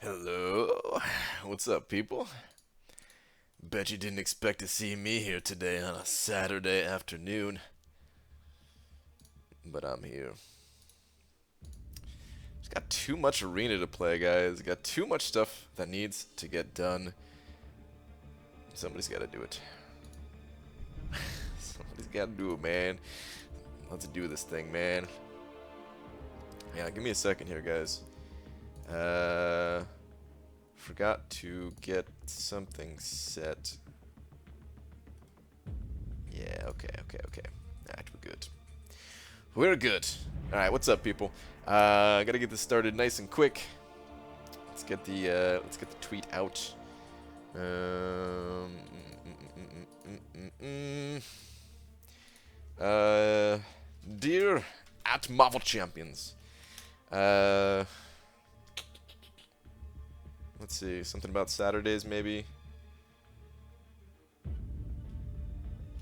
Hello, what's up, people? Bet you didn't expect to see me here today on a Saturday afternoon, but I'm here. Just got too much arena to play, guys. Got too much stuff that needs to get done. Somebody's got to do it. Somebody's got to do it, man. Let's do this thing, man. Yeah, give me a second here, guys. Forgot to get something set. Yeah, okay. Alright, we're good. We're good. Alright, what's up, people? Gotta get this started nice and quick. Let's get the tweet out. Dear at Marvel Champions. Let's see, something about Saturdays maybe.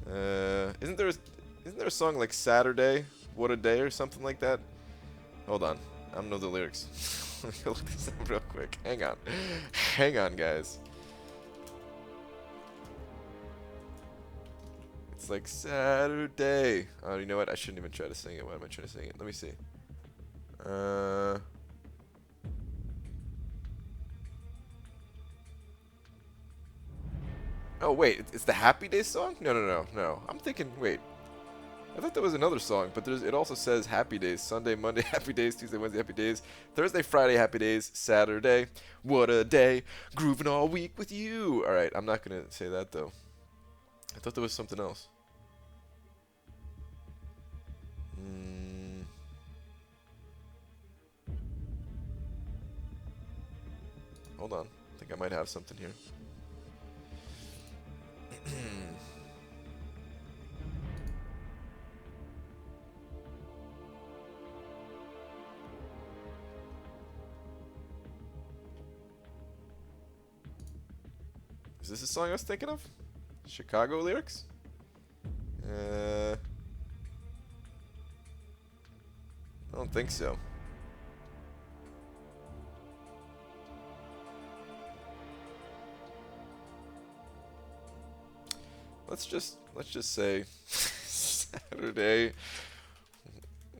Isn't there a song like Saturday, What a Day or something like that? Hold on, I don't know the lyrics. Let me go look this up real quick. Hang on. Hang on, guys. It's like Saturday. Oh, you know what? I shouldn't even try to sing it. Why am I trying to sing it? Let me see. Oh, wait. It's the Happy Days song? No. I'm thinking, wait. I thought there was another song, but it also says Happy Days. Sunday, Monday, Happy Days. Tuesday, Wednesday, Happy Days. Thursday, Friday, Happy Days. Saturday, what a day. Grooving all week with you. Alright, I'm not going to say that, though. I thought there was something else. Hold on. I think I might have something here. Is this the song I was thinking of? Chicago lyrics? I don't think so. Let's just say Saturday.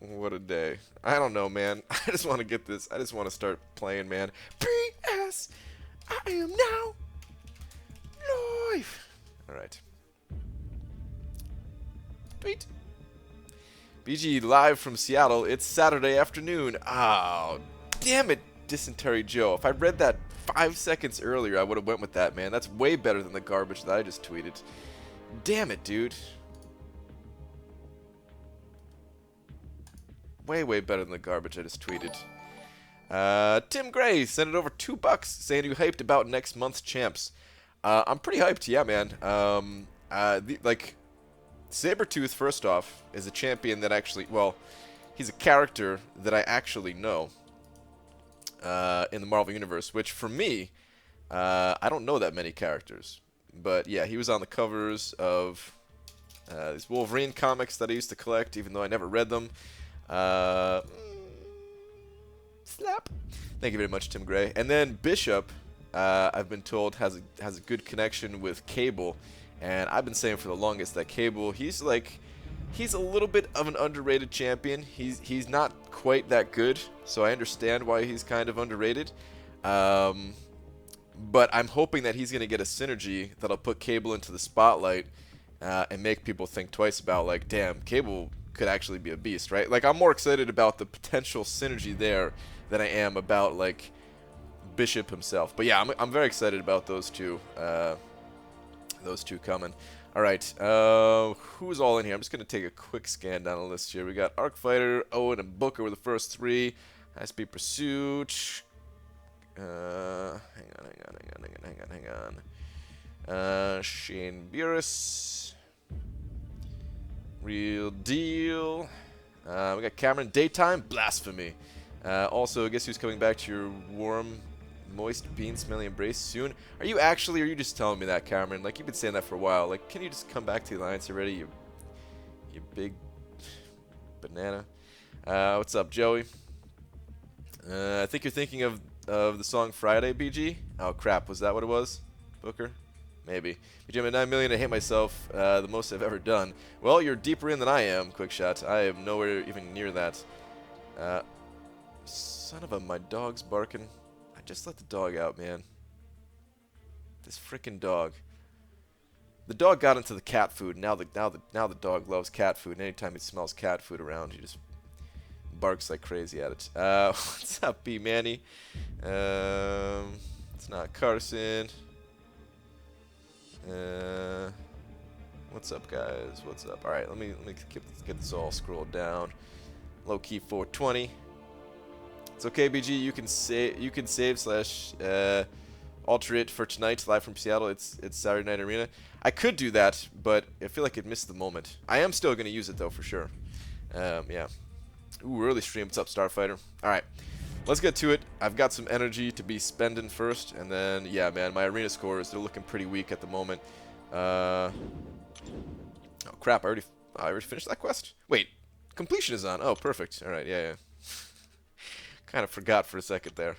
What a day. I don't know, man. I just want to get this. I just want to start playing, man. P.S. I am now live. Alright. Tweet. BG live from Seattle. It's Saturday afternoon. Oh, damn it, Dysentery Joe. If I read that 5 seconds earlier, I would have went with that, man. That's way better than the garbage that I just tweeted. Damn it, dude. Way better than the garbage I just tweeted. Tim Gray sent it over $2 saying you hyped about next month's champs. I'm pretty hyped, yeah, man. Like, Sabretooth, first off, is a champion that actually, well, he's a character that I actually know in the Marvel Universe, which for me, I don't know that many characters. But yeah, he was on the covers of these Wolverine comics that I used to collect, even though I never read them. Slap. Thank you very much, Tim Gray. And then Bishop, I've been told has a good connection with Cable, and I've been saying for the longest that Cable, he's a little bit of an underrated champion. He's not quite that good, so I understand why he's kind of underrated. But I'm hoping that he's going to get a synergy that'll put Cable into the spotlight and make people think twice about, like, damn, Cable could actually be a beast, right? Like, I'm more excited about the potential synergy there than I am about, like, Bishop himself. But yeah, I'm very excited about those two coming. All right, who's all in here? I'm just going to take a quick scan down the list here. We got Arcfighter, Owen, and Booker were the first three. High Speed Pursuit. Hang on. Shane Burris. Real Deal. We got Cameron. Daytime. Blasphemy. Also, guess who's coming back to your warm, moist, bean-smelling embrace soon? Are you actually, or are you just telling me that, Cameron? Like, you've been saying that for a while. Like, can you just come back to the Alliance already, you big banana? What's up, Joey? I think you're thinking of of the song Friday, BG? Oh crap, was that what it was? Booker? Maybe. BG, I'm at 9 million, I hate myself, the most I've ever done. Well, you're deeper in than I am, Quickshot. I am nowhere even near that. Son of a, my dog's barking. I just let the dog out, man. This freaking dog. The dog got into the cat food. Now the dog loves cat food. And anytime he smells cat food around, he just barks like crazy at it. What's up, B Manny? It's not Carson. What's up, guys? What's up? All right, let me get this all scrolled down. Low key 420. It's okay, BG. You can save slash alter it for tonight, live from Seattle. It's Saturday Night Arena. I could do that, but I feel like it missed the moment. I am still gonna use it though for sure. Yeah. Ooh, early stream. What's up, Starfighter? All right, let's get to it. I've got some energy to be spending first, and then yeah, man, my arena scores, they're looking pretty weak at the moment. Oh crap! I already finished that quest. Wait, completion is on. Oh, perfect. All right, yeah. Kind of forgot for a second there.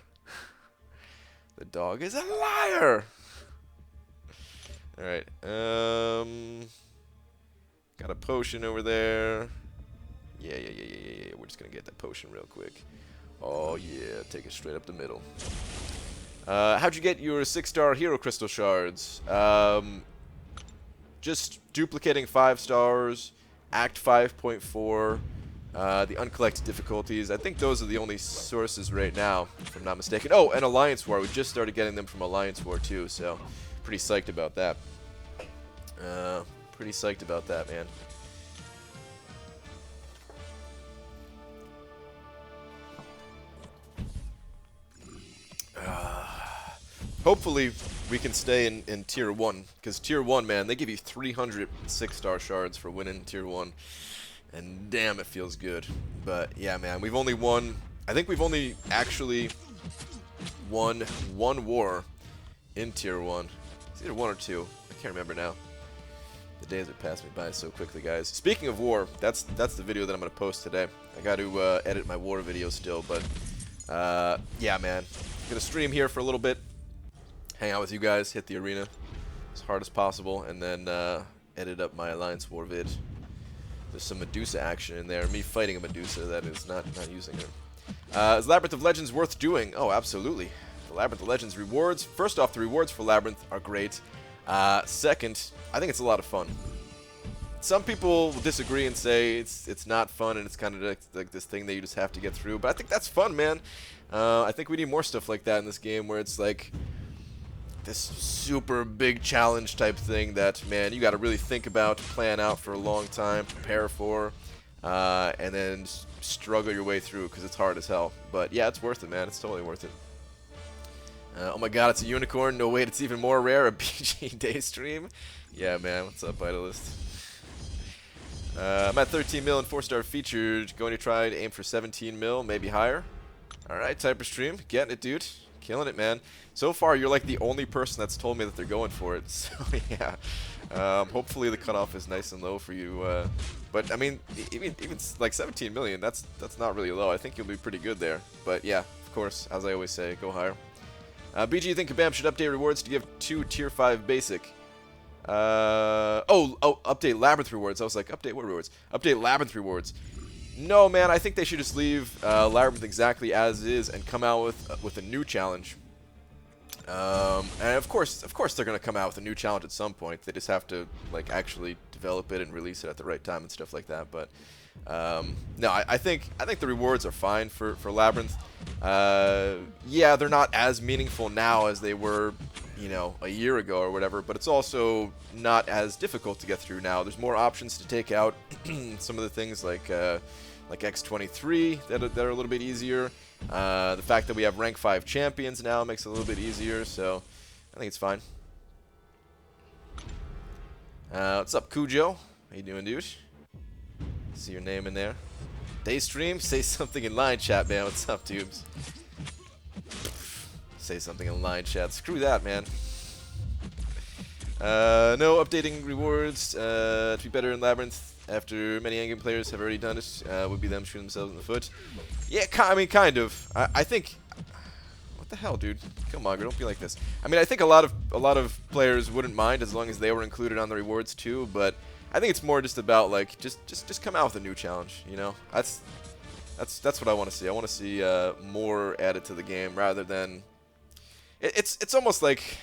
The dog is a liar. All right. Got a potion over there. Yeah. We're just gonna get that potion real quick. Oh yeah, take it straight up the middle. How'd you get your 6-star hero crystal shards? Just duplicating 5 stars, Act 5.4. The uncollected difficulties. I think those are the only sources right now, if I'm not mistaken. Oh, and Alliance War. We just started getting them from Alliance War too, so pretty psyched about that. Pretty psyched about that, man. Hopefully we can stay in Tier 1, because Tier 1, man, they give you 300 6-star shards for winning Tier 1. And damn, it feels good. But yeah, man, we've only won, I think we've only actually won 1 war in Tier 1. It's either 1 or 2. I can't remember now. The days are passing me by so quickly, guys. Speaking of war, that's the video that I'm going to post today. I got to edit my war video still, but yeah, man. I'm going to stream here for a little bit, hang out with you guys, hit the arena as hard as possible, and then edit up my Alliance War vid. There's some Medusa action in there. Me fighting a Medusa, that is, not using her. Is Labyrinth of Legends worth doing? Oh, absolutely. The Labyrinth of Legends rewards. First off, the rewards for Labyrinth are great. Second, I think it's a lot of fun. Some people will disagree and say it's not fun and it's kind of like this thing that you just have to get through. But I think that's fun, man. I think we need more stuff like that in this game where it's like this super big challenge type thing that, man, you got to really think about, plan out for a long time, prepare for, and then struggle your way through because it's hard as hell. But yeah, it's worth it, man. It's totally worth it. Oh my god, it's a unicorn. No, wait, it's even more rare. A BG day stream. Yeah, man. What's up, Vitalist? I'm at 13 mil and 4-star featured. Going to try to aim for 17 mil, maybe higher. Alright, Typer stream. Getting it, dude. Killing it, man. So far, you're like the only person that's told me that they're going for it. So, yeah. Hopefully the cutoff is nice and low for you. But, I mean, even like 17 million, that's not really low. I think you'll be pretty good there. But, yeah, of course, as I always say, go higher. BG, you think Kabam should update rewards to give 2 Tier 5 basic? Update Labyrinth rewards. I was like, update what rewards? Update Labyrinth rewards. No, man, I think they should just leave Labyrinth exactly as is and come out with a new challenge. And of course they're gonna come out with a new challenge at some point. They just have to like actually develop it and release it at the right time and stuff like that. But no, I think the rewards are fine for Labyrinth. Yeah, they're not as meaningful now as they were, you know, a year ago or whatever, but it's also not as difficult to get through now. There's more options to take out some of the things like X23 that are a little bit easier. The fact that we have rank 5 champions now makes it a little bit easier, so I think it's fine. What's up, Cujo? How you doing, dude? See your name in there. Daystream, say something in line chat, man. What's up, tubes? Say something in line chat. Screw that, man. No updating rewards to be better in Labyrinth after many endgame players have already done it. Would be them shooting themselves in the foot. Yeah, I mean, kind of. I think... the hell, dude? Killmonger, don't be like this. I mean, I think a lot of players wouldn't mind as long as they were included on the rewards too, but I think it's more just about like just come out with a new challenge, you know? That's what I want to see. I want to see more added to the game rather than it's almost like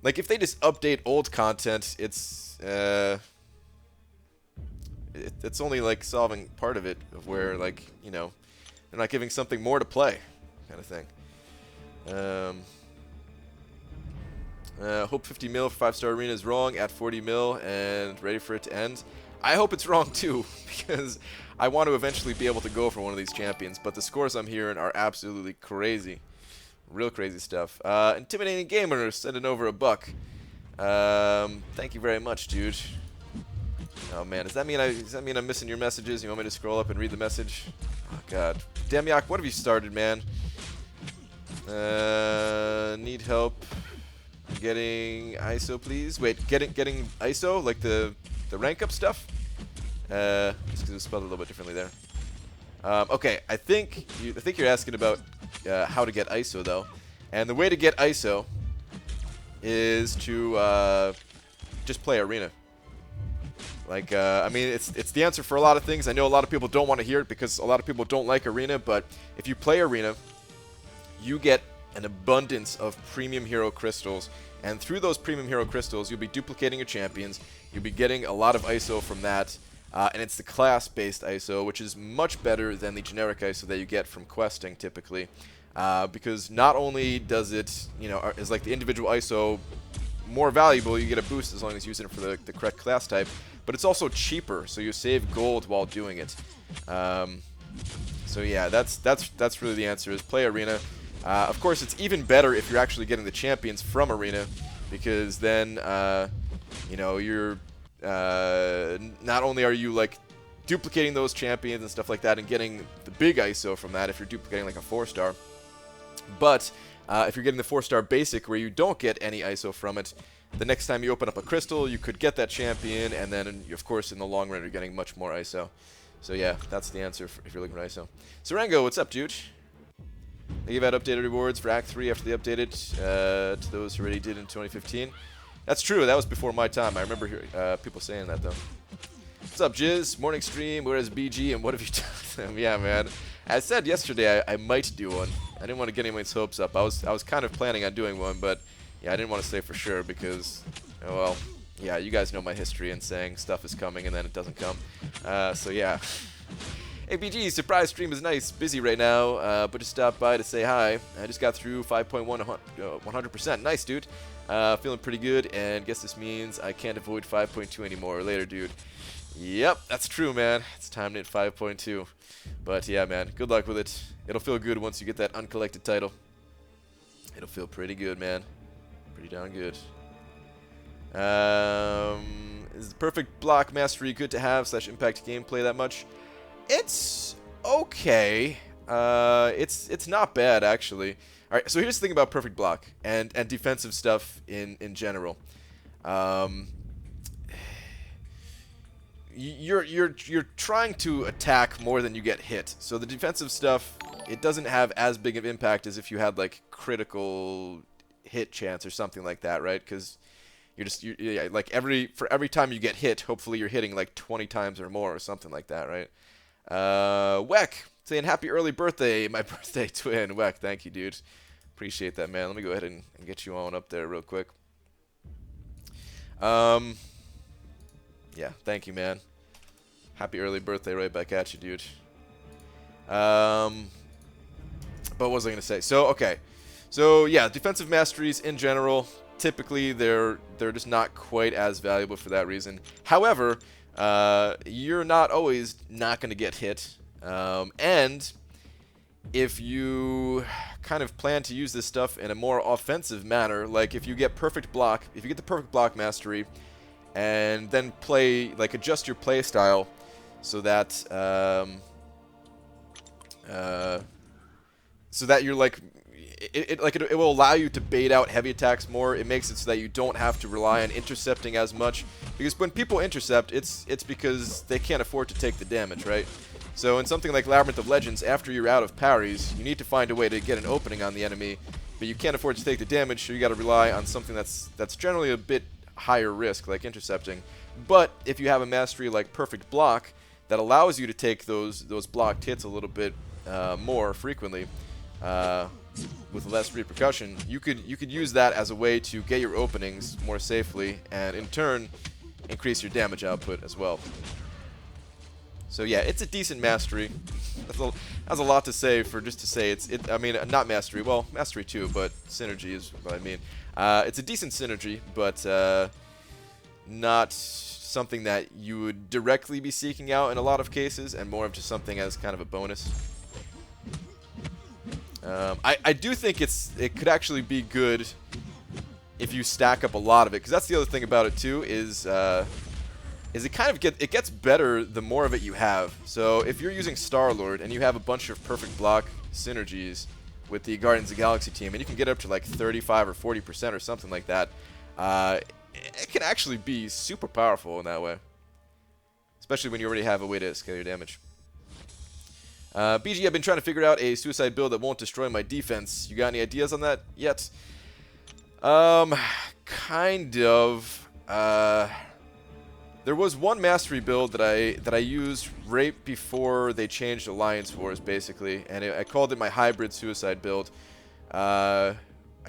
if they just update old content, it's only like solving part of it, of where, like, you know, they're not giving something more to play, kind of thing. Hope 50 mil for 5-star arena is wrong at 40 mil and ready for it to end. I hope it's wrong too, because I want to eventually be able to go for one of these champions, but the scores I'm hearing are absolutely crazy. Real crazy stuff. Intimidating Gamer sending over $1. Thank you very much, dude. Oh man, does that mean I'm missing your messages? You want me to scroll up and read the message? Oh god. Demyak, what have you started, man? Need help getting ISO, please. Wait, getting ISO, like the rank up stuff? Just because it was spelled a little bit differently there. Okay, I think you're asking about how to get ISO though, and the way to get ISO is to just play arena. Like, I mean, it's the answer for a lot of things. I know a lot of people don't want to hear it because a lot of people don't like arena, but if you play arena, you get an abundance of premium hero crystals, and through those premium hero crystals, you'll be duplicating your champions. You'll be getting a lot of ISO from that, and it's the class-based ISO, which is much better than the generic ISO that you get from questing typically, because not only does it, you know, is like the individual ISO more valuable, you get a boost as long as you use it for the correct class type, but it's also cheaper, so you save gold while doing it. So yeah, that's really the answer, is play arena. Of course, it's even better if you're actually getting the champions from arena, because then you know, you're not only are you like duplicating those champions and stuff like that and getting the big ISO from that if you're duplicating like a 4-star, but if you're getting the 4-star basic where you don't get any ISO from it, the next time you open up a crystal, you could get that champion, and then, of course, in the long run, you're getting much more ISO. So yeah, that's the answer if you're looking for ISO. Sarango, what's up, dude? They gave out updated rewards for Act 3 after they updated to those who already did in 2015. That's true, that was before my time. I remember hearing, people saying that, though. What's up, Jizz? Morning stream, where is BG, and what have you done with them? Yeah, man. As said yesterday, I might do one. I didn't want to get anyone's hopes up. I was kind of planning on doing one, but yeah, I didn't want to say for sure because, well, yeah, you guys know my history in saying stuff is coming and then it doesn't come. So yeah. Hey BG, surprise stream is nice. Busy right now, but just stopped by to say hi. I just got through 5.1 100%. Nice, dude. Feeling pretty good, and guess this means I can't avoid 5.2 anymore. Later, dude. Yep, that's true, man. It's time to hit 5.2. But yeah, man, good luck with it. It'll feel good once you get that uncollected title. It'll feel pretty good, man. Pretty darn good. Is the perfect block mastery good to have / impact gameplay that much? It's okay. It's not bad, actually. All right, so here's the thing about perfect block and defensive stuff in general. You're trying to attack more than you get hit. So the defensive stuff, it doesn't have as big of impact as if you had like critical hit chance or something like that, right? Because you're like for every time you get hit, hopefully you're hitting like 20 times or more or something like that, right? Weck saying happy early birthday, my birthday twin. Weck, thank you, dude. Appreciate that, man. Let me go ahead and get you on up there real quick. Yeah, thank you, man. Happy early birthday right back at you, dude. But what was I going to say? So, okay. So, yeah, defensive masteries in general, typically they're just not quite as valuable for that reason. However, you're not always not going to get hit. And if you kind of plan to use this stuff in a more offensive manner, like if you get perfect block, if you get the perfect block mastery, and then play, like, adjust your play style so that you're like, it will allow you to bait out heavy attacks more. It makes it so that you don't have to rely on intercepting as much, because when people intercept, it's because they can't afford to take the damage, right? So in something like Labyrinth of Legends, after you're out of parries, you need to find a way to get an opening on the enemy, but you can't afford to take the damage, so you got to rely on something that's generally a bit higher risk, like intercepting. But if you have a mastery like Perfect Block that allows you to take those blocked hits a little bit more frequently, with less repercussion, you could use that as a way to get your openings more safely, and in turn increase your damage output as well. So yeah, it's a decent mastery. That's a lot to say for just to say I mean, not mastery. Well, mastery too, but synergy is what I mean. It's a decent synergy, but not something that you would directly be seeking out in a lot of cases, and more of just something as kind of a bonus. I do think it could actually be good if you stack up a lot of it, because that's the other thing about it too, is it kind of gets better the more of it you have. So if you're using Star-Lord and you have a bunch of Perfect Block synergies with the Guardians of the Galaxy team, and you can get up to like 35 or 40% or something like that, it can actually be super powerful in that way, especially when you already have a way to scale your damage. BG, I've been trying to figure out a suicide build that won't destroy my defense. You got any ideas on that yet? Kind of. There was one mastery build that I used right before they changed Alliance Wars, basically, and I called it my hybrid suicide build. I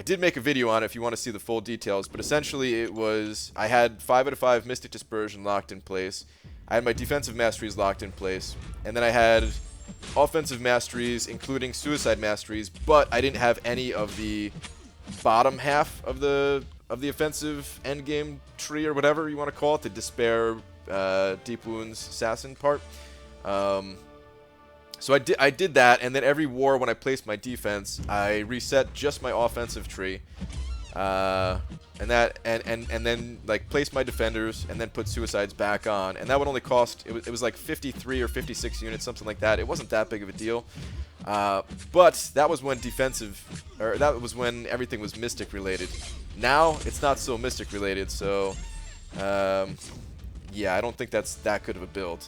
did make a video on it if you want to see the full details, but essentially it was, I had 5 out of 5 Mystic Dispersion locked in place, I had my defensive masteries locked in place, and then I had offensive masteries, including suicide masteries, but I didn't have any of the bottom half of the offensive endgame tree, or whatever you want to call it, the Despair, Deep Wounds, Assassin part. So I did that, and then every war when I placed my defense, I reset just my offensive tree, and then like place my defenders, and then put suicides back on, and that would only cost, it was like 53 or 56 units, something like that. It wasn't that big of a deal, but that was when that was when everything was Mystic related. Now it's not so Mystic related, so yeah, I don't think that's that good of a build.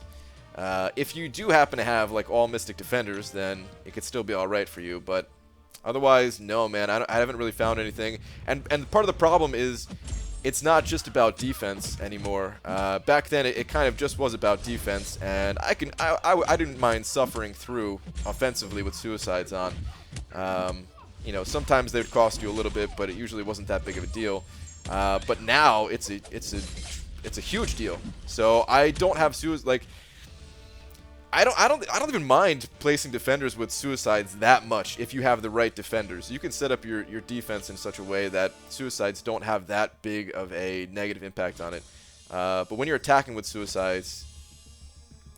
If you do happen to have like all Mystic Defenders, then it could still be alright for you, but otherwise, no, man, I haven't really found anything. And part of the problem is it's not just about defense anymore. Back then, it kind of just was about defense, and I didn't mind suffering through offensively with suicides on. You know, sometimes they would cost you a little bit, but it usually wasn't that big of a deal. But now it's a huge deal. So I don't have like, I don't even mind placing defenders with suicides that much if you have the right defenders. You can set up your defense in such a way that suicides don't have that big of a negative impact on it. But when you're attacking with suicides,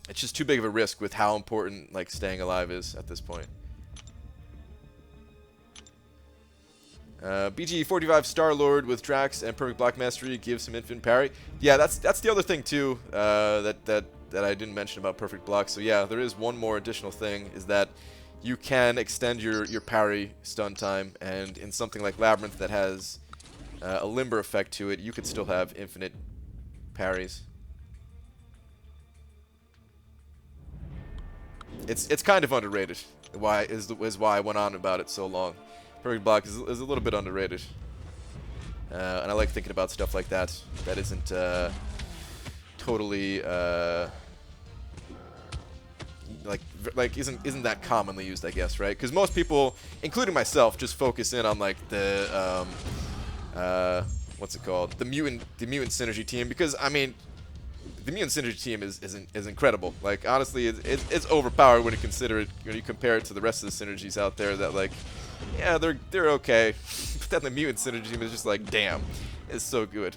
it's just too big of a risk with how important like staying alive is at this point. BG45 Star-Lord with Drax and Perfect Block Mastery gives some infinite parry. Yeah, that's the other thing too, that I didn't mention about Perfect Block. So yeah, there is one more additional thing, is that you can extend your parry stun time, and in something like Labyrinth that has a limber effect to it, you could still have infinite parries. It's kind of underrated. Why I went on about it so long. Perfect Block is a little bit underrated, and I like thinking about stuff like that isn't totally like isn't that commonly used, I guess, right? Because most people, including myself, just focus in on like the what's it called, the mutant synergy team, because I mean, the mutant synergy team is incredible. Like honestly, it's overpowered when you compare it to the rest of the synergies out there that, like, yeah, they're okay, but then the mutant synergy team is just like, damn, it's so good.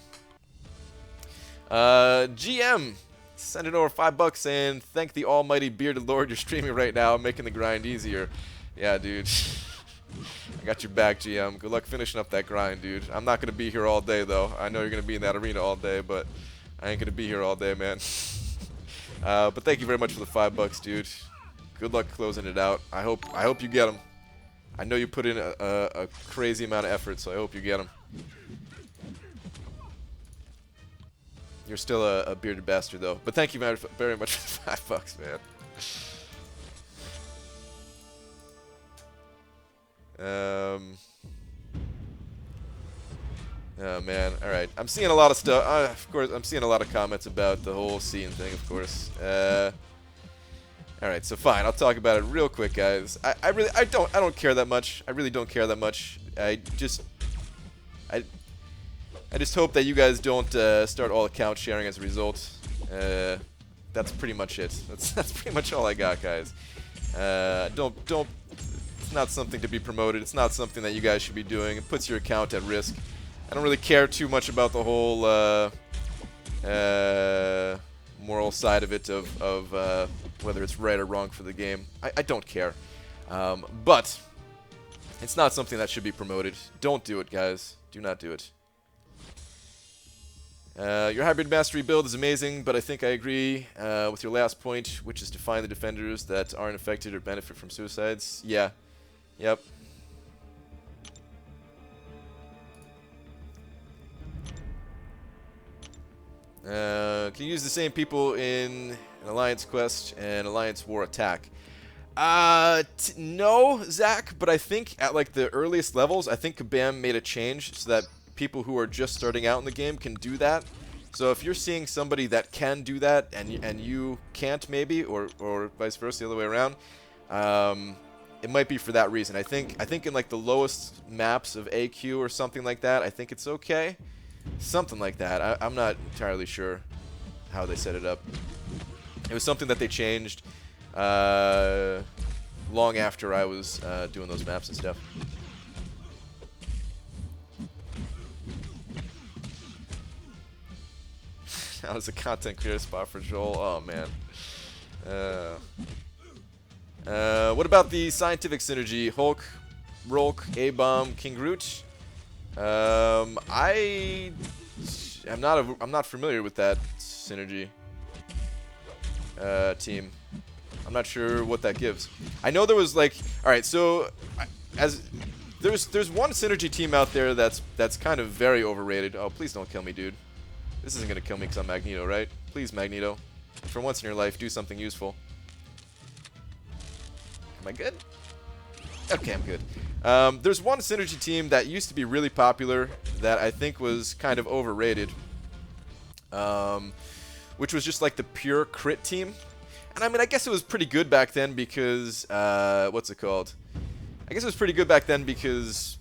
GM sending over $5 saying, thank the almighty bearded lord you're streaming right now, making the grind easier. Yeah, dude. I got your back, GM. Good luck finishing up that grind, dude. I'm not gonna be here all day though. I know you're gonna be in that arena all day, but I ain't gonna be here all day, man. But thank you very much for the $5, dude. Good luck closing it out. I hope you get them. I know you put in a crazy amount of effort, so I hope you get them. You're still a bearded bastard, though. But thank you very much for the $5, man. Oh man, alright. I'm seeing a lot of stuff. Of course, I'm seeing a lot of comments about the whole scene thing, of course. Alright, so fine, I'll talk about it real quick, guys. I don't care that much. I really don't care that much. I just hope that you guys don't start all account sharing as a result. That's pretty much it. That's pretty much all I got, guys. Don't. It's not something to be promoted. It's not something that you guys should be doing. It puts your account at risk. I don't really care too much about the whole moral side of it of whether it's right or wrong for the game. I don't care. But it's not something that should be promoted. Don't do it, guys. Do not do it. Your hybrid mastery build is amazing, but I think I agree with your last point, which is to find the defenders that aren't affected or benefit from suicides. Yeah. Yep. Can you use the same people in an Alliance quest and Alliance War attack? No, Zach, but I think at like the earliest levels, I think Kabam made a change so that people who are just starting out in the game can do that. So if you're seeing somebody that can do that and you can't maybe, or vice versa, the other way around, it might be for that reason. I think in like the lowest maps of AQ or something like that, I think it's okay. Something like that. I'm not entirely sure how they set it up. It was something that they changed long after I was doing those maps and stuff. That was a content creator spot for Joel. Oh man. What about the scientific synergy? Hulk, Rolk, A-Bomb, King Groot? I'm not familiar with that synergy team. I'm not sure what that gives. I know there was like, all right, so there's one synergy team out there that's kind of very overrated. Oh, please don't kill me, dude. This isn't gonna kill me because I'm Magneto, right? Please, Magneto. For once in your life, do something useful. Am I good? Okay, I'm good. There's one synergy team that used to be really popular that I think was kind of overrated, which was just like the pure crit team. And I mean, I guess it was pretty good back then because, what's it called? I guess it was pretty good back then because,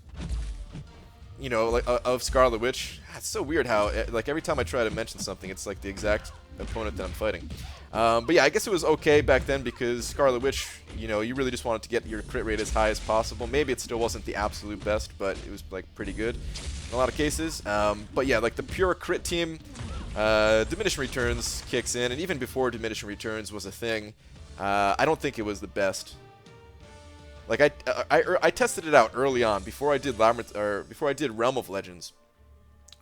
you know, like of Scarlet Witch. It's so weird how, like, every time I try to mention something, it's like the exact opponent that I'm fighting. But yeah, I guess it was okay back then because Scarlet Witch, you know, you really just wanted to get your crit rate as high as possible. Maybe it still wasn't the absolute best, but it was like pretty good in a lot of cases. But yeah, like the pure crit team, diminishing returns kicks in, and even before diminishing returns was a thing, I don't think it was the best. Like I tested it out early on before I did Labyrinth, or before I did Realm of Legends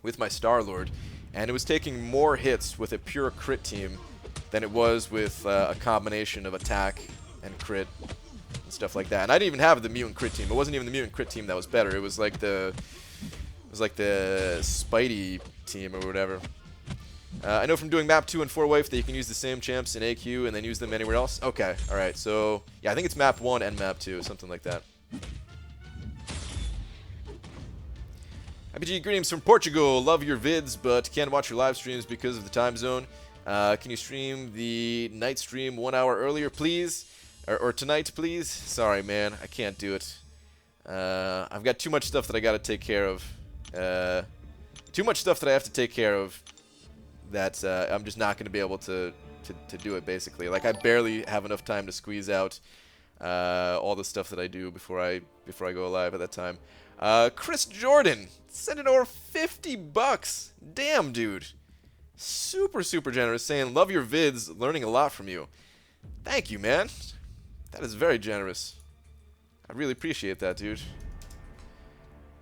with my Star-Lord, and it was taking more hits with a pure crit team than it was with a combination of attack and crit and stuff like that. And I didn't even have the mutant crit team. It wasn't even the mutant crit team that was better. It was like the Spidey team or whatever. I know from doing map 2 and 4 wave that you can use the same champs in AQ and then use them anywhere else. Okay, all right. So yeah, I think it's map 1 and map 2, something like that. IPG, greetings from Portugal. Love your vids, but can't watch your live streams because of the time zone. Can you stream the night stream 1 hour earlier, please? Or tonight, please? Sorry, man. I can't do it. I've got too much stuff that I got to take care of. Too much stuff that I have to take care of that I'm just not going to be able to do it, basically. Like, I barely have enough time to squeeze out all the stuff that I do before I go live at that time. Chris Jordan, sending over 50 bucks. Damn, dude. Super, super generous, saying, love your vids, learning a lot from you. Thank you, man. That is very generous. I really appreciate that, dude.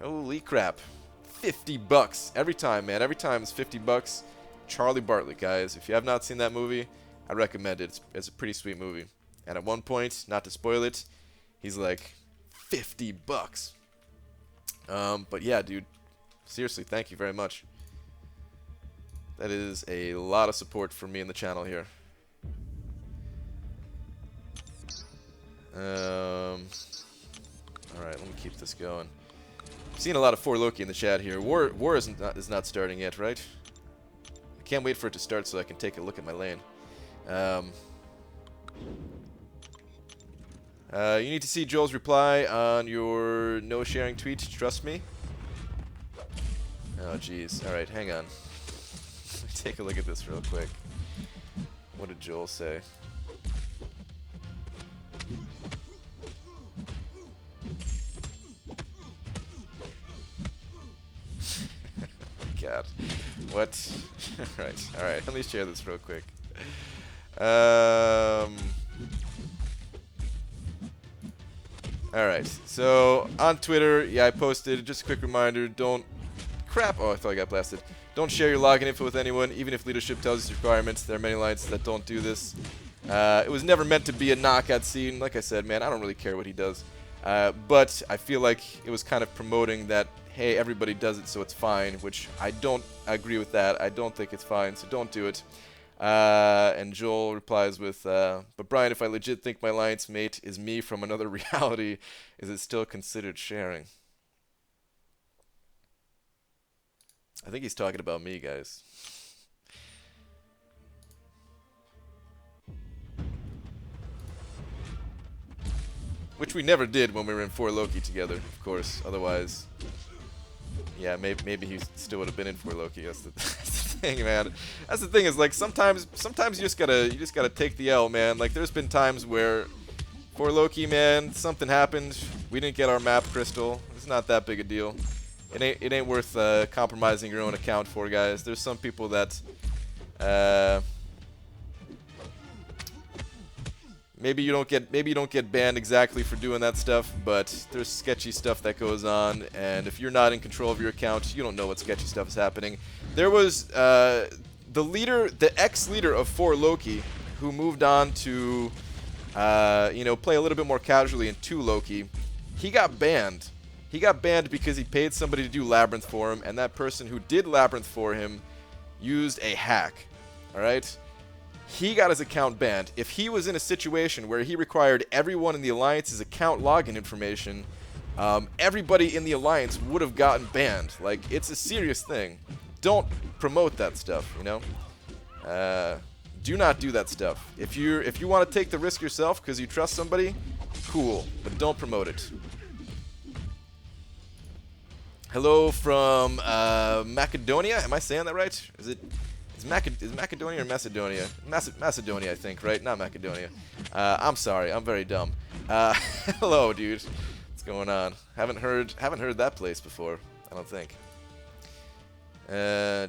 Holy crap. 50 bucks. Every time, man. Every time it's 50 bucks. Charlie Bartlett, guys. If you have not seen that movie, I recommend it. It's a pretty sweet movie. And at one point, not to spoil it, he's like, 50 bucks. But yeah, dude. Seriously, thank you very much. That is a lot of support for me in the channel here. Alright, let me keep this going. I'm seeing a lot of 4 Loki in the chat here. War is not starting yet, right? I can't wait for it to start so I can take a look at my lane. You need to see Joel's reply on your no sharing tweet, trust me. Oh jeez. Alright, hang on. Take a look at this real quick. What did Joel say? God. What? Alright, let me share this real quick. Alright, so on Twitter, yeah, I posted, just a quick reminder, don't... Crap! Oh, I thought I got blasted. Don't share your login info with anyone, even if leadership tells you requirements. There are many lines that don't do this. It was never meant to be a knockout scene. Like I said, man, I don't really care what he does. But I feel like it was kind of promoting that, hey, everybody does it, so it's fine, which I don't agree with that. I don't think it's fine, so don't do it. And Joel replies with, but Brian, if I legit think my alliance mate is me from another reality, is it still considered sharing? I think he's talking about me, guys. Which we never did when we were in 4 Loki together, of course. Otherwise, yeah, maybe he still would have been in 4 Loki. That's the thing, man. That's the thing is, like, sometimes you just gotta take the L, man. Like, there's been times where 4 Loki, man, something happened. We didn't get our map crystal. It's not that big a deal. It ain't worth compromising your own account for, guys. There's some people that maybe you don't get banned exactly for doing that stuff, but there's sketchy stuff that goes on, and if you're not in control of your account, you don't know what sketchy stuff is happening. There was the ex-leader of 4 Loki, who moved on to play a little bit more casually in 2 Loki. He got banned. He got banned because he paid somebody to do Labyrinth for him, and that person who did Labyrinth for him used a hack. Alright? He got his account banned. If he was in a situation where he required everyone in the Alliance's account login information, everybody in the Alliance would have gotten banned. Like, it's a serious thing. Don't promote that stuff, you know? Do not do that stuff. If you want to take the risk yourself because you trust somebody, cool, but don't promote it. Hello from Macedonia. Am I saying that right? Is Macedonia or Macedonia? Macedonia, I think, right? Not Macedonia. I'm sorry. I'm very dumb. Hello, dude. What's going on? Haven't heard that place before. I don't think.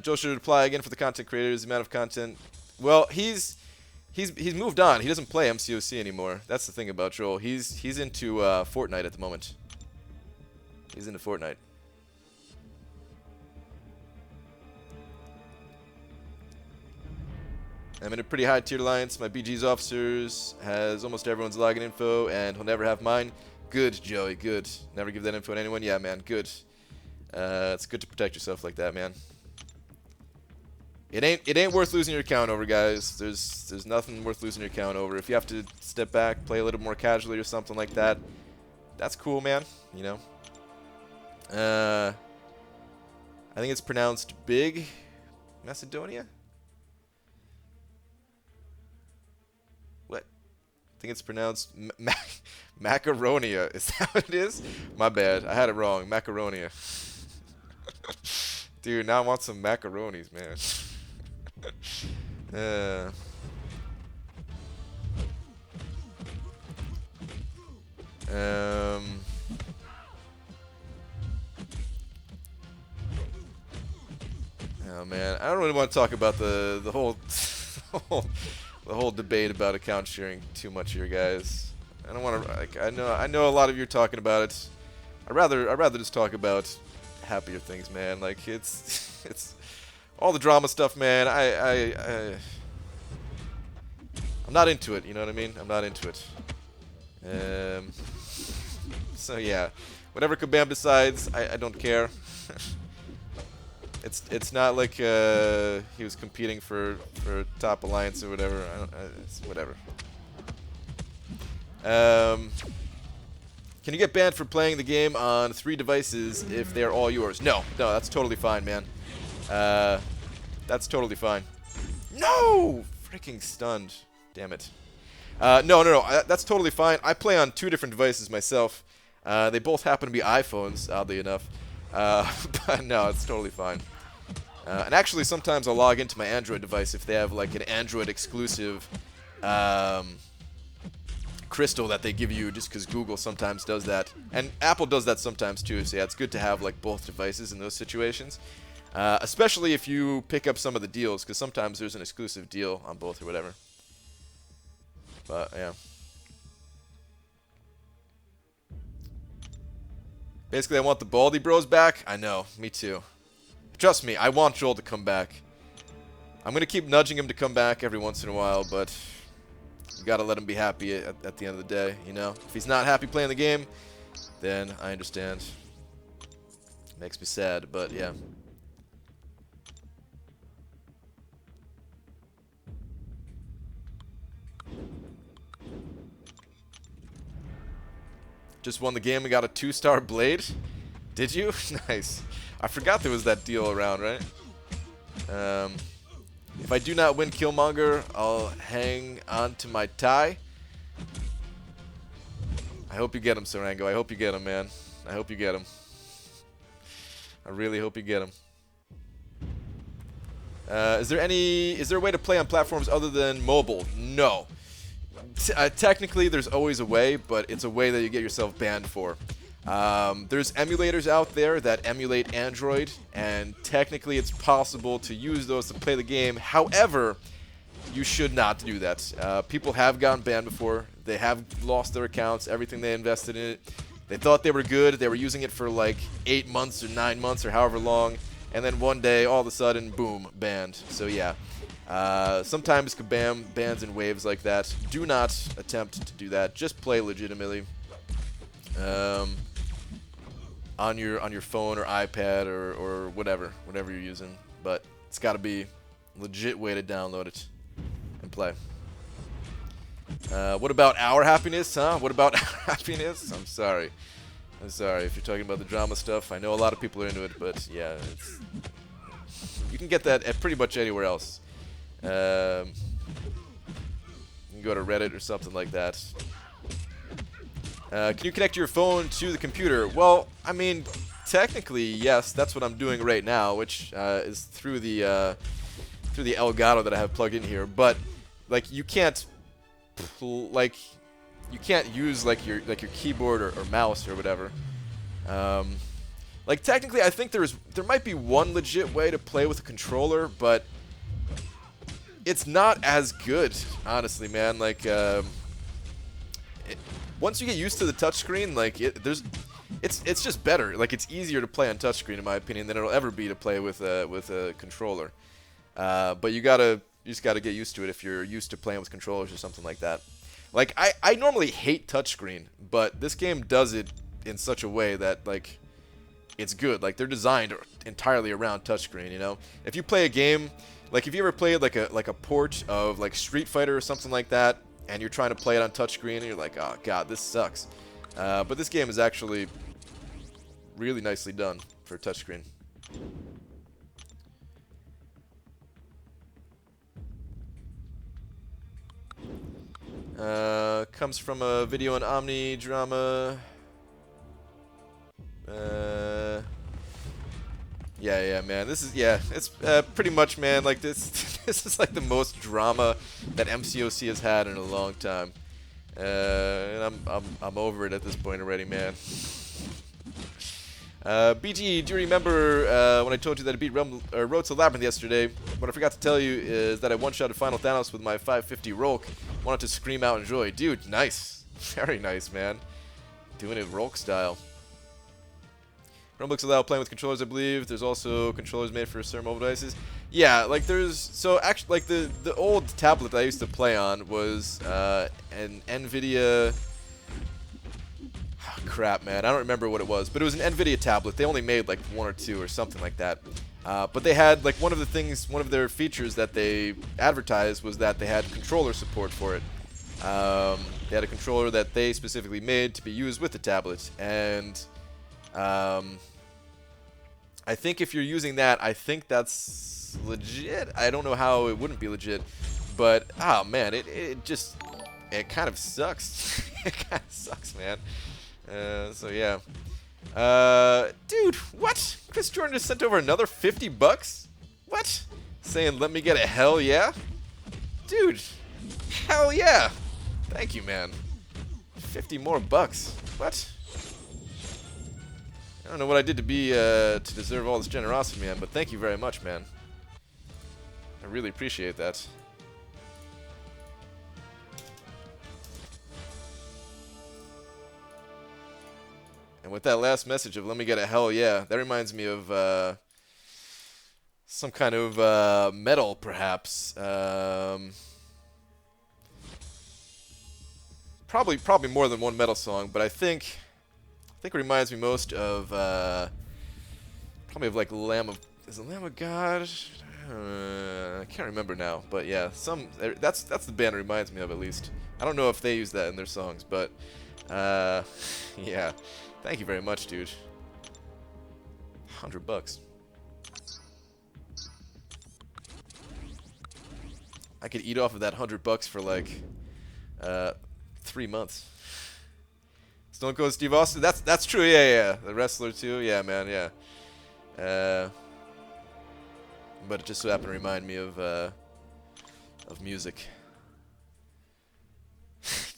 Joe should apply again for the content creators. The amount of content. Well, he's moved on. He doesn't play MCOC anymore. That's the thing about Joel. He's into Fortnite at the moment. He's into Fortnite. I'm in a pretty high tier alliance. My BG's officers has almost everyone's login info, and he'll never have mine. Good, Joey, good. Never give that info to anyone. Yeah, man, good. It's good to protect yourself like that, man. It ain't worth losing your account over, guys. There's nothing worth losing your account over. If you have to step back, play a little more casually or something like that, that's cool, man. You know. I think it's pronounced Big Macedonia. I think it's pronounced Macaronia. Is that what it is? My bad. I had it wrong. Macaronia. Dude, now I want some macaronis, man. Oh man, I don't really want to talk about the whole the whole debate about account sharing too much here, guys. I don't want to. Like, I know a lot of you are talking about it. I'd rather just talk about happier things, man. Like it's all the drama stuff, man. I'm not into it. You know what I mean? I'm not into it. So yeah, whatever Kabam decides, I don't care. It's not like he was competing for top alliance or whatever. It's whatever. Can you get banned for playing the game on 3 devices if they are all yours? No, that's totally fine, man. That's totally fine. No! Freaking stunned. Damn it. No. That's totally fine. I play on 2 different devices myself. They both happen to be iPhones, oddly enough. But no, it's totally fine. And actually, sometimes I'll log into my Android device if they have like an Android exclusive crystal that they give you, just because Google sometimes does that, and Apple does that sometimes too. So yeah, it's good to have like both devices in those situations, especially if you pick up some of the deals, because sometimes there's an exclusive deal on both or whatever. But yeah, basically I want the Baldy Bros back. I know, me too. Trust me, I want Joel to come back. I'm gonna keep nudging him to come back every once in a while, but you gotta let him be happy at the end of the day, you know? If he's not happy playing the game, then I understand. Makes me sad, but yeah. Just won the game and got a 2-star blade? Did you? Nice. I forgot there was that deal around, right? If I do not win Killmonger, I'll hang on to my tie. I hope you get him, Sarango. I hope you get him, man. I hope you get him. I really hope you get him. Is there a way to play on platforms other than mobile? No. Technically, there's always a way, but it's a way that you get yourself banned for. There's emulators out there that emulate Android, and technically it's possible to use those to play the game. However, you should not do that. People have gotten banned before. They have lost their accounts, everything they invested in it. They thought they were good. They were using it for like 8 months or 9 months or however long, and then one day, all of a sudden, boom, banned. So yeah, sometimes kabam, bans in waves like that. Do not attempt to do that. Just play legitimately. On your phone or iPad or whatever you're using, but it's got to be a legit way to download it and play. What about our happiness, huh? What about our happiness? I'm sorry if you're talking about the drama stuff. I know a lot of people are into it, but yeah, you can get that at pretty much anywhere else. You can go to Reddit or something like that. Can you connect your phone to the computer? Well, I mean, technically, yes. That's what I'm doing right now, which is through the Elgato that I have plugged in here. But like, you can't use like your keyboard or mouse or whatever. Like, technically, I think there might be one legit way to play with a controller, but it's not as good, honestly, man. Like, once you get used to the touchscreen, like it's just better. Like, it's easier to play on touchscreen, in my opinion, than it'll ever be to play with a controller. But you just gotta get used to it if you're used to playing with controllers or something like that. Like, I normally hate touchscreen, but this game does it in such a way that, like, it's good. Like, they're designed entirely around touchscreen, you know? If you play a game, like, if you ever played like a port of like Street Fighter or something like that, and you're trying to play it on touchscreen, and you're like, oh god, this sucks. But this game is actually really nicely done for touchscreen. Comes from a video on Omni Drama. Yeah, man. It's pretty much, man. Like, this is like the most drama that MCOC has had in a long time, and I'm over it at this point already, man. BG, do you remember when I told you that I beat Road to Labyrinth yesterday? What I forgot to tell you is that I one-shotted Final Thanos with my 550 Rolk. Wanted to scream out and joy. Dude, nice. Very nice, man. Doing it Rolk style. Chromebooks allow playing with controllers, I believe. There's also controllers made for certain mobile devices. Yeah, like so actually, like the old tablet that I used to play on was an NVIDIA. Oh, crap, man, I don't remember what it was, but it was an NVIDIA tablet. They only made like 1 or 2 or something like that. But they had, like, one of their features that they advertised was that they had controller support for it. They had a controller that they specifically made to be used with the tablet, and I think if you're using that, I think that's legit. I don't know how it wouldn't be legit, but oh man, it kind of sucks. It kind of sucks, man. So yeah. Dude, what? Chris Jordan just sent over another 50 bucks? What? Saying, let me get a hell yeah? Dude, hell yeah. Thank you, man. 50 more bucks. What? I don't know what I did to to deserve all this generosity, man, but thank you very much, man. I really appreciate that. And with that last message of let me get a hell yeah, that reminds me of some kind of metal, perhaps. Probably more than one metal song, but I think it reminds me most of probably of like is it Lamb of God? I can't remember now, but yeah, that's the band it reminds me of, at least. I don't know if they use that in their songs, but yeah. Thank you very much, dude. 100 bucks. I could eat off of that 100 bucks for like 3 months. Stone Cold Steve Austin. That's true. Yeah. The wrestler too. Yeah, man. Yeah. But it just so happened to remind me of music.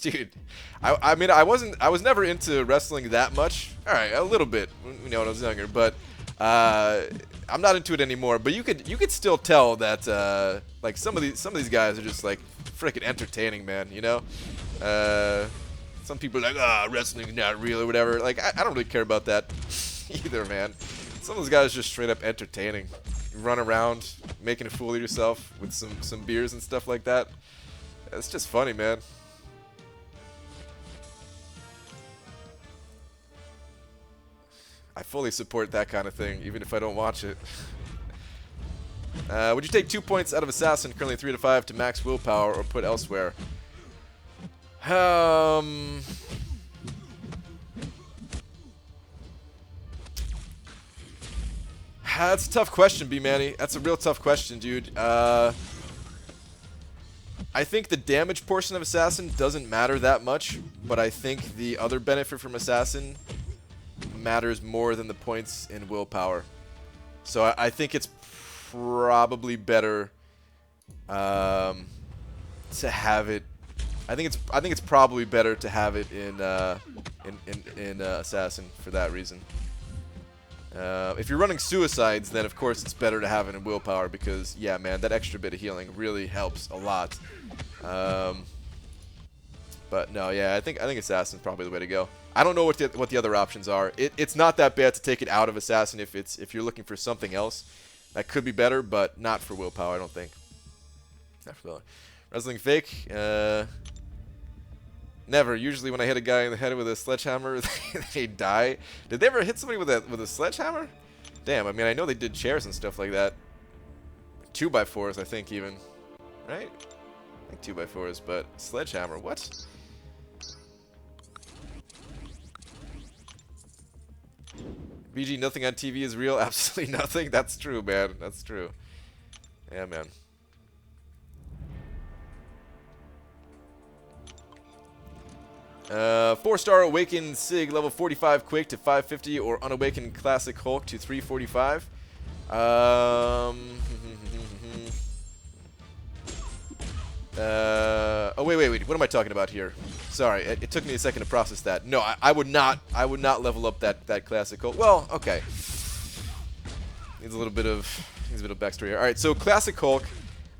Dude, I mean, I was never into wrestling that much. All right, a little bit, you know, when I was younger, but I'm not into it anymore. But you could still tell that like some of these guys are just like freaking entertaining, man. You know, some people are like, wrestling's not real or whatever. Like I don't really care about that either, man. Some of those guys are just straight up entertaining. You run around making a fool of yourself with some beers and stuff like that. It's just funny, man. I fully support that kind of thing, even if I don't watch it. Would you take 2 points out of Assassin, currently 3 to 5, to max willpower, or put elsewhere? That's a tough question, B-Manny. That's a real tough question, dude. I think the damage portion of Assassin doesn't matter that much, but I think the other benefit from Assassin matters more than the points in willpower. So I think it's probably better to have it. I think it's probably better to have it in Assassin for that reason. If you're running suicides, then of course it's better to have it in willpower because yeah, man, that extra bit of healing really helps a lot. But no, yeah, I think Assassin's probably the way to go. I don't know what the other options are. It's not that bad to take it out of Assassin if you're looking for something else that could be better, but not for willpower, I don't think. Not for the wrestling fake. Never. Usually when I hit a guy in the head with a sledgehammer, they die. Did they ever hit somebody with a sledgehammer? Damn. I mean, I know they did chairs and stuff like that. 2x4s, I think, even. Right? I think 2x4s, but sledgehammer. What? BG, nothing on TV is real. Absolutely nothing. That's true, man. That's true. Yeah, man. Four-star Awakened Sig level 45 Quake to 550 or Unawakened Classic Hulk to 345. Oh wait. What am I talking about here? Sorry, it took me a second to process that. No, I would not level up that Classic Hulk. Well, okay. Needs a little bit of backstory here. All right, so Classic Hulk,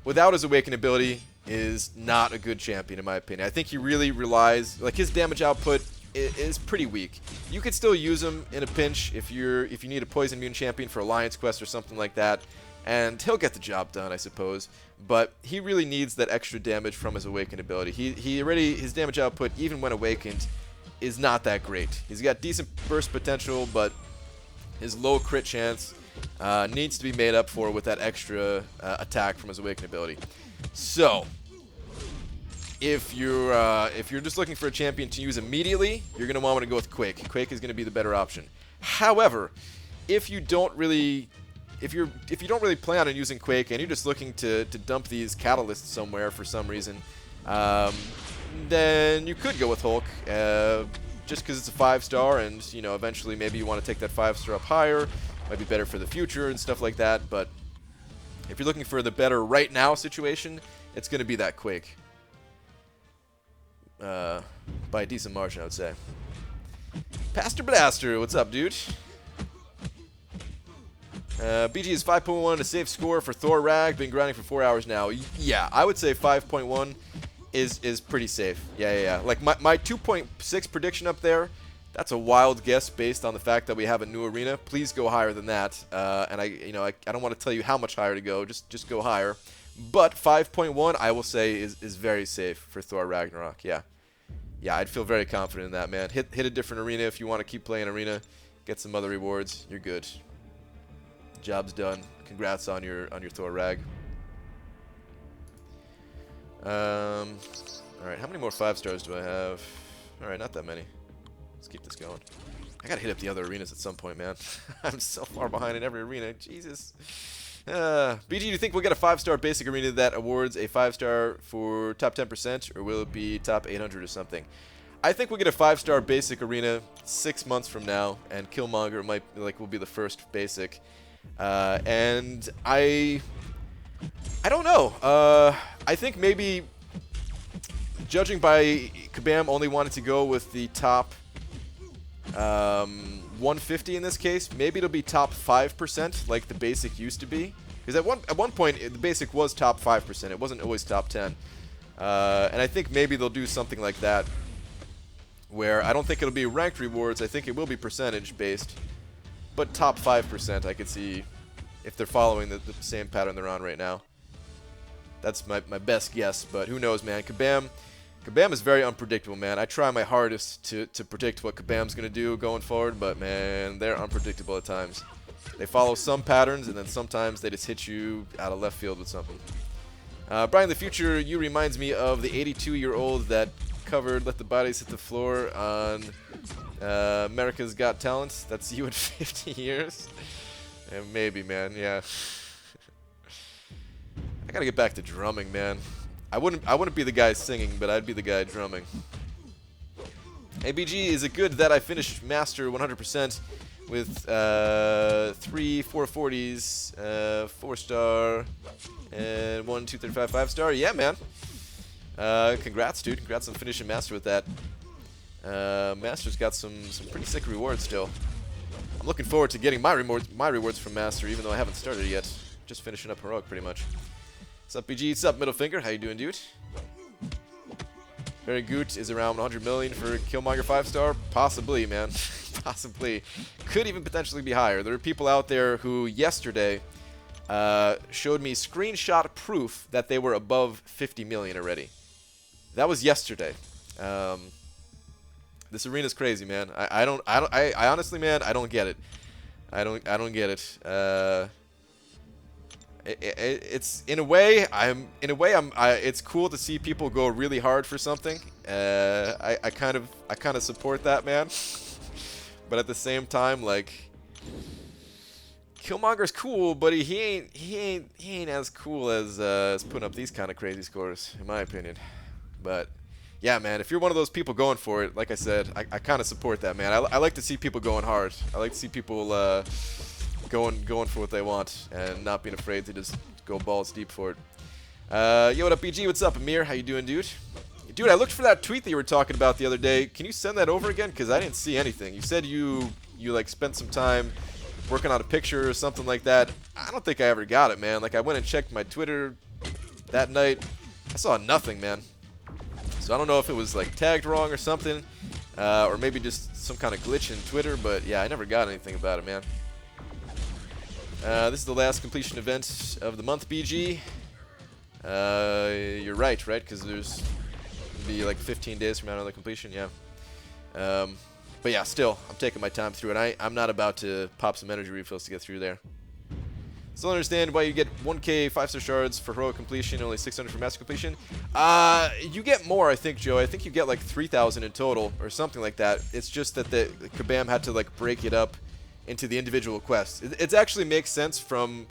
without his Awakened ability, is not a good champion in my opinion. I think he really relies, like, his damage output is pretty weak. You could still use him in a pinch if you need a poison immune champion for Alliance Quest or something like that, and he'll get the job done, I suppose. But he really needs that extra damage from his Awakened ability. His damage output, even when awakened, is not that great. He's got decent burst potential, but his low crit chance needs to be made up for with that extra attack from his Awakened ability. So, if you're just looking for a champion to use immediately, you're gonna want to go with Quake. Quake is gonna be the better option. However, if you don't really plan on using Quake and you're just looking to dump these catalysts somewhere for some reason, then you could go with Hulk, just because it's a 5-star, and you know eventually maybe you want to take that 5-star up higher. Might be better for the future and stuff like that. But if you're looking for the better right now situation, it's going to be that Quake. By a decent margin, I would say. Pastor Blaster, what's up, dude? BG is 5.1, a safe score for Thor Rag. Been grinding for 4 hours now. Yeah, I would say 5.1 is pretty safe. Yeah. Like my 2.6 prediction up there, that's a wild guess based on the fact that we have a new arena. Please go higher than that. And I don't want to tell you how much higher to go. Just go higher. But 5.1, I will say, is very safe for Thor Ragnarok. Yeah, I'd feel very confident in that, man. Hit a different arena if you want to keep playing arena. Get some other rewards. You're good. Job's done. Congrats on your Thor Rag. Alright, how many more 5-stars do I have? Alright, not that many. Let's keep this going. I gotta hit up the other arenas at some point, man. I'm so far behind in every arena. Jesus. BG, do you think we'll get a 5-star basic arena that awards a 5-star for top 10%, or will it be top 800 or something? I think we'll get a 5-star basic arena 6 months from now, and Killmonger will be the first basic. And I don't know. I think maybe, judging by Kabam only wanted to go with the top 150 in this case, maybe it'll be top 5% like the basic used to be. Because at one point the basic was top 5%. It wasn't always top 10. And I think maybe they'll do something like that, where I don't think it'll be ranked rewards. I think it will be percentage based. But top 5% I could see if they're following the same pattern they're on right now. That's my best guess, but who knows, man. Kabam is very unpredictable, man. I try my hardest to predict what Kabam's going to do going forward, but, man, they're unpredictable at times. They follow some patterns, and then sometimes they just hit you out of left field with something. Brian, the future you reminds me of the 82-year-old that covered Let the Bodies Hit the Floor on America's Got Talent. That's you in 50 years. Yeah, maybe, man. Yeah. I gotta get back to drumming, man. I wouldn't be the guy singing, but I'd be the guy drumming. ABG, is it good that I finished Master 100% with 3 440s, 4-star, and 1 235 5-star? Yeah, man. Congrats, dude. Congrats on finishing Master with that. Master's got some pretty sick rewards still. I'm looking forward to getting my rewards from Master, even though I haven't started yet. Just finishing up Heroic, pretty much. What's up, BG? What's up, Middle Finger? How you doing, dude? Very Goot is around 100 million for Killmonger 5-star. Possibly, man. Possibly. Could even potentially be higher. There are people out there who yesterday showed me screenshot proof that they were above 50 million already. That was yesterday. This arena's crazy, man. I honestly, man, I don't get it. I don't get it. It's in a way it's cool to see people go really hard for something. I kind of support that, man. But at the same time, like, Killmonger's cool, but he ain't as cool as putting up these kind of crazy scores, in my opinion. But yeah, man, if you're one of those people going for it, like I said, I kind of support that, man. I like to see people going hard. I like to see people going for what they want and not being afraid to just go balls deep for it. Yo, what up, BG? What's up, Amir? How you doing, dude? Dude, I looked for that tweet that you were talking about the other day. Can you send that over again? Because I didn't see anything. You said you like spent some time working on a picture or something like that. I don't think I ever got it, man. Like, I went and checked my Twitter that night. I saw nothing, man. So I don't know if it was like tagged wrong or something, or maybe just some kind of glitch in Twitter. But yeah, I never got anything about it, man. This is the last completion event of the month, BG. You're right? Because there's be like 15 days from now another completion, yeah. But yeah, still, I'm taking my time through it. I'm not about to pop some energy refills to get through there. Still understand why you get 1k 5-star shards for heroic completion, only 600 for master completion. You get more, I think, Joe. I think you get like 3,000 in total or something like that. It's just that the Kabam had to like break it up into the individual quests. It actually makes sense from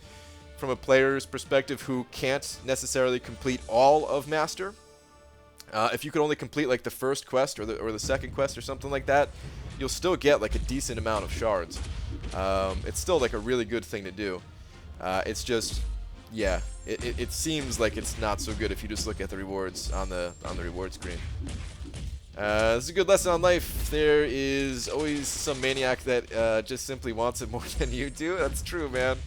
a player's perspective who can't necessarily complete all of Master. If you could only complete like the first quest or the second quest or something like that, you'll still get like a decent amount of shards. It's still like a really good thing to do. It's just, yeah, it seems like it's not so good if you just look at the rewards on the reward screen. This is a good lesson on life. There is always some maniac that just simply wants it more than you do. That's true, man.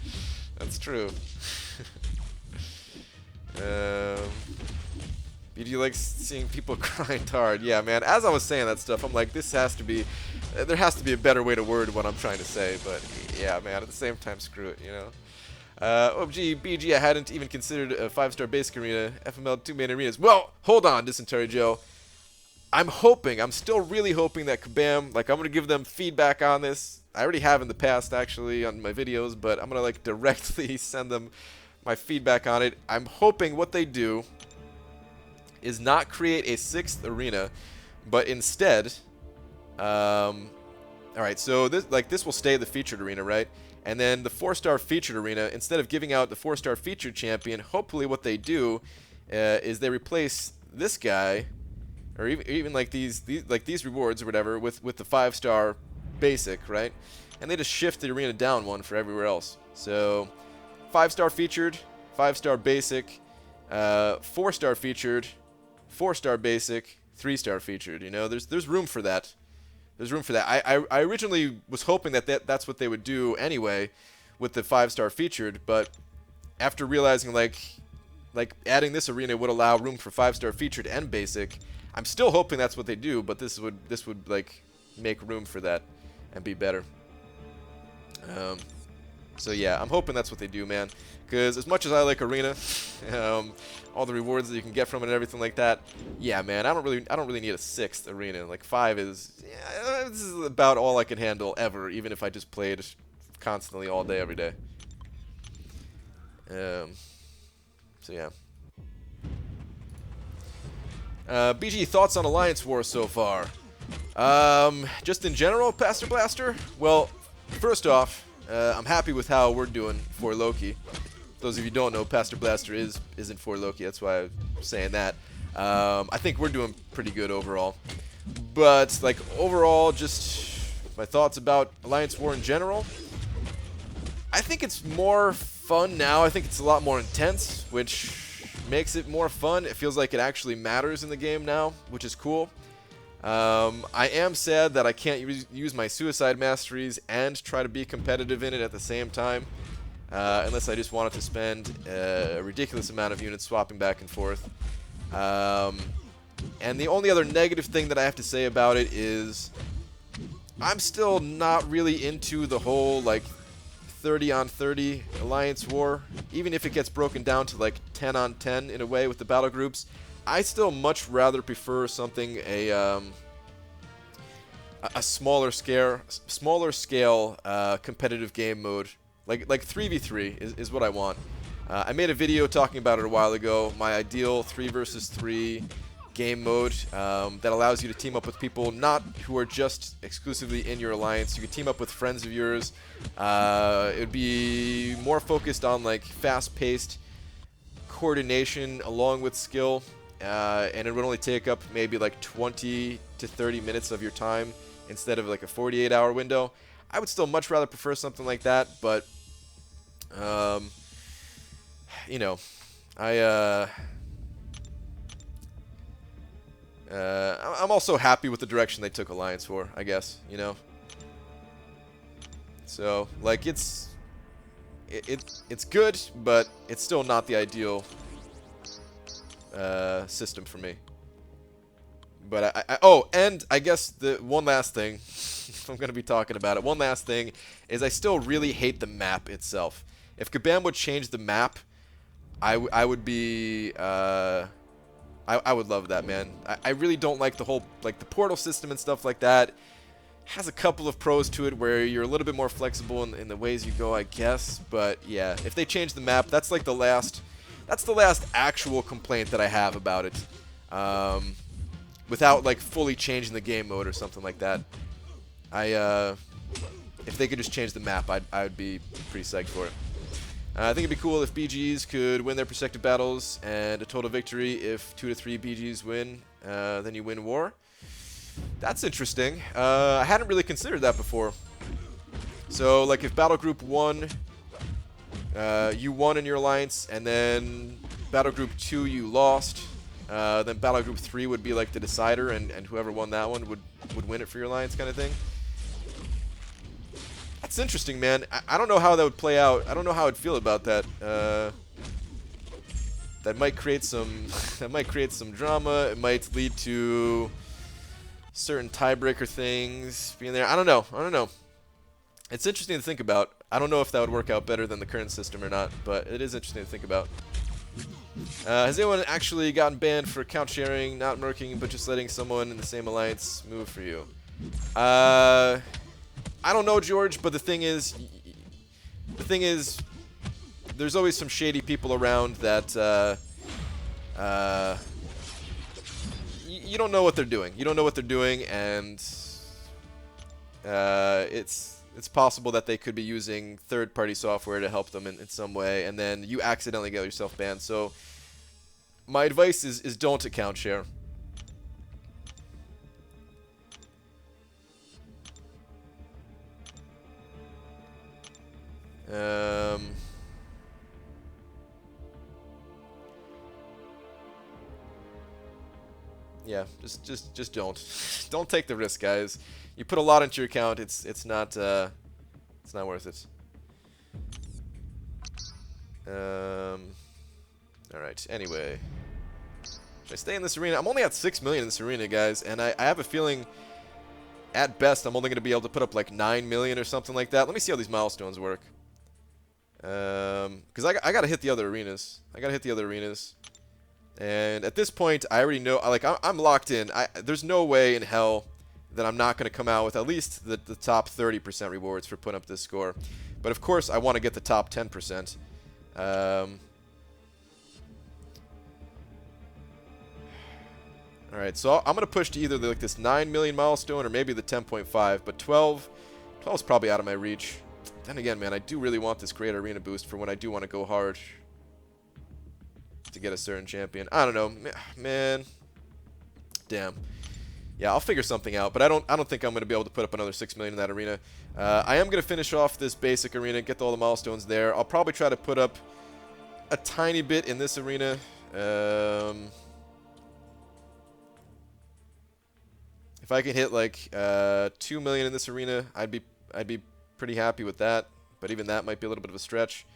That's true. BG likes seeing people grind hard. Yeah, man. As I was saying that stuff, I'm like, there has to be a better way to word what I'm trying to say. But yeah, man. At the same time, screw it, you know. OMG, BG, I hadn't even considered a 5-star basic arena. FML 2 main arenas. Well, hold on, Dysentery Joe. I'm still really hoping that Kabam, like, I'm going to give them feedback on this. I already have in the past, actually, on my videos, but I'm going to, like, directly send them my feedback on it. I'm hoping what they do is not create a 6th arena, but instead, alright, so this will stay the featured arena, right? And then the 4-star featured arena, instead of giving out the 4-star featured champion, hopefully what they do is they replace this guy, or even like these rewards or whatever, with the 5-star basic, right? And they just shift the arena down one for everywhere else. So 5-star featured, 5-star basic, 4-star featured, 4-star basic, 3-star featured. You know, there's room for that. There's room for that. I originally was hoping that's what they would do anyway with the 5-star featured, but after realizing like adding this arena would allow room for 5-star featured and basic, I'm still hoping that's what they do, but this would like make room for that and be better. So yeah, I'm hoping that's what they do, man. Because as much as I like Arena, all the rewards that you can get from it and everything like that, yeah, man, I don't really need a 6th Arena. Like 5 is, yeah, this is about all I can handle ever, even if I just played constantly all day, every day. So yeah. BG, thoughts on Alliance War so far? Just in general, Pastor Blaster? Well, first off, I'm happy with how we're doing for Loki. Those of you who don't know, Pastor Blaster isn't for Loki. That's why I'm saying that. I think we're doing pretty good overall. But, like, overall, just my thoughts about Alliance War in general. I think it's more fun now. I think it's a lot more intense, which makes it more fun. It feels like it actually matters in the game now, which is cool. I am sad that I can't use my suicide masteries and try to be competitive in it at the same time, unless I just wanted to spend a ridiculous amount of units swapping back and forth. And the only other negative thing that I have to say about it is I'm still not really into the whole like 30-on-30 Alliance War. Even if it gets broken down to like 10-on-10 in a way with the battle groups, I still much rather prefer something a smaller scale competitive game mode, like 3v3 is what I want. I made a video talking about it a while ago. My ideal 3 versus 3 game mode that allows you to team up with people not who are just exclusively in your alliance. You can team up with friends of yours. It would be more focused on like fast-paced coordination along with skill. And it would only take up maybe like 20 to 30 minutes of your time instead of like a 48-hour window. I would still much rather prefer something like that, but you know, I'm also happy with the direction they took Alliance War, I guess, you know. So like it's good, but it's still not the ideal system for me. But oh, and I guess the one last thing, if I'm going to be talking about it, one last thing is I still really hate the map itself. If Kabam would change the map, I would be, I would love that, man. I really don't like the whole, like the portal system and stuff like that. has a couple of pros to it where you're a little bit more flexible in the ways you go, I guess. But yeah, if they change the map, that's like the last actual complaint that I have about it. Without like fully changing the game mode or something like that. If they could just change the map, I would be pretty psyched for it. I think it'd be cool if BGs could win their prospective battles, and a total victory if 2 to 3 BGs win, then you win war. That's interesting. I hadn't really considered that before. So, like, if Battle Group 1, you won in your alliance, and then Battle Group 2 you lost, then Battle Group 3 would be like the decider, and whoever won that one would win it for your alliance, kind of thing. That's interesting, man. I don't know how that would play out. I don't know how I'd feel about that. That might create some drama. It might lead to certain tiebreaker things being there. I don't know. It's interesting to think about. I don't know if that would work out better than the current system or not, but it is interesting to think about. Has anyone actually gotten banned for account sharing, not murking, but just letting someone in the same alliance move for you? I don't know, George, but the thing is, there's always some shady people around that you don't know what they're doing. You don't know what they're doing, and it's possible that they could be using third-party software to help them in some way, and then you accidentally get yourself banned. So my advice is don't account share. Yeah, just don't take the risk, guys. You put a lot into your account. It's not worth it. All right. Anyway, should I stay in this arena? I'm only at 6 million in this arena, guys, and I have a feeling, at best, I'm only going to be able to put up like 9 million or something like that. Let me see how these milestones work. Because I gotta hit the other arenas. And at this point, I already know. Like I'm locked in. There's no way in hell that I'm not gonna come out with at least the top 30% rewards for putting up this score. But of course, I want to get the top 10%. All right, so I'm gonna push to either like this 9 million milestone or maybe the 10.5. But 12 is probably out of my reach. Then again, man, I do really want this great arena boost for when I do want to go hard to get a certain champion. I don't know, man. Damn. Yeah, I'll figure something out, but I don't think I'm going to be able to put up another 6 million in that arena. I am going to finish off this basic arena, get all the milestones there. I'll probably try to put up a tiny bit in this arena. If I can hit like 2 million in this arena, I'd be pretty happy with that, but even that might be a little bit of a stretch.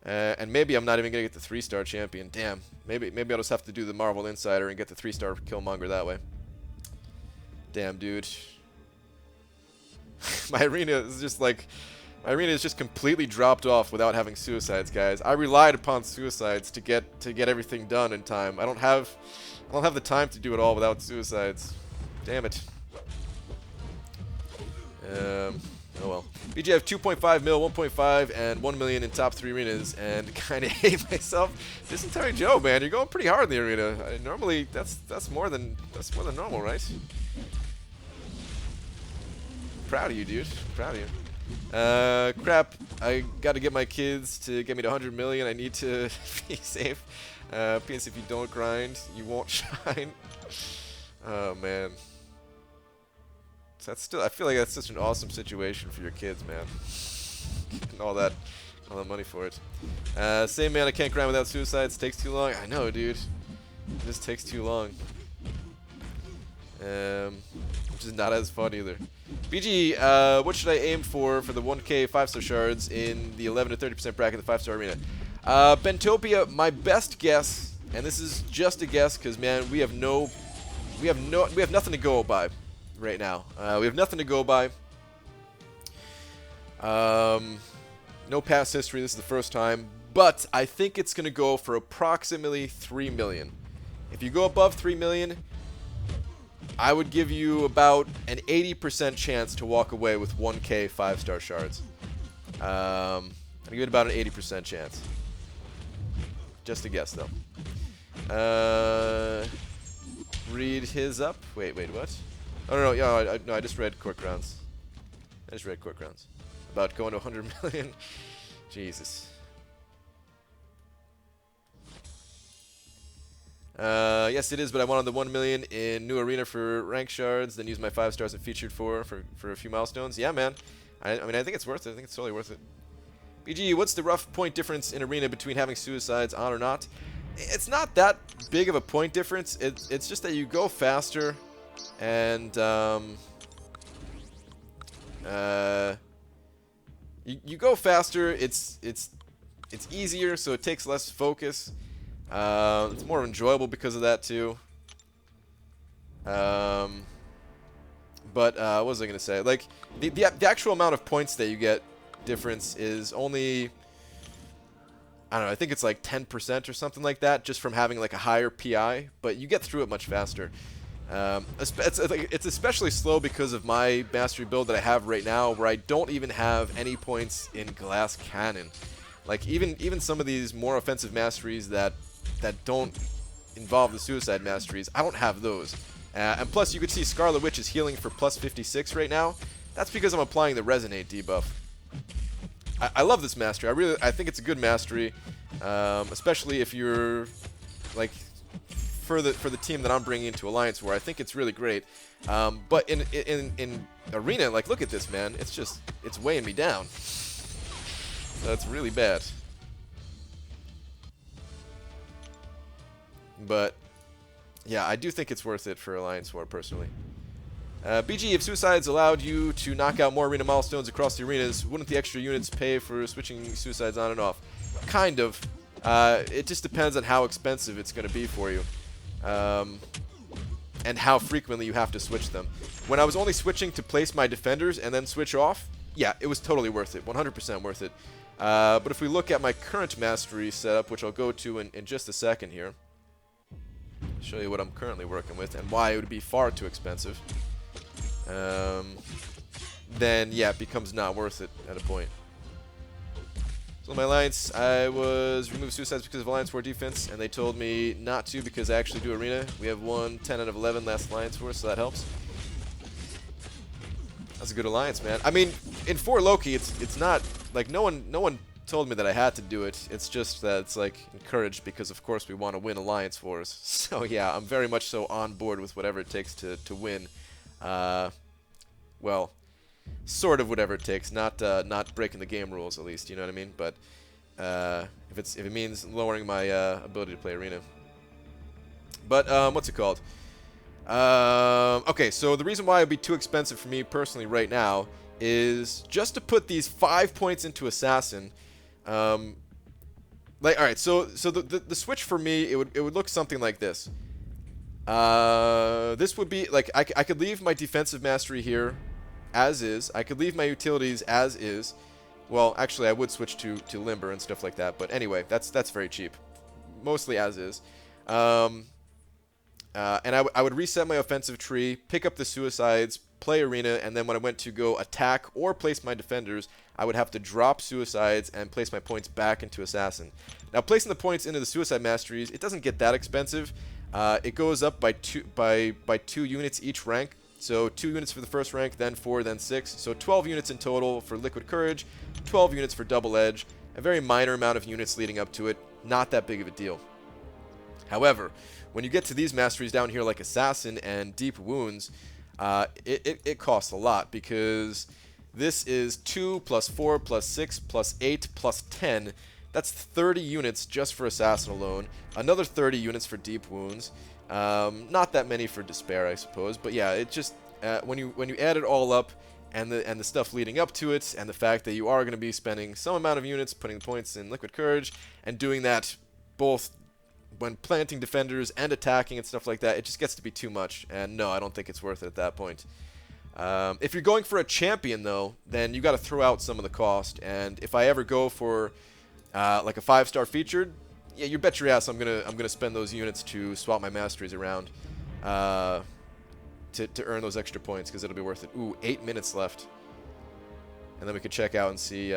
And maybe I'm not even gonna get the 3-star champion. Damn. Maybe I'll just have to do the Marvel Insider and get the 3-star Killmonger that way. Damn, dude. My arena is just completely dropped off without having suicides, guys. I relied upon suicides to get everything done in time. I don't have the time to do it all without suicides. Damn it. Oh well. BG, I have 2.5 mil, 1.5, and 1 million in top 3 arenas, and kind of hate myself. Dysentery Joe, man, you're going pretty hard in the arena. Normally, that's more than normal, right? Proud of you, dude. Proud of you. Crap. I got to get my kids to get me to 100 million. I need to be safe. PS, if you don't grind, you won't shine. Oh man. That's still. I feel like that's such an awesome situation for your kids, man. Getting all that money for it. Same man. I can't grind without suicides. Takes too long. I know, dude. It just takes too long. Which is not as fun either. BG, what should I aim for the 1K 5-star shards in the 11 to 30% bracket, the 5-star arena? Bentopia, my best guess, and this is just a guess, because man, we have nothing to go by right now. We have nothing to go by. No past history. This is the first time, but I think it's gonna go for approximately 3 million. If you go above 3 million, I would give you about an 80% chance to walk away with 1k 5-star shards. I'd give it about an 80% chance. Just a guess, though. Read his up. Wait, what? Oh, no, yeah, no, I just read Court Grounds. About going to 100 million. Jesus. Yes, it is, but I wanted the 1 million in new arena for rank shards, then use my 5 stars and featured for a few milestones. Yeah, man. I mean, I think it's worth it. I think it's totally worth it. BG, what's the rough point difference in arena between having suicides on or not? It's not that big of a point difference. It's just that you go faster, and you go faster. It's easier, so it takes less focus. It's more enjoyable because of that too. But what was I gonna say? Like the actual amount of points that you get difference is only, I don't know, I think it's like 10% or something like that, just from having like a higher PI. But you get through it much faster. It's especially slow because of my mastery build that I have right now, where I don't even have any points in glass cannon. Like even some of these more offensive masteries that don't involve the suicide masteries, I don't have those. And plus, you could see Scarlet Witch is healing for plus 56 right now. That's because I'm applying the Resonate debuff. I love this mastery. I think it's a good mastery, especially if you're like for the team that I'm bringing into Alliance War. I think it's really great. But in Arena, like, look at this, man. It's weighing me down. So it's really bad. But yeah, I do think it's worth it for Alliance War personally. BG, if suicides allowed you to knock out more arena milestones across the arenas, wouldn't the extra units pay for switching suicides on and off? Kind of. It just depends on how expensive it's going to be for you. And how frequently you have to switch them. When I was only switching to place my defenders and then switch off, yeah, it was totally worth it. 100% worth it. But if we look at my current mastery setup, which I'll go to in just a second here, show you what I'm currently working with and why it would be far too expensive. Then yeah, it becomes not worth it at a point. So my alliance, I was remove suicides because of Alliance War defense, and they told me not to because I actually do arena. We have won 10 out of 11 last Alliance War, so that helps. That's a good alliance, man. I mean, in 4 Loki, it's not like no one told me that I had to do it. It's just that it's like encouraged because of course we want to win Alliance Wars. So yeah, I'm very much so on board with whatever it takes to win. Well, sort of whatever it takes, not breaking the game rules at least, you know what I mean? But if it means lowering my ability to play arena. But what's it called? Okay, so the reason why it would be too expensive for me personally right now is just to put these 5 points into Assassin. Like, all right, so the switch for me, it would look something like this. This would be like I could leave my defensive mastery here as is. I could leave my utilities as is. Well, actually, I would switch to limber and stuff like that. But anyway, that's very cheap. Mostly as is. And I would reset my offensive tree, pick up the suicides, play arena, and then when I went to go attack or place my defenders, I would have to drop suicides and place my points back into assassin. Now, placing the points into the suicide masteries, it doesn't get that expensive. It goes up by 2 units each rank. So 2 units for the first rank, then 4, then 6. So 12 units in total for Liquid Courage, 12 units for Double Edge, a very minor amount of units leading up to it. Not that big of a deal. However, when you get to these masteries down here like Assassin and Deep Wounds, it costs a lot because this is 2 plus 4 plus 6 plus 8 plus 10. That's 30 units just for Assassin alone. Another 30 units for Deep Wounds. Not that many for Despair, I suppose. But yeah, it just when you add it all up, and the stuff leading up to it, and the fact that you are going to be spending some amount of units putting points in Liquid Courage, and doing that both when planting defenders and attacking and stuff like that, it just gets to be too much. And no, I don't think it's worth it at that point. If you're going for a champion, though, then you got to throw out some of the cost. And if I ever go for like a 5-star featured, yeah, you bet your ass I'm gonna spend those units to swap my masteries around. to earn those extra points, because it'll be worth it. Ooh, 8 minutes left, and then we can check out and see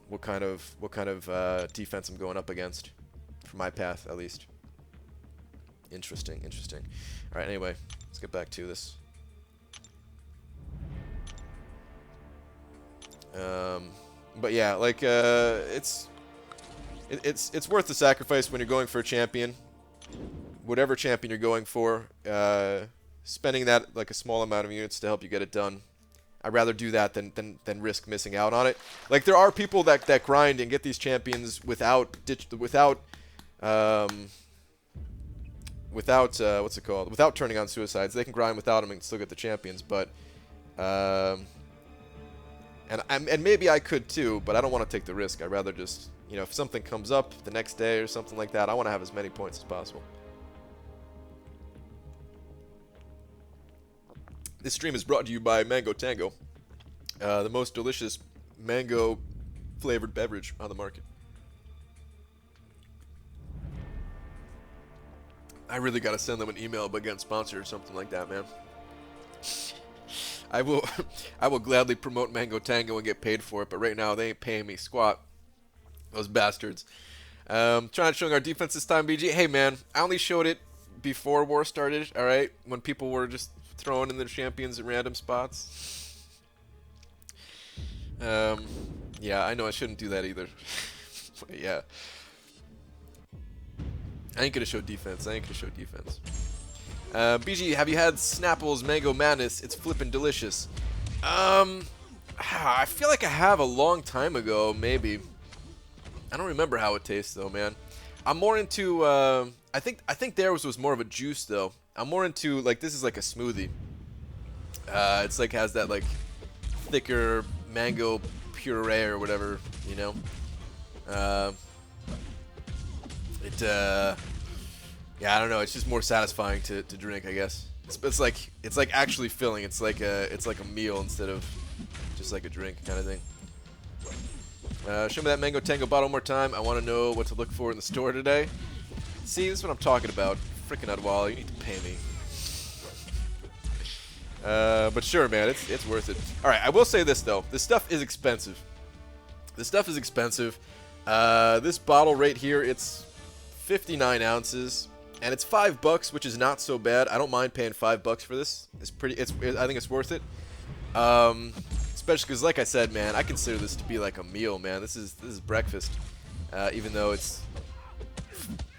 what kind of defense I'm going up against, for my path at least. Interesting, interesting. All right, anyway, let's get back to this. But yeah, like it's worth the sacrifice when you're going for a champion, whatever champion you're going for. Spending that like a small amount of units to help you get it done. I'd rather do that than risk missing out on it. Like, there are people that grind and get these champions without what's it called? Without turning on suicides. They can grind without them and still get the champions, but and maybe I could too, but I don't want to take the risk. I'd rather just, you know, if something comes up the next day or something like that, I want to have as many points as possible. This stream is brought to you by Mango Tango, the most delicious mango-flavored beverage on the market. I really gotta send them an email about getting sponsored or something like that, man. I will gladly promote Mango Tango and get paid for it, but right now they ain't paying me squat. Those bastards. Trying to show our defense this time, BG. Hey, man, I only showed it before war started, all right? When people were just throwing in their champions at random spots. Yeah, I know I shouldn't do that either. But yeah. I ain't gonna show defense. BG, have you had Snapple's Mango Madness? It's flippin' delicious. I feel like I have a long time ago, maybe. I don't remember how it tastes though, man. I'm more into I think theirs was more of a juice though. I'm more into, like, this is like a smoothie. It's like has that like thicker mango puree or whatever, you know. Yeah, I don't know. It's just more satisfying to drink, I guess. It's like actually filling. It's like a meal instead of just like a drink kind of thing. Show me that Mango Tango bottle one more time. I want to know what to look for in the store today. See, this is what I'm talking about. Frickin' Udwalla, you need to pay me. But sure, man, it's worth it. All right, I will say this though. This stuff is expensive. This bottle right here, it's 59 ounces, and it's $5, which is not so bad. I don't mind paying $5 for this. I think it's worth it. Especially because, like I said, man, I consider this to be like a meal, man. This is breakfast, even though it's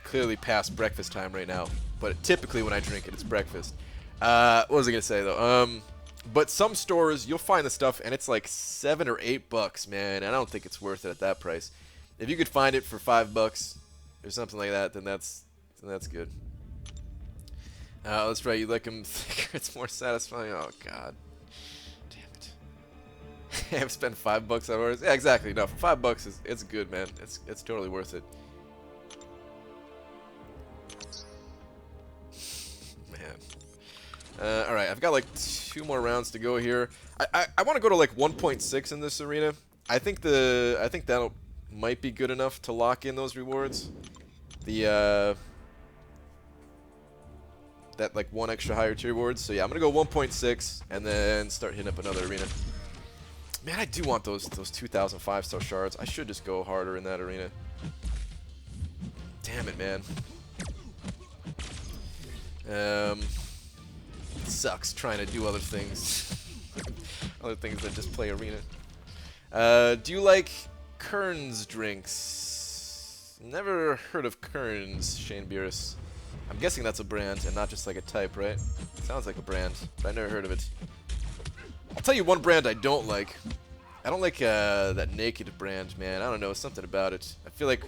clearly past breakfast time right now. But typically when I drink it, it's breakfast. What was I gonna say though? But some stores you'll find the stuff and it's like $7 or $8, man. And I don't think it's worth it at that price. If you could find it for $5 or something like that, then that's good. That's right. You like them thicker. It's more satisfying. Oh God. I've spent $5 on orders. Yeah, exactly. No, for $5, it's good, man. It's totally worth it. Man. All right, I've got like 2 more rounds to go here. I want to go to like 1.6 in this arena. I think that might be good enough to lock in those rewards. That like 1 extra higher tier rewards. So yeah, I'm gonna go 1.6 and then start hitting up another arena. Man, I do want those 2,000 5-star shards. I should just go harder in that arena. Damn it, man. It sucks trying to do other things. Other things than just play arena. Do you like Kern's drinks? Never heard of Kern's, Shane Beerus. I'm guessing that's a brand and not just like a type, right? Sounds like a brand, but I never heard of it. I'll tell you one brand I don't like. I don't like that Naked brand, man. I don't know, something about it. I feel like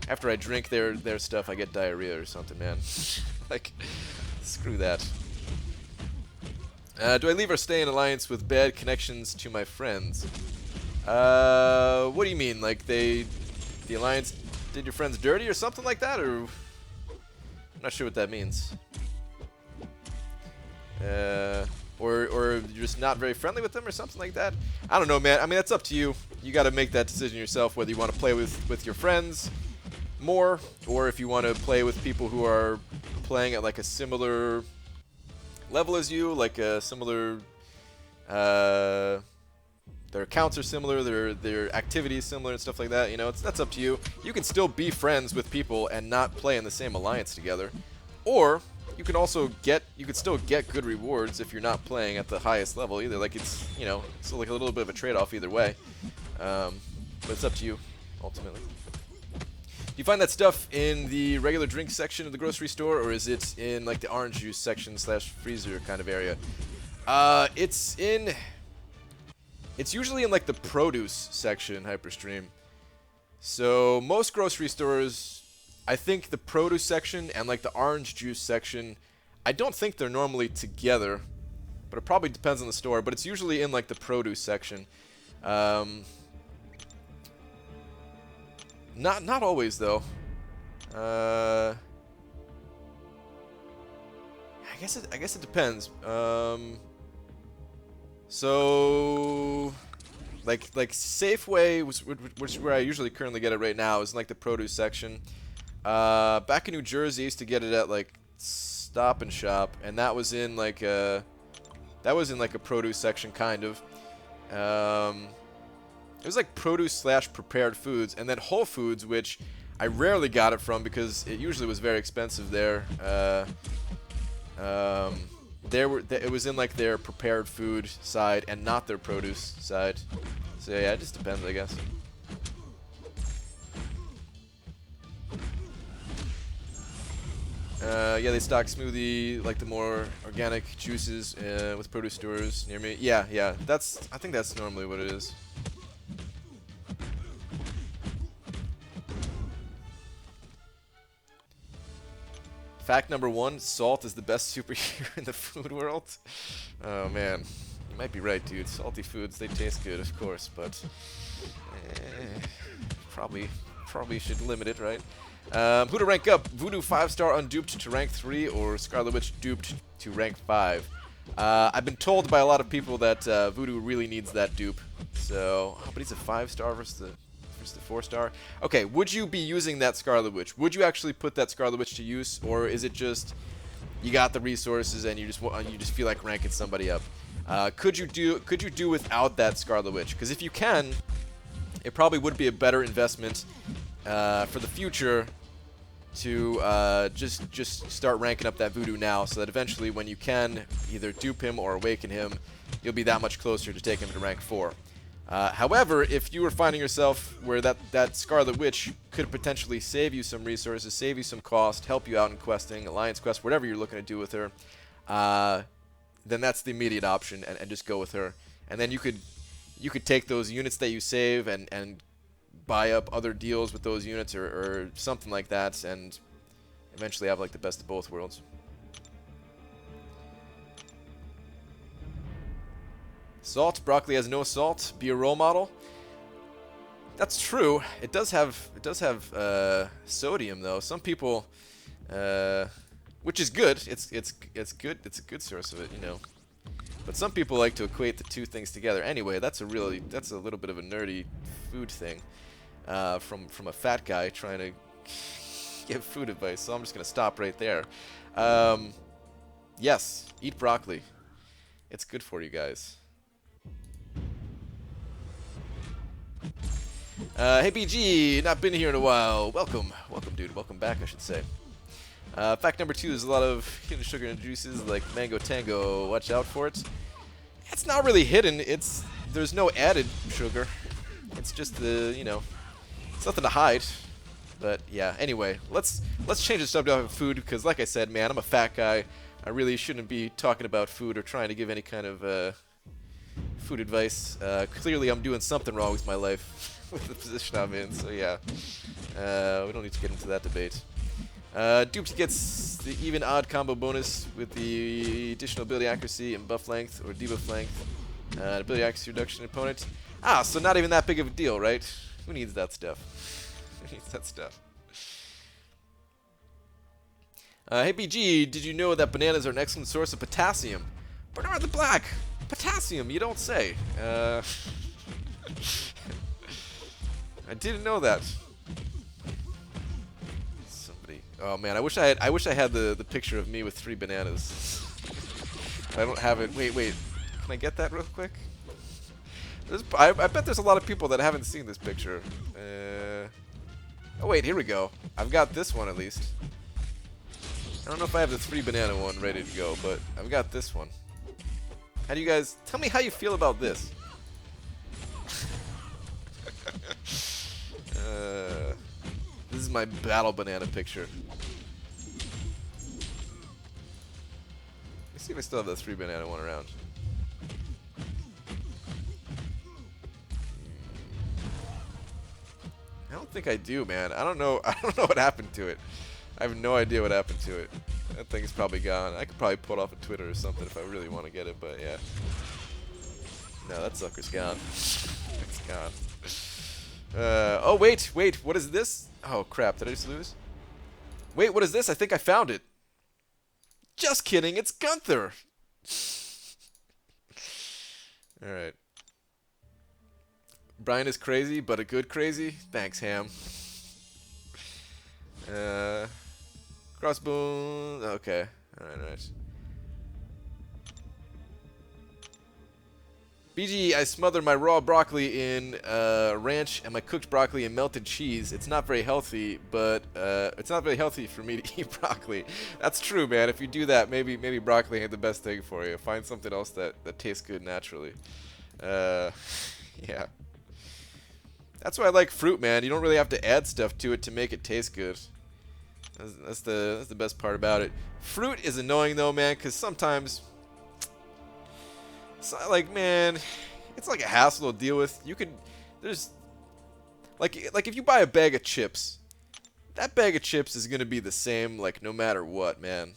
after I drink their stuff, I get diarrhea or something, man. Like, screw that. Do I leave or stay in alliance with bad connections to my friends? What do you mean? Like the alliance did your friends dirty or something like that? Or I'm not sure what that means. Or you're just not very friendly with them or something like that? I don't know, man. I mean, that's up to you. You got to make that decision yourself, whether you want to play with your friends more, or if you want to play with people who are playing at like a similar level as you, like a similar. Their accounts are similar, their activities similar and stuff like that. You know, that's up to you. You can still be friends with people and not play in the same alliance together, or you can still get good rewards if you're not playing at the highest level either. Like it's it's like a little bit of a trade-off either way. But it's up to you ultimately. Do you find that stuff in the regular drink section of the grocery store, or is it in like the orange juice section / freezer kind of area? It's usually in like the produce section in Hyperstream. So most grocery stores, I think the produce section and like the orange juice section, I don't think they're normally together, but it probably depends on the store, but it's usually in like the produce section. Not always though. I guess it depends. So, like Safeway, which is where I usually currently get it right now, is in like the produce section. Back in New Jersey, I used to get it at like Stop and Shop, and that was in like a produce section kind of. It was like produce / prepared foods, and then Whole Foods, which I rarely got it from because it usually was very expensive there. It was in like their prepared food side and not their produce side. So yeah, it just depends, I guess. Yeah, they stock smoothie, like the more organic juices with produce stores near me. Yeah, I think that's normally what it is. Fact number 1, salt is the best superhero in the food world. Oh man, you might be right, dude. Salty foods, they taste good, of course, but probably should limit it, right? Who to rank up? Voodoo 5-star unduped to rank 3 or Scarlet Witch duped to rank 5? I've been told by a lot of people that Voodoo really needs that dupe. So, but he's a 5-star versus the 4-star. Okay, would you be using that Scarlet Witch? Would you actually put that Scarlet Witch to use, or is it just you got the resources and you just feel like ranking somebody up? Could you do without that Scarlet Witch? Because if you can, it probably would be a better investment for the future to just start ranking up that Voodoo now, so that eventually when you can either dupe him or awaken him, you'll be that much closer to taking him to rank 4. However, if you were finding yourself where that Scarlet Witch could potentially save you some resources, save you some cost, help you out in questing, Alliance quest, whatever you're looking to do with her, then that's the immediate option, and just go with her. And then you could take those units that you save and buy up other deals with those units or something like that, and eventually have like the best of both worlds. Salt. Broccoli has no salt. Be a role model. That's true. It does have sodium though. Some people, which is good. It's good. It's a good source of it, you know. But some people like to equate the two things together. Anyway, that's a little bit of a nerdy food thing from a fat guy trying to give food advice. So I'm just gonna stop right there. Yes, eat broccoli. It's good for you guys. Hey BG, not been here in a while. Welcome, dude. Welcome back, I should say. Fact number 2: there's a lot of hidden sugar in juices like Mango Tango. Watch out for it. It's not really hidden. There's no added sugar. It's just it's nothing to hide. But yeah. Anyway, let's change the subject of food because, like I said, man, I'm a fat guy. I really shouldn't be talking about food or trying to give any kind of food advice. Clearly, I'm doing something wrong with my life with the position I'm in. So yeah, we don't need to get into that debate. Duped gets the even odd combo bonus with the additional ability accuracy and buff length or debuff length. Ability accuracy reduction opponent. So not even that big of a deal, right? Who needs that stuff? Who needs that stuff? Hey BG, did you know that bananas are an excellent source of potassium? Bernard the Black! Potassium, you don't say. I didn't know that. Somebody. Oh man, I wish I had the picture of me with 3 bananas. I don't have it. Wait. Can I get that real quick? I bet there's a lot of people that haven't seen this picture. Oh wait, here we go. I've got this one at least. I don't know if I have the 3 banana one ready to go, but I've got this one. How do you guys... Tell me how you feel about this. This is my battle banana picture. Let's see if I still have the 3 banana one around. I don't think I do, man. I don't know. I don't know what happened to it. I have no idea what happened to it. That thing's probably gone. I could probably pull it off of Twitter or something if I really want to get it, but yeah. No, that sucker's gone. It's gone. Oh, wait. What is this? Oh, crap. Did I just lose? Wait, what is this? I think I found it. Just kidding. It's Gunther. Alright. Brian is crazy, but a good crazy. Thanks, Ham. Crossbones. Okay. Alright. BG, I smother my raw broccoli in ranch and my cooked broccoli in melted cheese. It's not very healthy, but it's not very healthy for me to eat broccoli. That's true, man. If you do that, maybe broccoli ain't the best thing for you. Find something else that tastes good naturally. Yeah. That's why I like fruit, man. You don't really have to add stuff to it to make it taste good. That's the best part about it. Fruit is annoying though, man, because sometimes, like, man, it's like a hassle to deal with. There's like if you buy a bag of chips, that bag of chips is gonna be the same, like, no matter what, man.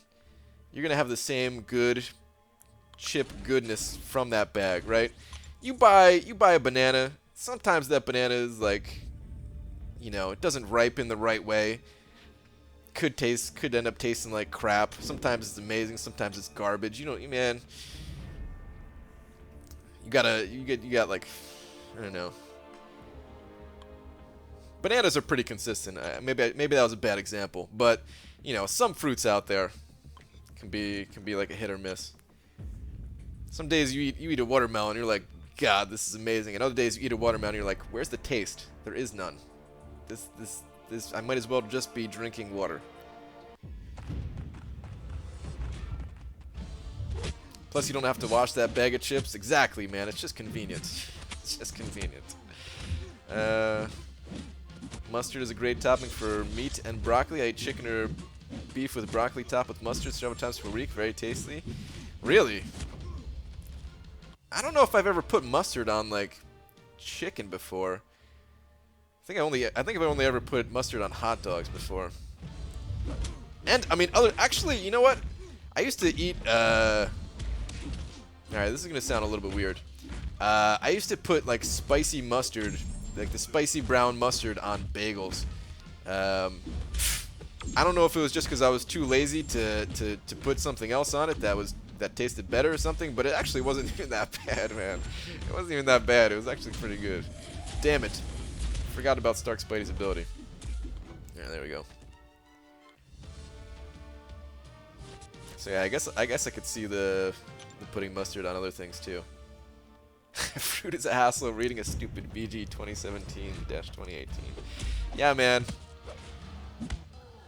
You're gonna have the same good chip goodness from that bag, right? You buy a banana. Sometimes that banana is like, you know, it doesn't ripen the right way. Could end up tasting like crap. Sometimes it's amazing. Sometimes it's garbage. You know, man. You got like, I don't know. Bananas are pretty consistent. Maybe that was a bad example, but you know, some fruits out there can be like a hit or miss. Some days you eat a watermelon, you're like, God, this is amazing. And other days you eat a watermelon, you're like, where's the taste? There is none. This I might as well just be drinking water. Plus, you don't have to wash that bag of chips. Exactly, man. It's just convenient. It's just convenient. Mustard is a great topping for meat and broccoli. I eat chicken or beef with broccoli topped with mustard several times per week. Very tasty. Really? I don't know if I've ever put mustard on, like, chicken before. I think I've only ever put mustard on hot dogs before. And I mean, actually, you know what? I used to eat. All right, this is gonna sound a little bit weird. I used to put like spicy mustard, like the spicy brown mustard, on bagels. I don't know if it was just because I was too lazy to put something else on it that tasted better or something, but it actually wasn't even that bad, man. It wasn't even that bad. It was actually pretty good. Damn it. Forgot about Stark Spidey's ability. Yeah, there we go. So yeah, I guess I could see the putting mustard on other things too. Fruit is a hassle reading a stupid BG 2017-2018. Yeah, man.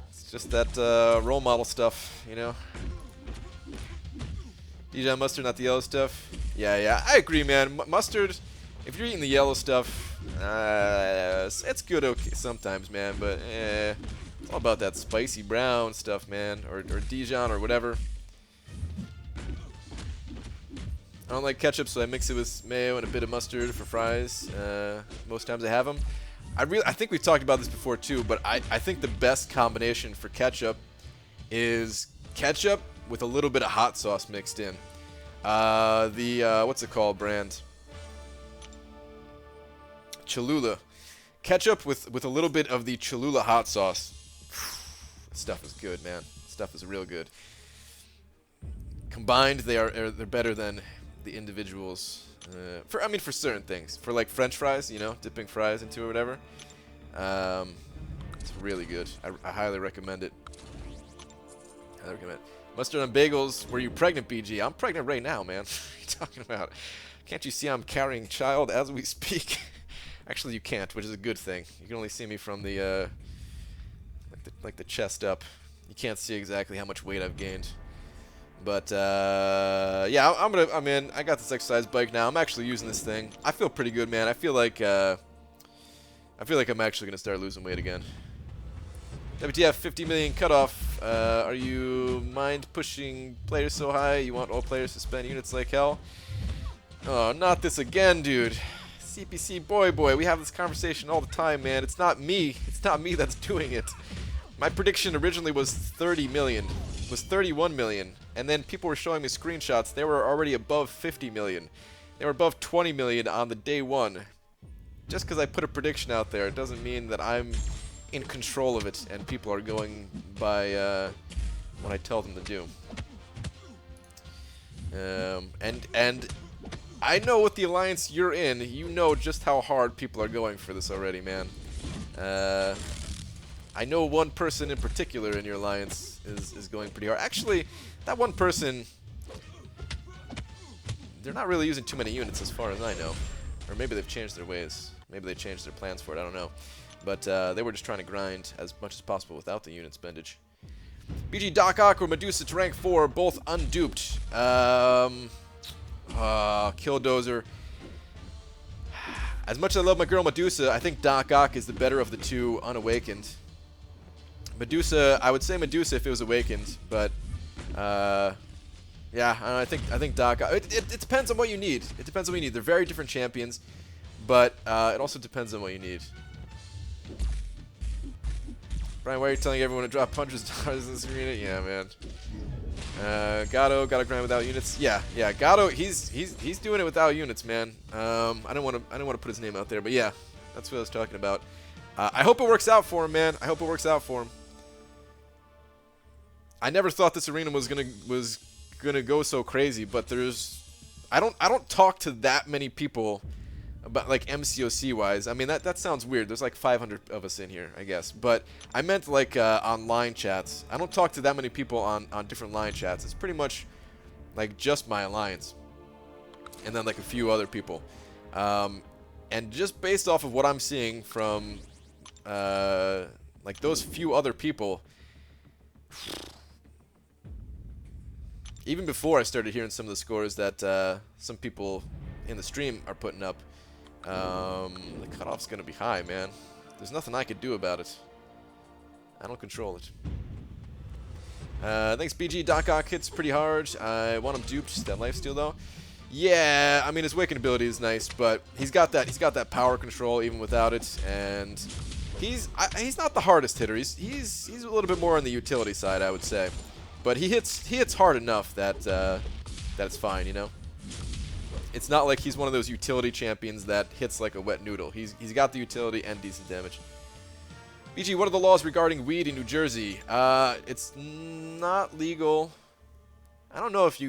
It's just that role model stuff, you know. Dijon mustard, not the yellow stuff. Yeah, I agree, man. Mustard, if you're eating the yellow stuff, it's good okay sometimes, man, but it's all about that spicy brown stuff, man, or Dijon or whatever. I don't like ketchup, so I mix it with mayo and a bit of mustard for fries. Most times I have them. I think we've talked about this before too, but I think the best combination for ketchup is ketchup with a little bit of hot sauce mixed in. What's it called brand? Cholula. Ketchup with a little bit of the Cholula hot sauce. This stuff is good, man. This stuff is real good. Combined, they're better than the individuals. For certain things. For like French fries, you know, dipping fries into or whatever. It's really good. I highly recommend it. Mustard on bagels. Were you pregnant, BG? I'm pregnant right now, man. What are you talking about? Can't you see I'm carrying child as we speak? Actually, you can't, which is a good thing. You can only see me from the, like the chest up. You can't see exactly how much weight I've gained. But, yeah, I'm in. I got this exercise bike now. I'm actually using this thing. I feel pretty good, man. I feel like I'm actually going to start losing weight again. WTF 50 million cutoff. Are you mind pushing players so high? You want all players to spend units like hell? Oh, not this again, dude. CPC boy. We have this conversation all the time, man. It's not me. It's not me that's doing it. My prediction originally was 30 million. Was 31 million. And then people were showing me screenshots. They were already above 50 million. They were above 20 million on the day one. Just because I put a prediction out there, it doesn't mean that I'm in control of it and people are going by what I tell them to do. And I know with the alliance you're in, you know just how hard people are going for this already, man. I know one person in particular in your alliance is going pretty hard. Actually, that one person, they're not really using too many units as far as I know. Or maybe they've changed their ways. Maybe they changed their plans for it, I don't know. But they were just trying to grind as much as possible without the unit spendage. BG Doc Ock or Medusa to rank 4, both unduped. Killdozer. As much as I love my girl Medusa, I think Doc Ock is the better of the two unawakened. Medusa, I would say Medusa if it was awakened, but yeah, I think Doc Ock. It depends on what you need. It depends on what you need. They're very different champions, but it also depends on what you need. Brian, why are you telling everyone to drop $100 in this arena? Yeah, man. Gato, gotta grind without units. Yeah, Gato, he's doing it without units, man. I don't want to put his name out there, but yeah, that's what I was talking about. I hope it works out for him, man. I hope it works out for him. I never thought this arena was gonna go so crazy, but I don't talk to that many people about, like, MCOC wise. I mean, that sounds weird. There's like 500 of us in here, I guess. But I meant like on line chats. I don't talk to that many people on different line chats. It's pretty much like just my alliance, and then like a few other people. And just based off of what I'm seeing from like those few other people, even before I started hearing some of the scores that some people in the stream are putting up, the cutoff's gonna be high, man. There's nothing I could do about it. I don't control it. Thanks, BG. Doc Ock hits pretty hard. I want him duped. That lifesteal though. Yeah, I mean his Waken ability is nice, but he's got that power control even without it, and he's not the hardest hitter. He's a little bit more on the utility side, I would say, but he hits hard enough that that it's fine, you know. It's not like he's one of those utility champions that hits like a wet noodle. He's got the utility and decent damage. BG, what are the laws regarding weed in New Jersey? It's not legal. I don't know if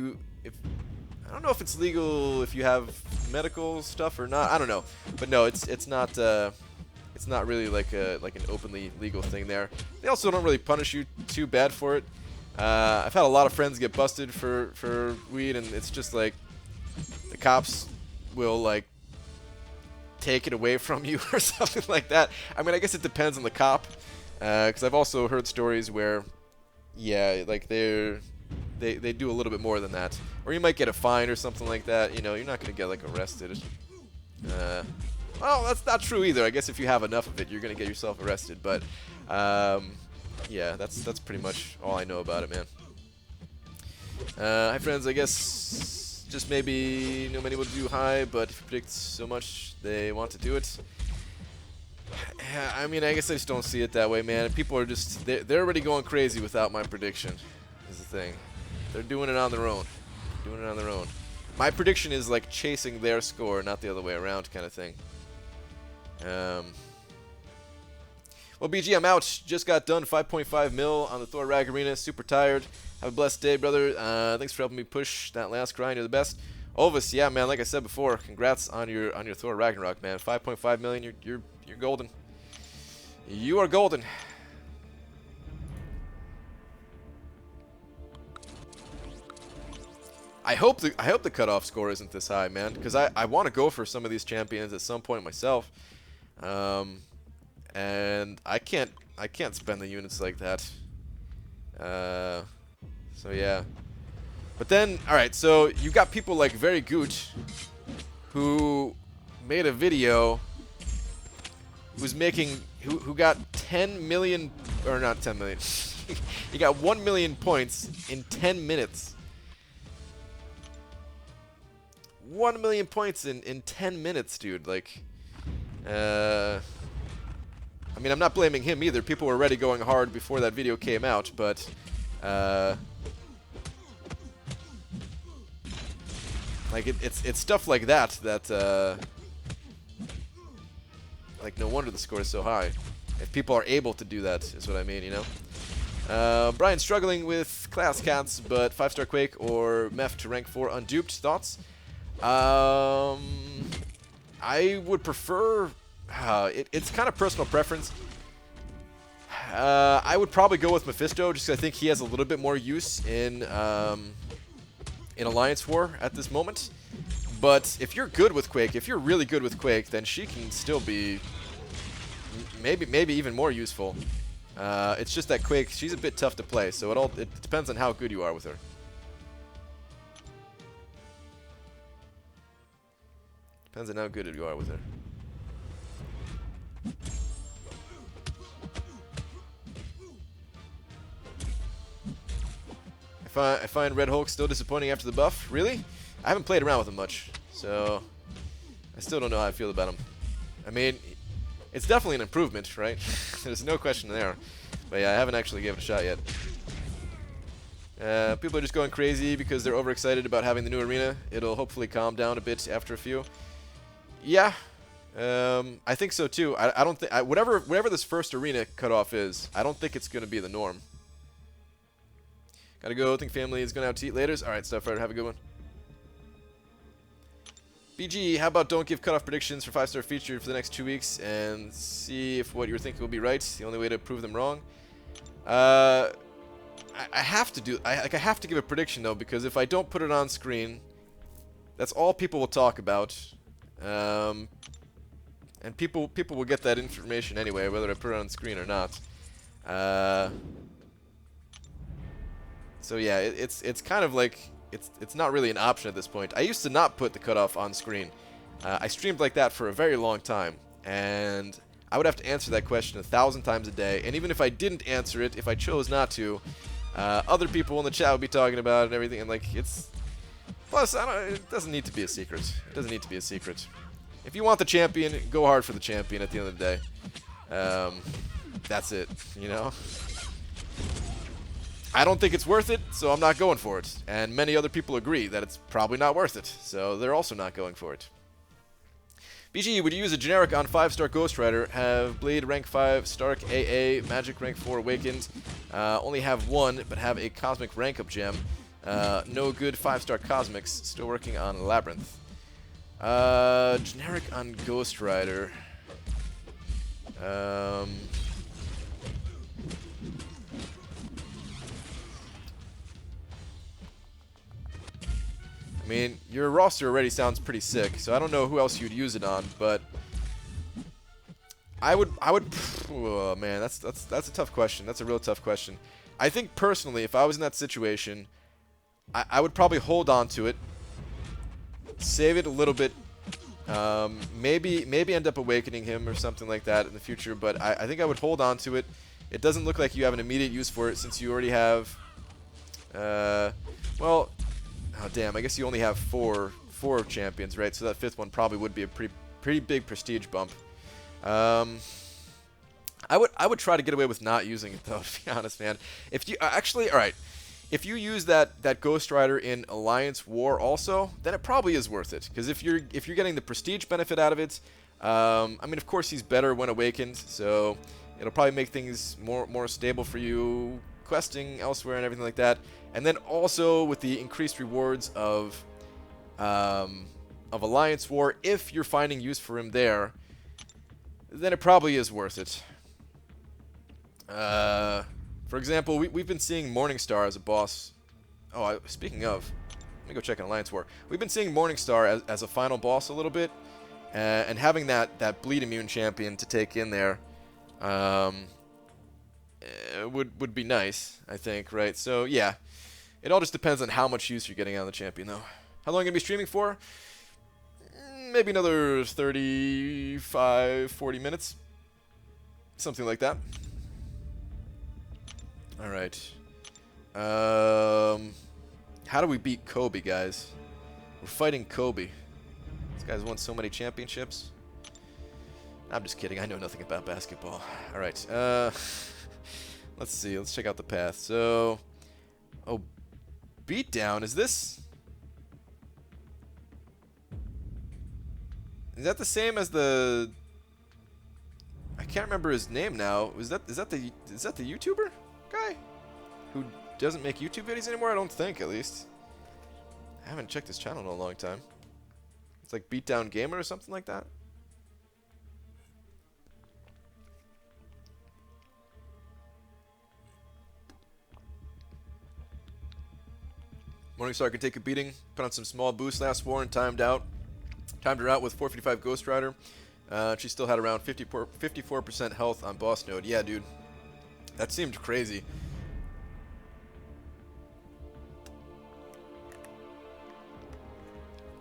it's legal if you have medical stuff or not. I don't know, but no, it's not really like an openly legal thing there. They also don't really punish you too bad for it. I've had a lot of friends get busted for weed, and it's just like the cops will like take it away from you or something like that. I mean, I guess it depends on the cop, because I've also heard stories where, yeah, like they do a little bit more than that, or you might get a fine or something like that. You know, you're not gonna get like arrested. Well, that's not true either. I guess if you have enough of it, you're gonna get yourself arrested. But yeah, that's pretty much all I know about it, man. Hi friends, I guess just maybe no many will do high, but if you predict so much they want to do it. I mean, I guess I just don't see it that way, man. People are just they're already going crazy without my prediction. Is the thing. They're doing it on their own. Doing it on their own. My prediction is like chasing their score, not the other way around kind of thing. Well, BG, I'm out. Just got done 5.5 mil on the Thor Rag Arena. Super tired. Have a blessed day, brother. Thanks for helping me push that last grind. You're the best. Ovis, yeah, man. Like I said before, congrats on your Thor Ragnarok, man. 5.5 million. You're golden. You are golden. I hope the cutoff score isn't this high, man, because I want to go for some of these champions at some point myself, and I can't spend the units like that. So yeah. But then, all right, so you got people like Very Gooch, who made a video, who got 10 million, or not 10 million. He got 1 million points in 10 minutes. 1 million points in 10 minutes, dude. Like, I mean, I'm not blaming him either. People were already going hard before that video came out, but, like, it's stuff like that, like, no wonder the score is so high. If people are able to do that, is what I mean, you know? Brian, struggling with class cats, but 5-star Quake or Meph to rank 4 unduped. Thoughts? I would prefer... it's kind of personal preference. I would probably go with Mephisto, just because I think he has a little bit more use in Alliance War at this moment. But if you're good with Quake, if you're really good with Quake, then she can still be maybe even more useful. It's just that Quake, she's a bit tough to play, so it depends on how good you are with her. Depends on how good you are with her. I find Red Hulk still disappointing after the buff. Really? I haven't played around with him much, so I still don't know how I feel about him. I mean, it's definitely an improvement, right? There's no question there. But yeah, I haven't actually given it a shot yet. People are just going crazy because they're overexcited about having the new arena. It'll hopefully calm down a bit after a few. Yeah, I think so too. I don't think whatever this first arena cutoff is, I don't think it's gonna be the norm. Gotta go. Think family is going out to eat later. All right, Stufffighter, have a good one. BG, how about don't give cutoff predictions for 5-star featured for the next 2 weeks and see if what you're thinking will be right. The only way to prove them wrong. I have to I have to give a prediction though, because if I don't put it on screen, that's all people will talk about. And people will get that information anyway, whether I put it on screen or not. So yeah, it's kind of like it's not really an option at this point. I used to not put the cutoff on screen. I streamed like that for a very long time, and I would have to answer that question 1,000 times a day. And even if I didn't answer it, if I chose not to, other people in the chat would be talking about it and everything. And like it's plus, it doesn't need to be a secret. It doesn't need to be a secret. If you want the champion, go hard for the champion at the end of the day. That's it, you know? I don't think it's worth it, so I'm not going for it. And many other people agree that it's probably not worth it, so they're also not going for it. BG, would you use a generic on 5-star Ghost Rider, have Blade rank 5, Stark AA, Magic rank 4 Awakened, only have 1, but have a Cosmic rank up gem, no good 5-star Cosmics, still working on Labyrinth. Generic on Ghost Rider. I mean, your roster already sounds pretty sick, so I don't know who else you'd use it on, but I would. Oh man, that's a tough question. That's a real tough question. I think personally, if I was in that situation, I would probably hold on to it, save it a little bit, maybe end up awakening him or something like that in the future. But I think I would hold on to it. It doesn't look like you have an immediate use for it since you already have. Well. Oh damn! I guess you only have four champions, right? So that 5th one probably would be a pretty big prestige bump. I would try to get away with not using it though, to be honest, man. If you actually, all right, if you use that Ghost Rider in Alliance War also, then it probably is worth it. Because if you're getting the prestige benefit out of it, I mean, of course he's better when awakened, so it'll probably make things more stable for you, questing elsewhere and everything like that. And then also with the increased rewards of Alliance War, if you're finding use for him there, then it probably is worth it. For example, we've been seeing Morningstar as a boss. Oh, speaking of, Let me go check an Alliance War. We've been seeing Morningstar as a final boss a little bit, and having that bleed immune champion to take in there would be nice, I think, right? So yeah, it all just depends on how much use you're getting out of the champion, though. How long are you gonna be streaming for? Maybe another 35, 40 minutes, something like that. All right. How do we beat Kobe, guys? We're fighting Kobe. This guy's won so many championships. I'm just kidding. I know nothing about basketball. All right. Let's see. Let's check out the path. So, oh, beatdown. Is this? Is that the same as the? I can't remember his name now. Is that the YouTuber guy who doesn't make YouTube videos anymore? I don't think, at least. I haven't checked his channel in a long time. It's like Beatdown Gamer or something like that. Morningstar can take a beating, put on some small boost last war and timed her out with 455 Ghost Rider. She still had around 54% health on boss node. Yeah, dude. That seemed crazy.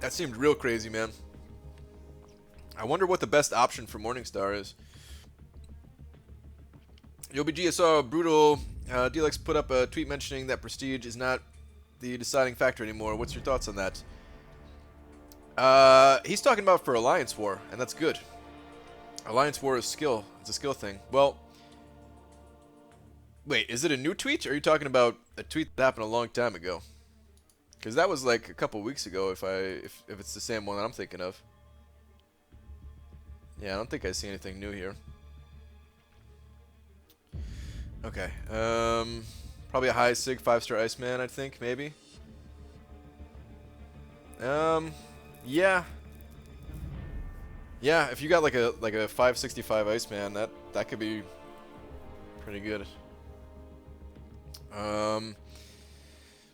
That seemed real crazy, man. I wonder what the best option for Morningstar is. YoBG, I saw Brutal DLX put up a tweet mentioning that Prestige is not the deciding factor anymore. What's your thoughts on that? He's talking about for Alliance War, and that's good. Alliance War is skill. It's a skill thing. Well, wait, is it a new tweet, or are you talking about a tweet that happened a long time ago? Because that was like a couple weeks ago, if it's the same one that I'm thinking of. Yeah, I don't think I see anything new here. Okay. Probably a high Sig 5-star Iceman, I think, maybe. Yeah. Yeah, if you got like a 565 Iceman, that could be pretty good.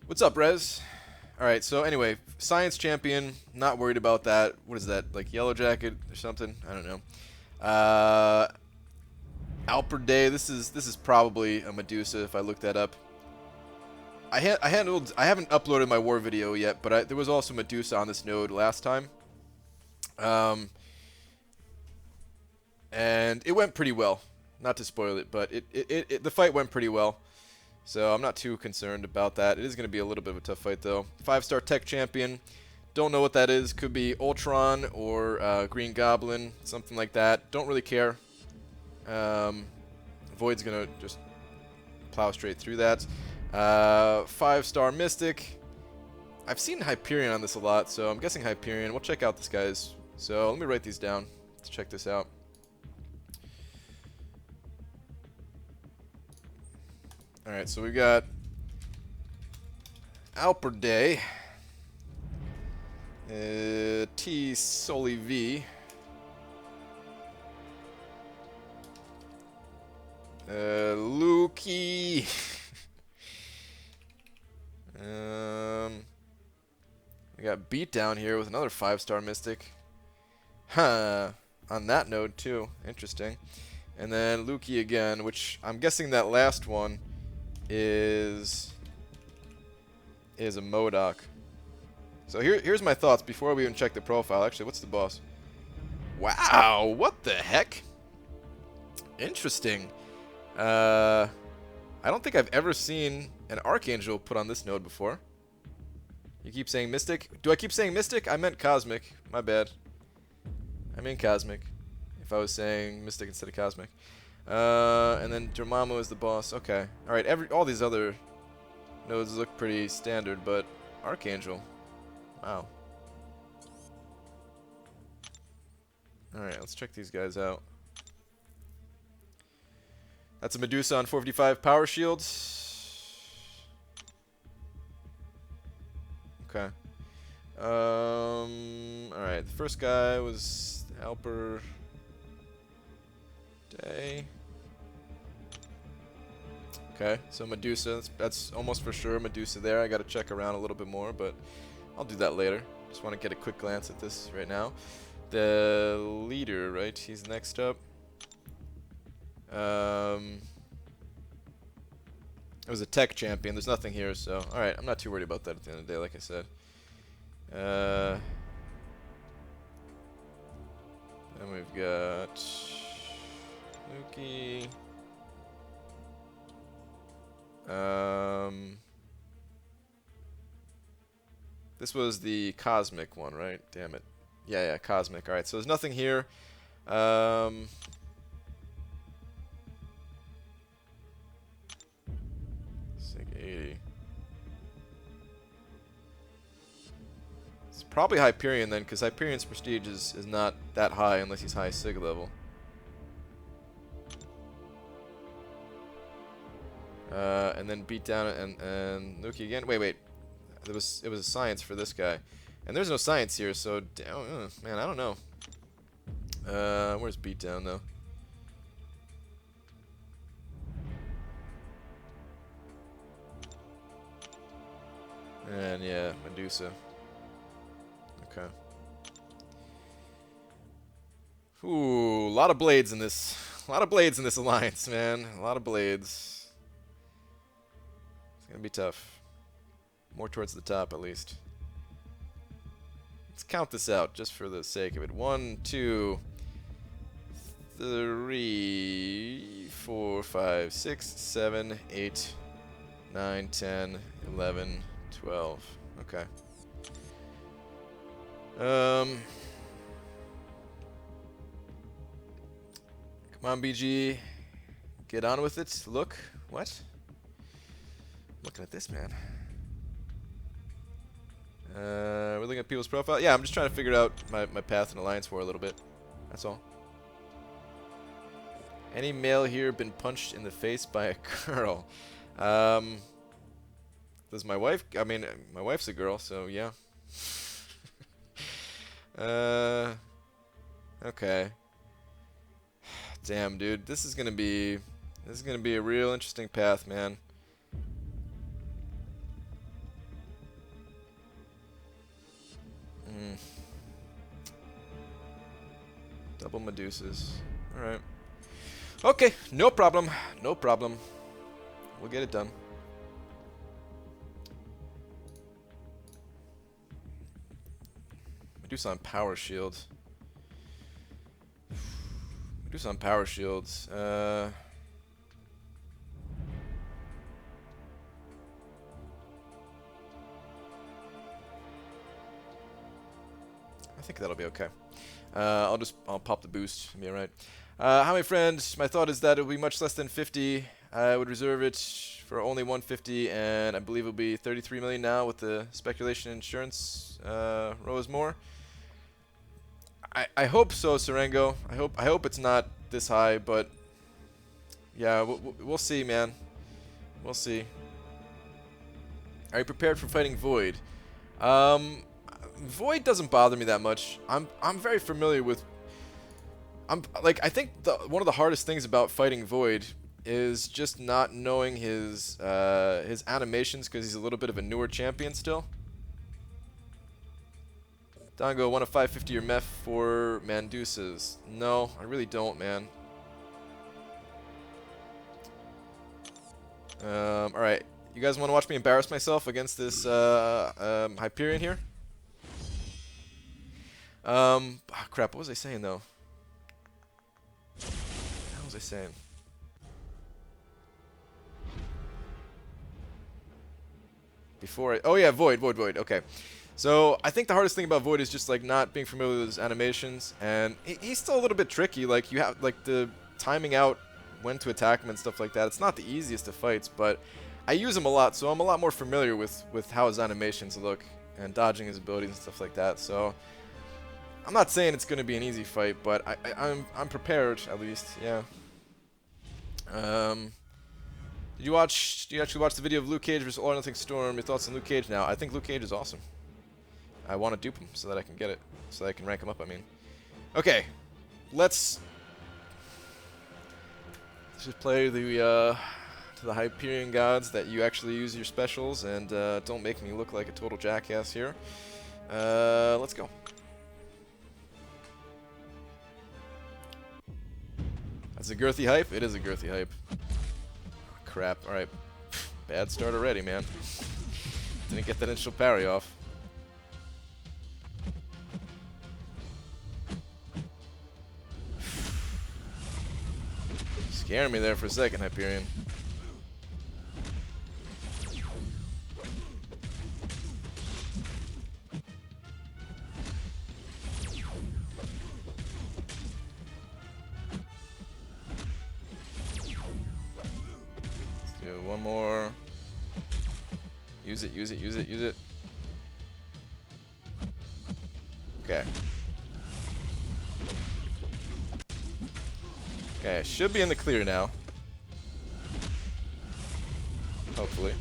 What's up, Rez? Alright, so anyway, Science Champion, not worried about that. What is that, like Yellow Jacket or something? I don't know. Alper Day, this is probably a Medusa if I look that up. I haven't uploaded my war video yet, but there was also Medusa on this node last time. And it went pretty well. Not to spoil it, but the fight went pretty well. So I'm not too concerned about that. It is going to be a little bit of a tough fight, though. 5-star Tech Champion. Don't know what that is. Could be Ultron or Green Goblin, something like that. Don't really care. Void's going to just plow straight through that. 5-star Mystic. I've seen Hyperion on this a lot, so I'm guessing Hyperion. We'll check out this, guys. So let me write these down. Let's check this out. Alright, so we got Alper Day, T Soli V, Lukey, we got Beatdown here with another 5-star Mystic. Huh, on that node too, interesting. And then Lukey again, which I'm guessing that last one is a MODOK. So here's my thoughts before we even check the profile. Actually, what's the boss? Wow, what the heck? Interesting. I don't think I've ever seen an Archangel put on this node before. You keep saying Mystic? Do I keep saying Mystic? I meant Cosmic. My bad. I mean Cosmic. If I was saying Mystic instead of Cosmic. And then Dormammu is the boss. Okay. Alright, all these other nodes look pretty standard, but Archangel. Wow. Alright, let's check these guys out. That's a Medusa on 455 Power Shields. Okay. Alright, the first guy was Alper Day. Okay, so Medusa, that's almost for sure Medusa there. I gotta check around a little bit more, but I'll do that later. Just want to get a quick glance at this right now. The leader, right? He's next up. It was a tech champion. There's nothing here, so alright. I'm not too worried about that at the end of the day, like I said. Then we've got Luki. This was the cosmic one, right? Damn it. Yeah, cosmic. Alright, so there's nothing here. Sig 80. It's probably Hyperion then, because Hyperion's prestige is not that high unless he's high Sig level. And then beat down and Nuki again. Wait. It was a science for this guy, and there's no science here. So man, I don't know. Where's beatdown though? And yeah, Medusa. Okay. Ooh, a lot of blades in this. A lot of blades in this alliance, man. A lot of blades. It's gonna be tough. More towards the top, at least. Let's count this out, just for the sake of it. 1, 2, 3, 4, 5, 6, 7, 8, 9, 10, 11, 12. Okay. Come on, BG. Get on with it. Look. What? Looking at this, man. We're looking at people's profile. Yeah, I'm just trying to figure out my path in Alliance War a little bit. That's all. Any male here been punched in the face by a girl? Does my wife? I mean, my wife's a girl, so yeah. Okay. Damn, dude, this is gonna be a real interesting path, man. Double Medusas. Alright. Okay, no problem. No problem. We'll get it done. Medusa on power shields. Medusa on power shields. I think that'll be okay. I'll pop the boost. It'll be alright. Hi, my friend. My thought is that it will be much less than 50. I would reserve it for only 150, and I believe it will be 33 million now with the speculation insurance rose more. I hope so, Serengo. I hope it's not this high, but yeah, we'll see, man. We'll see. Are you prepared for fighting Void? Void doesn't bother me that much. I'm very familiar with. I think one of the hardest things about fighting Void is just not knowing his animations, because he's a little bit of a newer champion still. Dongo, want a 550 or meth for Mandusas? No, I really don't, man. Alright, you guys want to watch me embarrass myself against this Hyperion here? Crap, what was I saying though? What was I saying? Before oh yeah, Void, okay. So, I think the hardest thing about Void is just, like, not being familiar with his animations, and he's still a little bit tricky. Like, you have, like, the timing out when to attack him and stuff like that. It's not the easiest of fights, but I use him a lot, so I'm a lot more familiar with how his animations look and dodging his abilities and stuff like that. So, I'm not saying it's going to be an easy fight, but I'm prepared, at least, yeah. Did you actually watch the video of Luke Cage versus All or Nothing Storm? Your thoughts on Luke Cage now? I think Luke Cage is awesome. I want to dupe him so that I can get it, so that I can rank him up, I mean. Okay, let's just play the to the Hyperion gods that you actually use your specials and don't make me look like a total jackass here. Let's go. That's a girthy hype? It is a girthy hype. Oh, crap. Alright. Bad start already, man. Didn't get that initial parry off. Scaring me there for a second, Hyperion. Let's do one more. Use it, use it, use it, use it. Okay. Okay, should be in the clear now. Hopefully.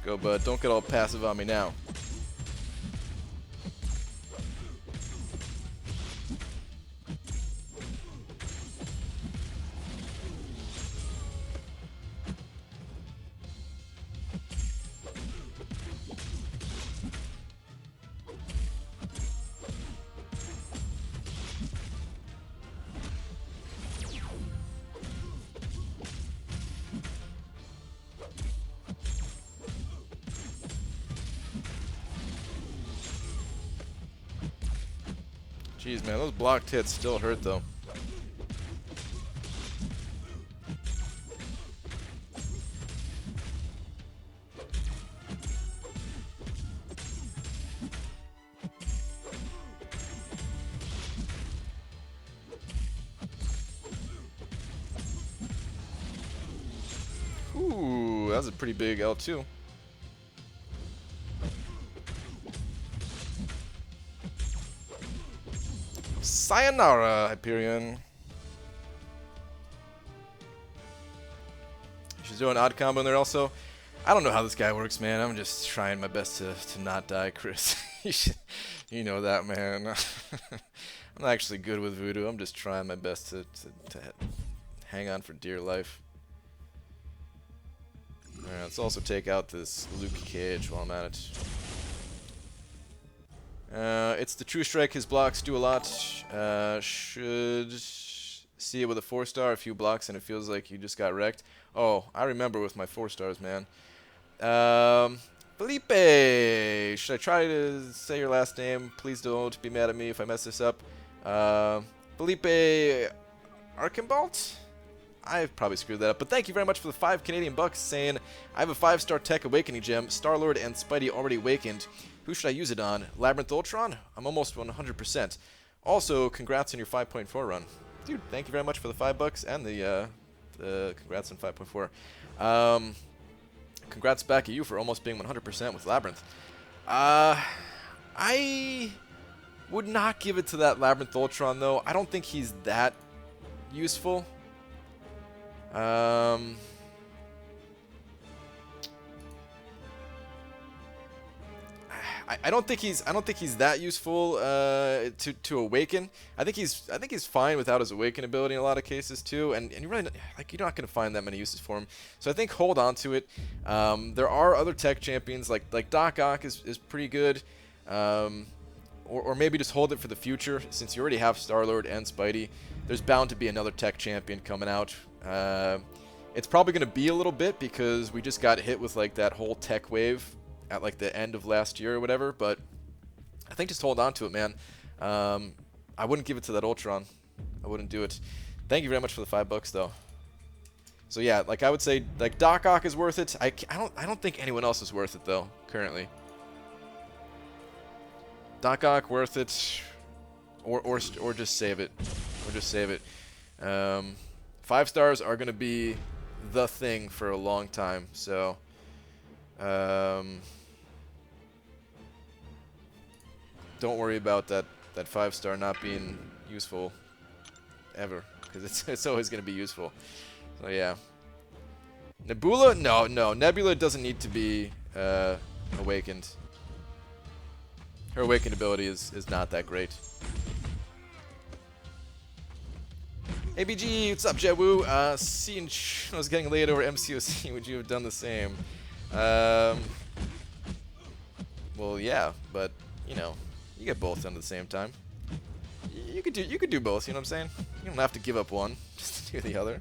Go, bud. Don't get all passive on me now. Jeez, man, those blocked hits still hurt, though. Ooh, that was a pretty big L2. Sayonara, Hyperion. She's doing an odd combo in there also. I don't know how this guy works, man. I'm just trying my best to not die, Chris. You know that, man. I'm not actually good with voodoo. I'm just trying my best to hang on for dear life. Alright, let's also take out this Luke Cage while I'm at it. It's the True Strike. His blocks do a lot. Should see it with a 4-star. A few blocks and it feels like you just got wrecked. Oh, I remember with my 4-stars, man. Felipe! Should I try to say your last name? Please don't be mad at me if I mess this up. Felipe Archambault? I probably screwed that up, but thank you very much for the 5 Canadian bucks saying, I have a 5-star Tech Awakening Gem. Star-Lord and Spidey already awakened. Who should I use it on? Labyrinth Ultron? I'm almost 100%. Also, congrats on your 5.4 run. Dude, thank you very much for the 5 bucks and the congrats on 5.4. Congrats back at you for almost being 100% with Labyrinth. I would not give it to that Labyrinth Ultron, though. I don't think he's that useful. I don't think he's that useful to awaken. I think he's fine without his awaken ability in a lot of cases too, and you're really you're not gonna find that many uses for him. So I think hold on to it. There are other tech champions like Doc Ock is pretty good, or maybe just hold it for the future since you already have Star-Lord and Spidey. There's bound to be another tech champion coming out. It's probably gonna be a little bit because we just got hit with like that whole tech wave at like the end of last year or whatever, but I think just hold on to it, man. I wouldn't give it to that Ultron. I wouldn't do it. Thank you very much for the 5 bucks though. So yeah, like I would say like Doc Ock is worth it. I don't think anyone else is worth it though currently. Doc Ock worth it, or just save it, or just save it. 5 stars are going to be the thing for a long time. So, don't worry about that 5-star not being useful ever, because it's always going to be useful. So yeah. Nebula? No, Nebula doesn't need to be awakened. Her awakened ability is not that great. ABG, what's up, Jewu? Seeing I was getting laid over MCOC, would you have done the same? Well, yeah, but you know, you get both done at the same time. You could do both. You know what I'm saying? You don't have to give up one just to do the other.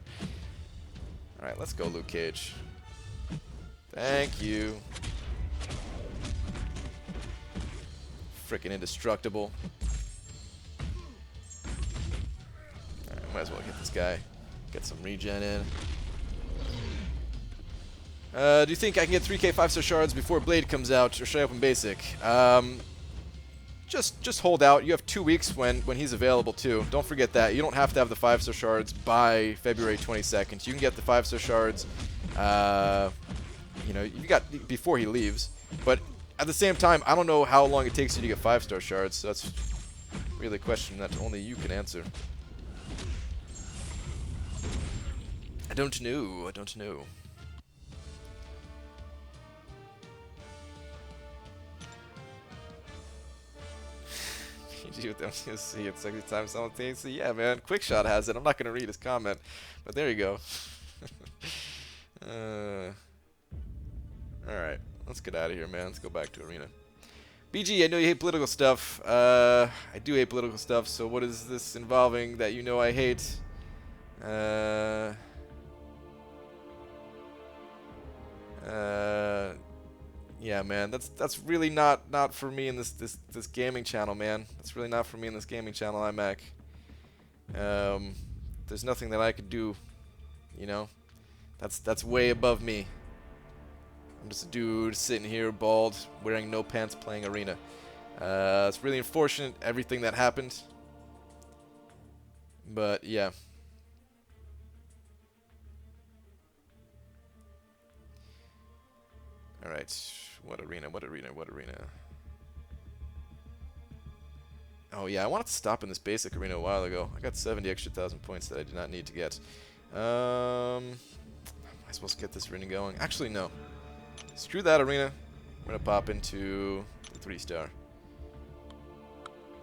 All right, let's go, Luke Cage. Thank you. Frickin' indestructible. Alright, might as well get this guy. Get some regen in. Do you think I can get 3k 5-star shards before Blade comes out, or should I open basic? Just hold out. You have 2 weeks when he's available too. Don't forget that. You don't have to have the 5-star shards by February 22nd. You can get the 5-star shards, you know, you got before he leaves. But at the same time, I don't know how long it takes you to get 5-star shards. So that's really a question that only you can answer. I don't know. I don't know. PG with MCSC at 70 times simultaneously. Yeah, man. Quickshot has it. I'm not going to read his comment, but there you go. Alright. Let's get out of here, man. Let's go back to Arena. BG, I know you hate political stuff. I do hate political stuff, so what is this involving that you know I hate? Yeah, man, that's really not for me in this gaming channel, man. That's really not for me in this gaming channel, iMac. There's nothing that I could do, you know. That's way above me. I'm just a dude sitting here, bald, wearing no pants, playing Arena. It's really unfortunate, everything that happened. But, yeah. Alright, what arena? Oh, yeah, I wanted to stop in this basic arena a while ago. I got 70 extra thousand points that I did not need to get. Am I supposed to get this arena going? Actually, no. Screw that arena. We're going to pop into the 3-star.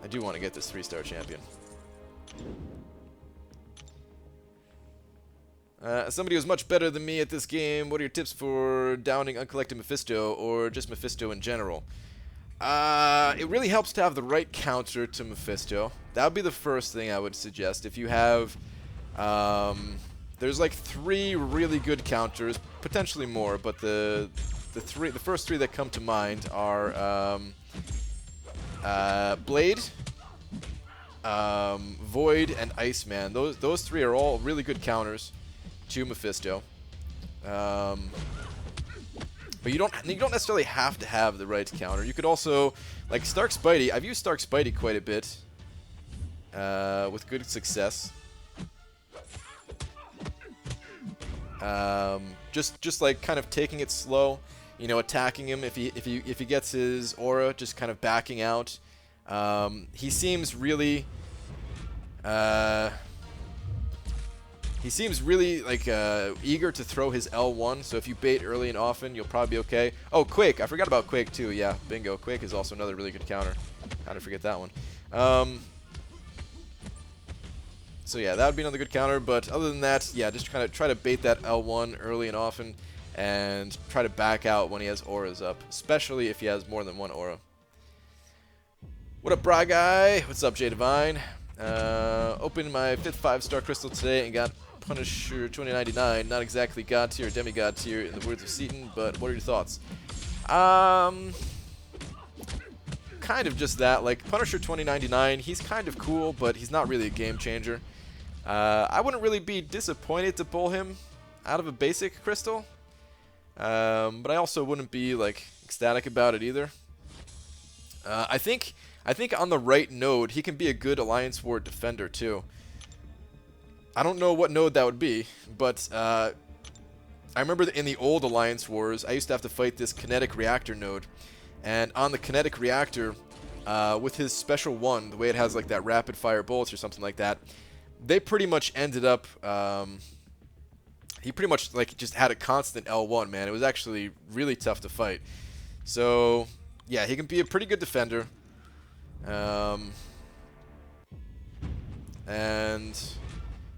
I do want to get this 3-star champion. Somebody who's much better than me at this game, what are your tips for downing uncollected Mephisto, or just Mephisto in general? It really helps to have the right counter to Mephisto. That would be the first thing I would suggest. If you have... there's like 3 really good counters, potentially more, but the first 3 that come to mind are Blade, Void, and Iceman. Those 3 are all really good counters to Mephisto. But you don't necessarily have to have the right counter. You could also, like Stark Spidey. I've used Stark Spidey quite a bit with good success. Just like kind of taking it slow, you know, attacking him if he gets his aura, just kind of backing out. He seems really like eager to throw his L1, so if you bait early and often, you'll probably be okay. Oh, Quake! I forgot about Quake too. Yeah, bingo. Quake is also another really good counter. How to forget that one? So yeah, that would be another good counter, but other than that, yeah, just kind of try to bait that L1 early and often, and try to back out when he has auras up, especially if he has more than one aura. What up, Bra Guy? What's up, J Divine? Opened my 5th 5-star crystal today and got Punisher 2099. Not exactly God tier or demigod tier in the words of Seaton, but what are your thoughts? Kind of just that. Like, Punisher 2099, he's kind of cool, but he's not really a game changer. I wouldn't really be disappointed to pull him out of a basic crystal, but I also wouldn't be like ecstatic about it either. I think on the right node he can be a good Alliance War defender too. I don't know what node that would be, but I remember that in the old Alliance Wars, I used to have to fight this kinetic reactor node. And on the kinetic reactor, with his special one, the way it has like that rapid fire bullets or something like that, they pretty much ended up, he pretty much like just had a constant L1, man. It was actually really tough to fight. So, yeah, he can be a pretty good defender. And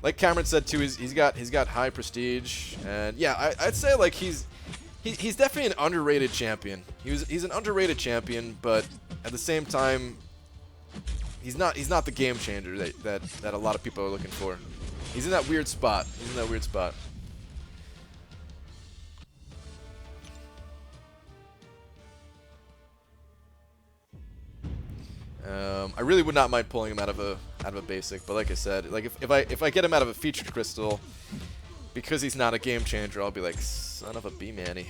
like Cameron said too, he's got high prestige, and yeah, I'd say like he's definitely an underrated champion. He's an underrated champion, but at the same time, he's not the game changer that a lot of people are looking for. He's in that weird spot. I really would not mind pulling him out of a basic, but like I said, like if I get him out of a featured crystal, because he's not a game changer, I'll be like, son of a B-manny.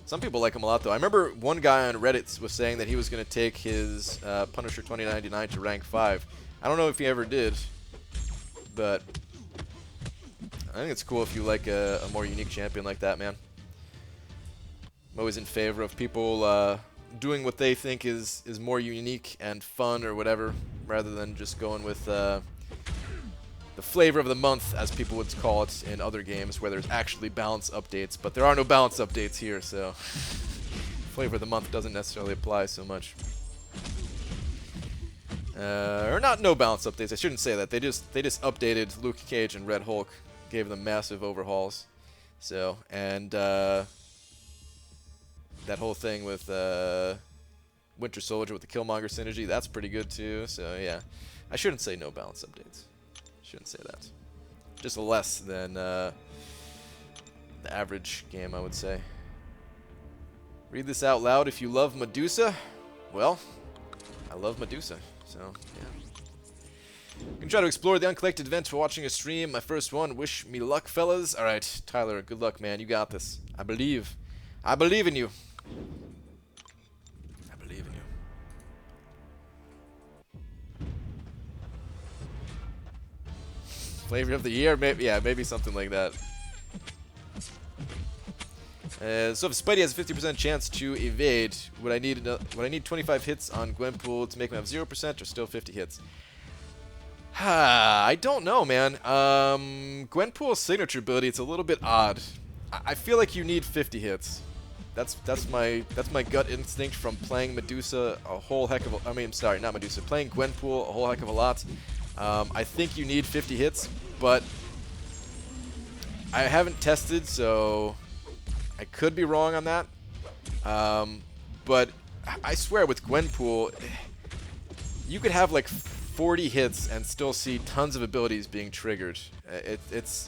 Some people like him a lot, though. I remember one guy on Reddit was saying that he was going to take his Punisher 2099 to rank 5. I don't know if he ever did, but I think it's cool if you like a more unique champion like that, man. I'm always in favor of people doing what they think is more unique and fun or whatever, rather than just going with the flavor of the month, as people would call it in other games where there's actually balance updates, but there are no balance updates here, so flavor of the month doesn't necessarily apply so much. Or not no balance updates, I shouldn't say that. They just updated Luke Cage and Red Hulk, gave them massive overhauls. So, and that whole thing with Winter Soldier with the Killmonger synergy, that's pretty good too. So yeah, I shouldn't say no balance updates. Shouldn't say that. Just less than the average game, I would say. Read this out loud. If you love Medusa, well, I love Medusa. So yeah. You can try to explore the uncollected event for watching a stream. My first one. Wish me luck, fellas. All right, Tyler. Good luck, man. You got this. I believe. I believe in you. I believe in you. Flavor of the year? Maybe, yeah, maybe something like that. So if Spidey has a 50% chance to evade, would I need 25 hits on Gwenpool to make him have 0% or still 50 hits? I don't know, man. Gwenpool's signature ability, it's a little bit odd. I feel like you need 50 hits. That's my gut instinct from playing Medusa a whole heck of a, I mean, sorry, not Medusa, playing Gwenpool a whole heck of a lot. I think you need 50 hits, but I haven't tested, so I could be wrong on that. But I swear with Gwenpool, you could have like 40 hits and still see tons of abilities being triggered.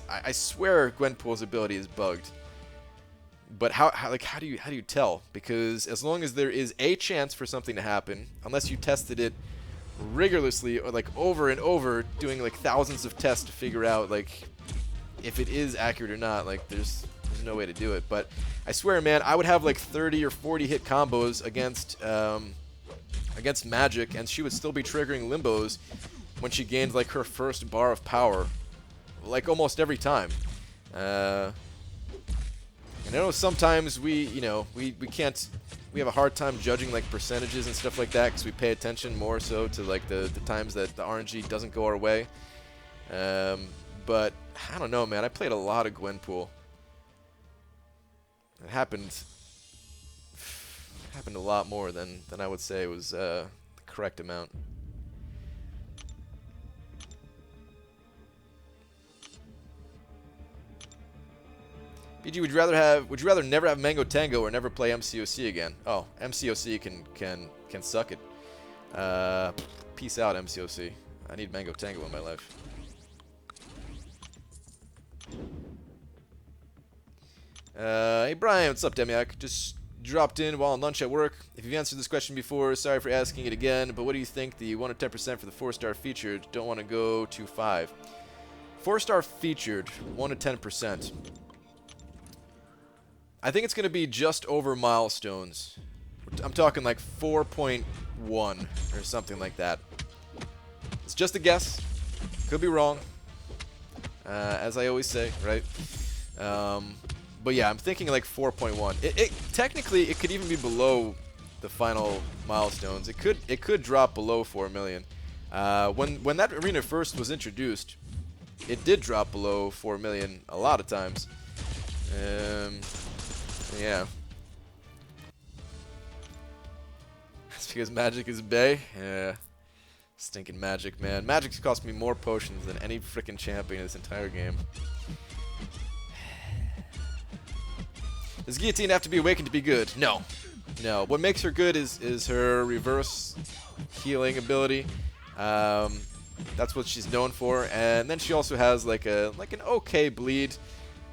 I swear Gwenpool's ability is bugged. But how do you tell? Because as long as there is a chance for something to happen, unless you tested it rigorously or like over and over, doing like thousands of tests to figure out like if it is accurate or not, like there's no way to do it. But I swear, man, I would have like 30 or 40 hit combos against Magic, and she would still be triggering limbos when she gained like her first bar of power, like almost every time. And I know sometimes we have a hard time judging like percentages and stuff like that because we pay attention more so to like the times that the RNG doesn't go our way. But I don't know, man. I played a lot of Gwenpool. It happened a lot more than I would say was the correct amount. BG, would you rather never have Mango Tango or never play MCOC again? Oh, MCOC can suck it. Peace out, MCOC. I need Mango Tango in my life. Hey Brian, what's up, Demiak? Just dropped in while on lunch at work. If you've answered this question before, sorry for asking it again, but what do you think the 1 to 10% for the 4-star featured? Don't want to go to 5. 4-star featured, 1 to 10%. I think it's going to be just over milestones. I'm talking like 4.1 or something like that. It's just a guess. Could be wrong. As I always say, right? But yeah, I'm thinking like 4.1. Technically, it could even be below the final milestones. It could drop below 4 million. When that arena first was introduced, it did drop below 4 million a lot of times. Yeah. That's because Magic is Bay. Yeah. Stinking Magic, man. Magic's cost me more potions than any freaking champion in this entire game. Does Guillotine have to be awakened to be good? No. No. What makes her good is her reverse healing ability. That's what she's known for. And then she also has like an okay bleed.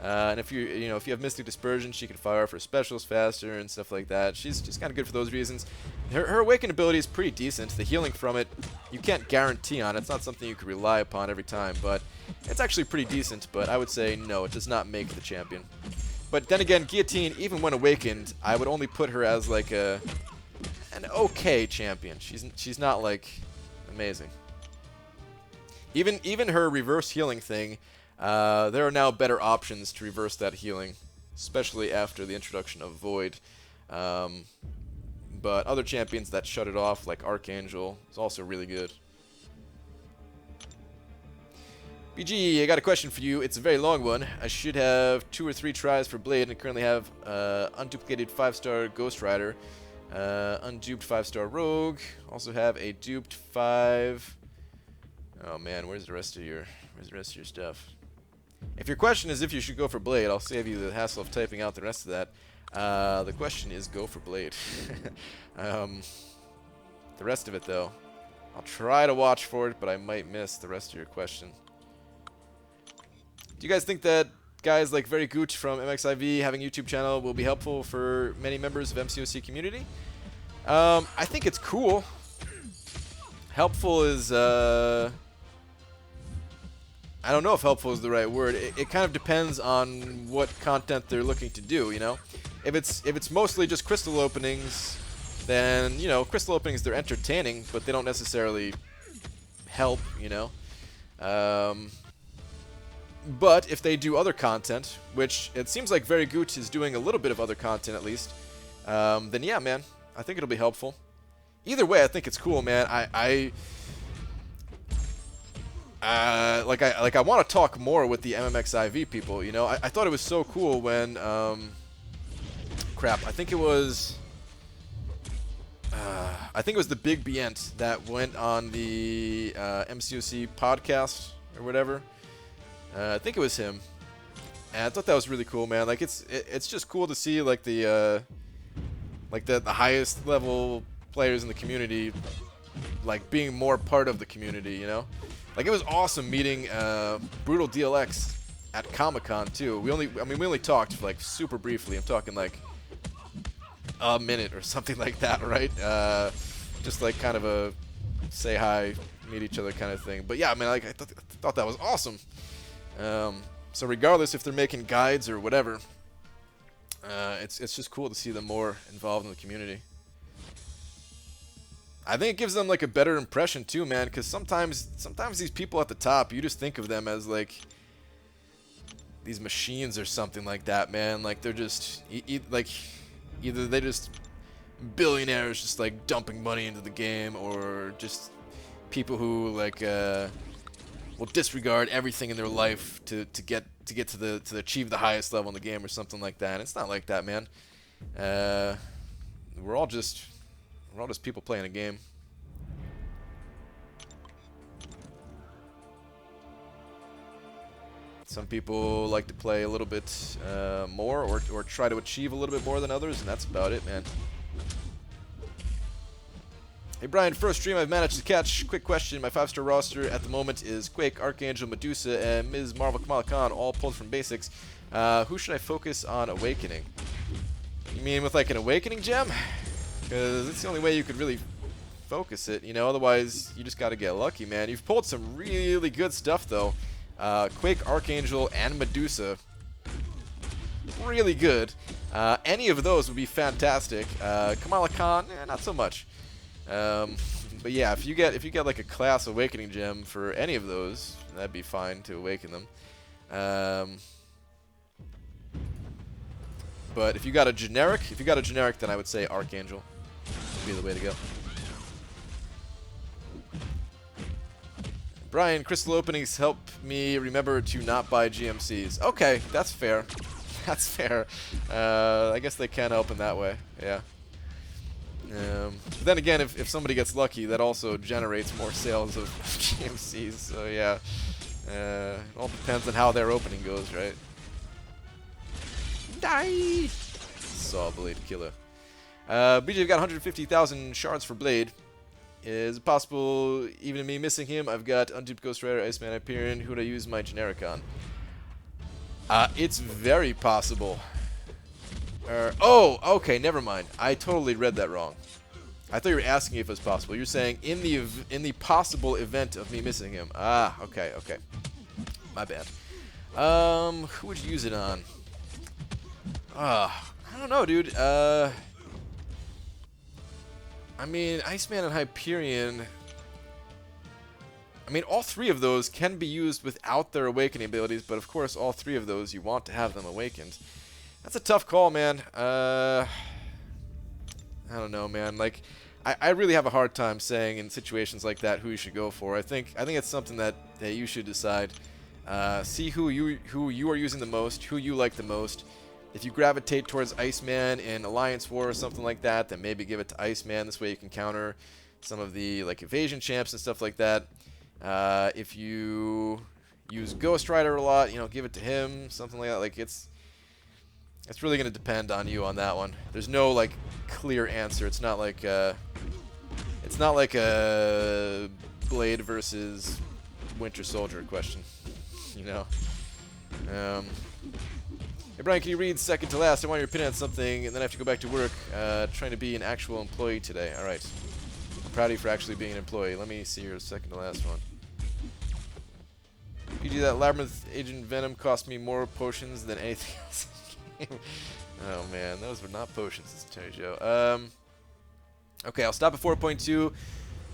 And if you have Mystic Dispersion, she can fire off her specials faster and stuff like that. She's just kind of good for those reasons. Her Awaken ability is pretty decent. The healing from it, you can't guarantee on. It's not something you can rely upon every time, but it's actually pretty decent. But I would say no, it does not make the champion. But then again, Guillotine, even when awakened, I would only put her as like an okay champion. She's not like amazing. Even her reverse healing thing. There are now better options to reverse that healing, especially after the introduction of Void. But other champions that shut it off, like Archangel, is also really good. BG, I got a question for you. It's a very long one. I should have 2 or 3 tries for Blade, and I currently have unduplicated 5-star Ghost Rider, unduped 5-star Rogue, also have a duped 5... Oh man, where's the rest of your stuff? If your question is if you should go for Blade, I'll save you the hassle of typing out the rest of that. The question is go for Blade. The rest of it, though, I'll try to watch for it, but I might miss the rest of your question. Do you guys think that guys like Very Gooch from MXIV having a YouTube channel will be helpful for many members of MCOC community? I think it's cool. Helpful is... I don't know if helpful is the right word. It kind of depends on what content they're looking to do, you know? If it's mostly just crystal openings, then, you know, crystal openings, they're entertaining, but they don't necessarily help, you know? But if they do other content, which it seems like Very Gooch is doing a little bit of other content at least, then yeah, man, I think it'll be helpful. Either way, I think it's cool, man. I want to talk more with the MMXIV people, you know. I thought it was so cool when, crap, I think it was the Big Bient that went on the MCOC podcast or whatever. I think it was him, and I thought that was really cool, man. Like it's just cool to see like the highest level players in the community, like being more part of the community, you know. Like, it was awesome meeting Brutal DLX at Comic-Con, too. We only talked, like, super briefly. I'm talking, like, a minute or something like that, right? Just, like, kind of a say hi, meet each other kind of thing. But, yeah, man, like, I thought that was awesome. So regardless if they're making guides or whatever, it's just cool to see them more involved in the community. I think it gives them like a better impression too, man, because sometimes these people at the top, you just think of them as like these machines or something like that, man. Like they're just either they're just billionaires just like dumping money into the game, or just people who like will disregard everything in their life to achieve the highest level in the game or something like that. And it's not like that, man. We're all just people playing a game. Some people like to play a little bit more or try to achieve a little bit more than others, and that's about it, man. Hey Brian, first stream I've managed to catch. Quick question, my 5-star roster at the moment is Quake, Archangel, Medusa, and Ms. Marvel Kamala Khan, all pulled from basics. Who should I focus on awakening? You mean with like an awakening gem? Because it's the only way you could really focus it, you know, otherwise you just gotta get lucky, man. You've pulled some really good stuff, though. Quake, Archangel, and Medusa. Really good. Any of those would be fantastic. Kamala Khan, not so much. But yeah, if you get like a class awakening gem for any of those, that'd be fine to awaken them. But if you got a generic, then I would say Archangel would be the way to go. Brian, crystal openings help me remember to not buy GMCs. Okay, that's fair. That's fair. I guess they can help in that way. Yeah. But then again, if somebody gets lucky, that also generates more sales of GMCs. So yeah, it all depends on how their opening goes, right? Die! Saw Blade Killer. BJ, you've got 150,000 shards for Blade. Is it possible, even me missing him, I've got Unduped Ghost Rider, Iceman Hyperion, who would I use my generic on? It's very possible. Oh, okay, never mind. I totally read that wrong. I thought you were asking if it was possible. You're saying in the possible event of me missing him. Ah, okay, okay. My bad. Who would you use it on? I don't know, dude. I mean, Iceman and Hyperion. I mean, all three of those can be used without their awakening abilities, but of course, all three of those you want to have them awakened. That's a tough call, man. I don't know, man. Like, I really have a hard time saying in situations like that who you should go for. I think it's something that you should decide. See who you are using the most, who you like the most. If you gravitate towards Iceman in Alliance War or something like that, then maybe give it to Iceman. This way you can counter some of the like evasion champs and stuff like that. If you use Ghost Rider a lot, you know, give it to him, something like that. Like it's really gonna depend on you on that one. There's no like clear answer. It's not like a Blade versus Winter Soldier question, you know. Hey Brian, can you read second to last? I want your opinion on something, and then I have to go back to work. Trying to be an actual employee today. All right. I'm proud of you for actually being an employee. Let me see your second to last one. You do that. Labyrinth Agent Venom cost me more potions than anything else in the game. Oh man, those were not potions, it's Terry Joe. Okay, I'll stop at 4.2.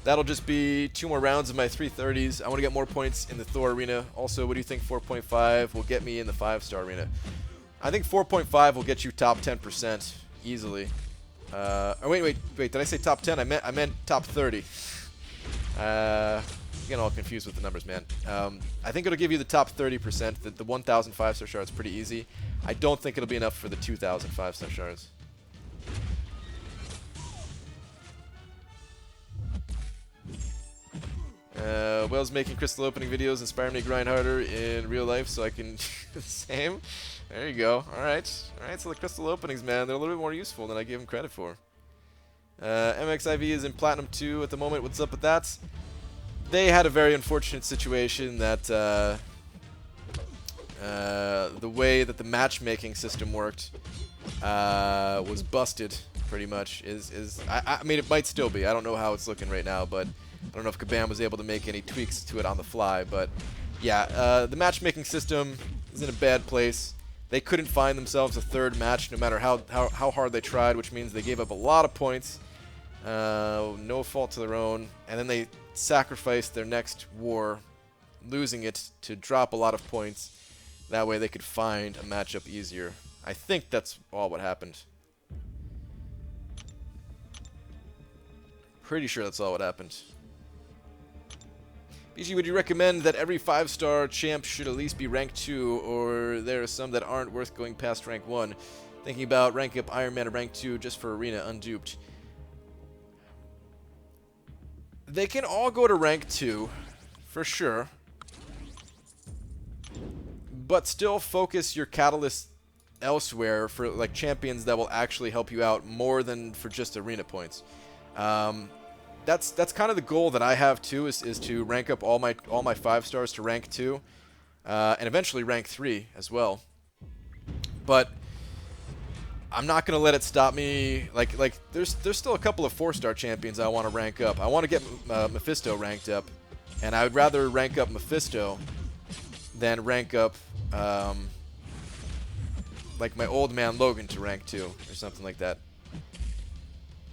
That'll just be 2 more rounds of my 330s. I want to get more points in the Thor arena. Also, what do you think 4.5 will get me in the 5-star arena? I think 4.5 will get you top 10% easily. Oh, wait, did I say top 10? I meant top 30. Getting all confused with the numbers, man. I think it'll give you the top 30%. The 1,000 5-star shards pretty easy. I don't think it'll be enough for the 2,000 5-star shards. Wells making crystal opening videos inspire me to grind harder in real life so I can do the same. There you go. Alright, so the crystal openings, man, they're a little bit more useful than I gave them credit for. MXIV is in Platinum 2 at the moment. What's up with that? They had a very unfortunate situation that the way that the matchmaking system worked was busted, pretty much. I mean, it might still be. I don't know how it's looking right now, but I don't know if Kabam was able to make any tweaks to it on the fly. But yeah, the matchmaking system is in a bad place. They couldn't find themselves a third match no matter how hard they tried, which means they gave up a lot of points. No fault to their own. And then they sacrificed their next war, losing it to drop a lot of points. That way they could find a matchup easier. I think that's all what happened. Pretty sure that's all what happened. BG, would you recommend that every 5-star champ should at least be rank 2, or there are some that aren't worth going past rank 1? Thinking about ranking up Iron Man to rank 2 just for Arena, unduped. They can all go to rank 2, for sure. But still focus your catalyst elsewhere for like champions that will actually help you out more than for just arena points. That's kind of the goal that I have too, is to rank up all my 5-stars to rank 2, and eventually rank 3 as well. But I'm not gonna let it stop me. Like there's still a couple of 4-star champions I want to rank up. I want to get Mephisto ranked up, and I would rather rank up Mephisto than rank up like my old man Logan to rank 2 or something like that.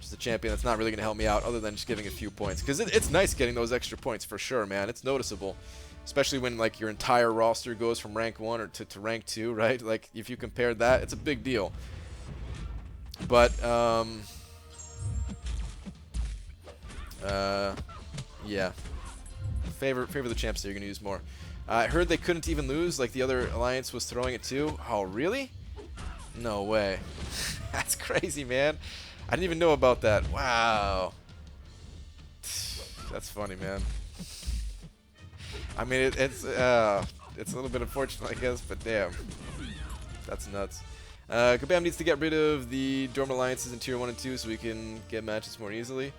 Just a champion that's not really going to help me out other than just giving a few points. Because it's nice getting those extra points for sure, man. It's noticeable. Especially when, like, your entire roster goes from rank 1 or to rank 2, right? Like, if you compared that, it's a big deal. But, yeah. Favor the champs that you're going to use more. I heard they couldn't even lose, like the other alliance was throwing it too. Oh, really? No way. That's crazy, man. I didn't even know about that. Wow. That's funny, man. I mean, it's a little bit unfortunate, I guess, but damn. That's nuts. Kabam needs to get rid of the dormant alliances in Tier 1 and 2 so we can get matches more easily.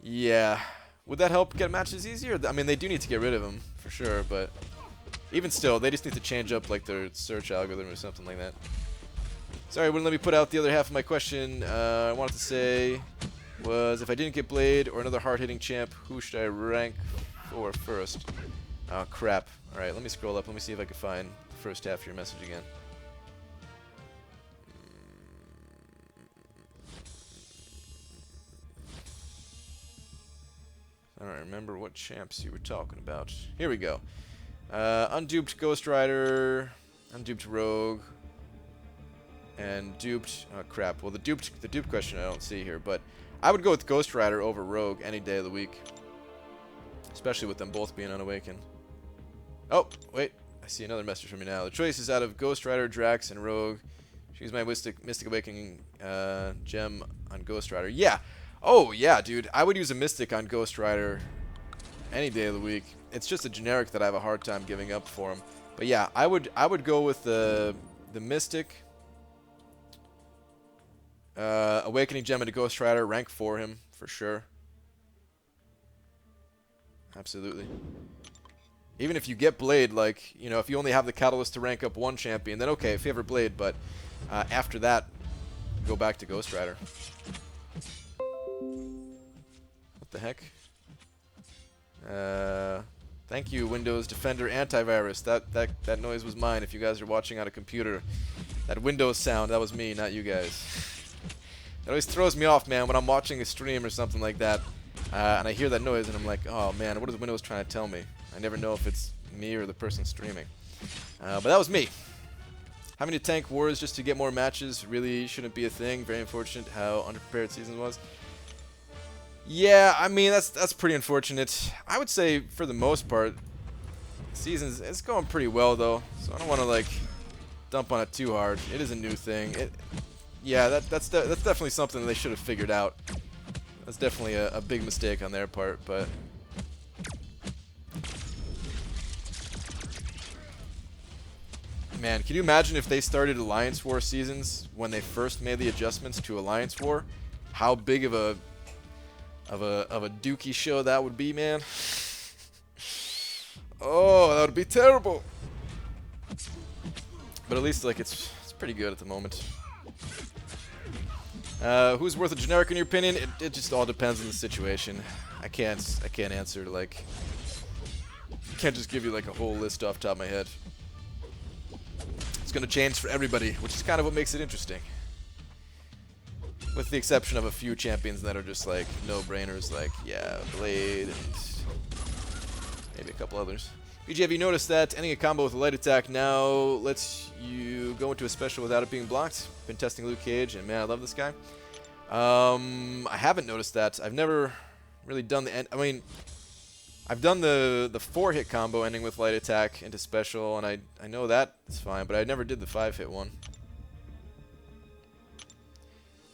Yeah. Would that help get matches easier? I mean, they do need to get rid of them, for sure, but even still, they just need to change up, like, their search algorithm or something like that. Sorry, wouldn't let me put out the other half of my question. I wanted to say was, if I didn't get Blade or another hard-hitting champ, who should I rank for first? Oh, crap. Alright, let me scroll up. Let me see if I can find the first half of your message again. I don't remember what champs you were talking about. Here we go. Unduped Ghost Rider, unduped Rogue, and duped. Oh crap! Well, the duped question I don't see here, but I would go with Ghost Rider over Rogue any day of the week, especially with them both being unawakened. Oh wait, I see another message from you now. The choice is out of Ghost Rider, Drax, and Rogue. Choose my Mystic Awakening gem on Ghost Rider. Yeah. Oh, yeah, dude. I would use a Mystic on Ghost Rider any day of the week. It's just a generic that I have a hard time giving up for him. But yeah, I would go with the Mystic. Awakening Gem into Ghost Rider, rank 4 him, for sure. Absolutely. Even if you get Blade, like, you know, if you only have the Catalyst to rank up one champion, then okay, favor Blade, but after that, go back to Ghost Rider. What the heck? Thank you, Windows Defender Antivirus. That noise was mine. If you guys are watching on a computer, that Windows sound, that was me, not you guys. It always throws me off, man, when I'm watching a stream or something like that, and I hear that noise, and I'm like, oh man, what is Windows trying to tell me? I never know if it's me or the person streaming. But that was me. Having to tank wars just to get more matches really shouldn't be a thing. Very unfortunate how underprepared season was. Yeah, I mean, that's pretty unfortunate. I would say, for the most part, seasons, it's going pretty well, though. So I don't want to, like, dump on it too hard. It is a new thing. Yeah, that's definitely something they should have figured out. That's definitely a big mistake on their part, but... Man, can you imagine if they started Alliance War seasons when they first made the adjustments to Alliance War? How big of a dookie show that would be, man. Oh, that would be terrible. But at least, like, it's pretty good at the moment. Who's worth a generic in your opinion? It just all depends on the situation. I can't answer, like, I can't just give you like a whole list off the top of my head. It's gonna change for everybody, which is kind of what makes it interesting. With the exception of a few champions that are just like no-brainers, like, yeah, Blade and maybe a couple others. BG, have you noticed that ending a combo with a light attack now lets you go into a special without it being blocked? Been testing Luke Cage, and man, I love this guy. I haven't noticed that. I've never really done the I mean, I've done the 4-hit combo ending with light attack into special, and I know that is fine, but I never did the 5-hit one.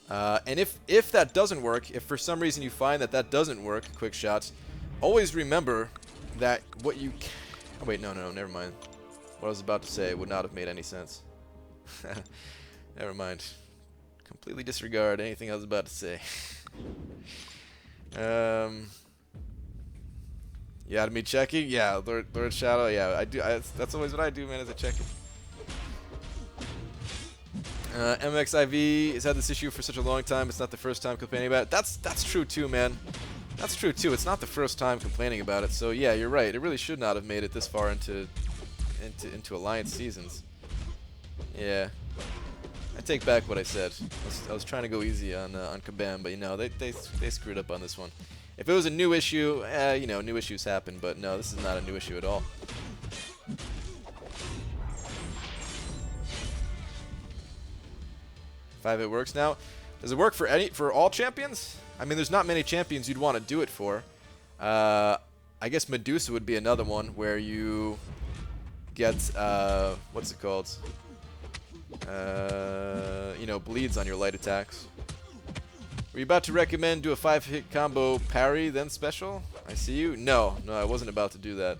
And if that doesn't work, if for some reason you find that doesn't work, quick shots, always remember that what you... Oh, wait, no, never mind. What I was about to say would not have made any sense. Never mind. Completely disregard anything I was about to say. Yeah, to me checking? Yeah, Lord Shadow, yeah, I do. That's always what I do, man, is I check it. MXIV has had this issue for such a long time. It's not the first time complaining about it. That's true too, man. That's true too. It's not the first time complaining about it. So yeah, you're right. It really should not have made it this far into Alliance seasons. Yeah. I take back what I said. I was trying to go easy on Kabam, but you know they screwed up on this one. If it was a new issue, you know, new issues happen, but no, this is not a new issue at all. It works now. Does it work for all champions? I mean, there's not many champions you'd want to do it for. I guess Medusa would be another one where you get what's it called? You know, bleeds on your light attacks. Were you about to recommend do a 5-hit combo parry then special? I see you. No, I wasn't about to do that.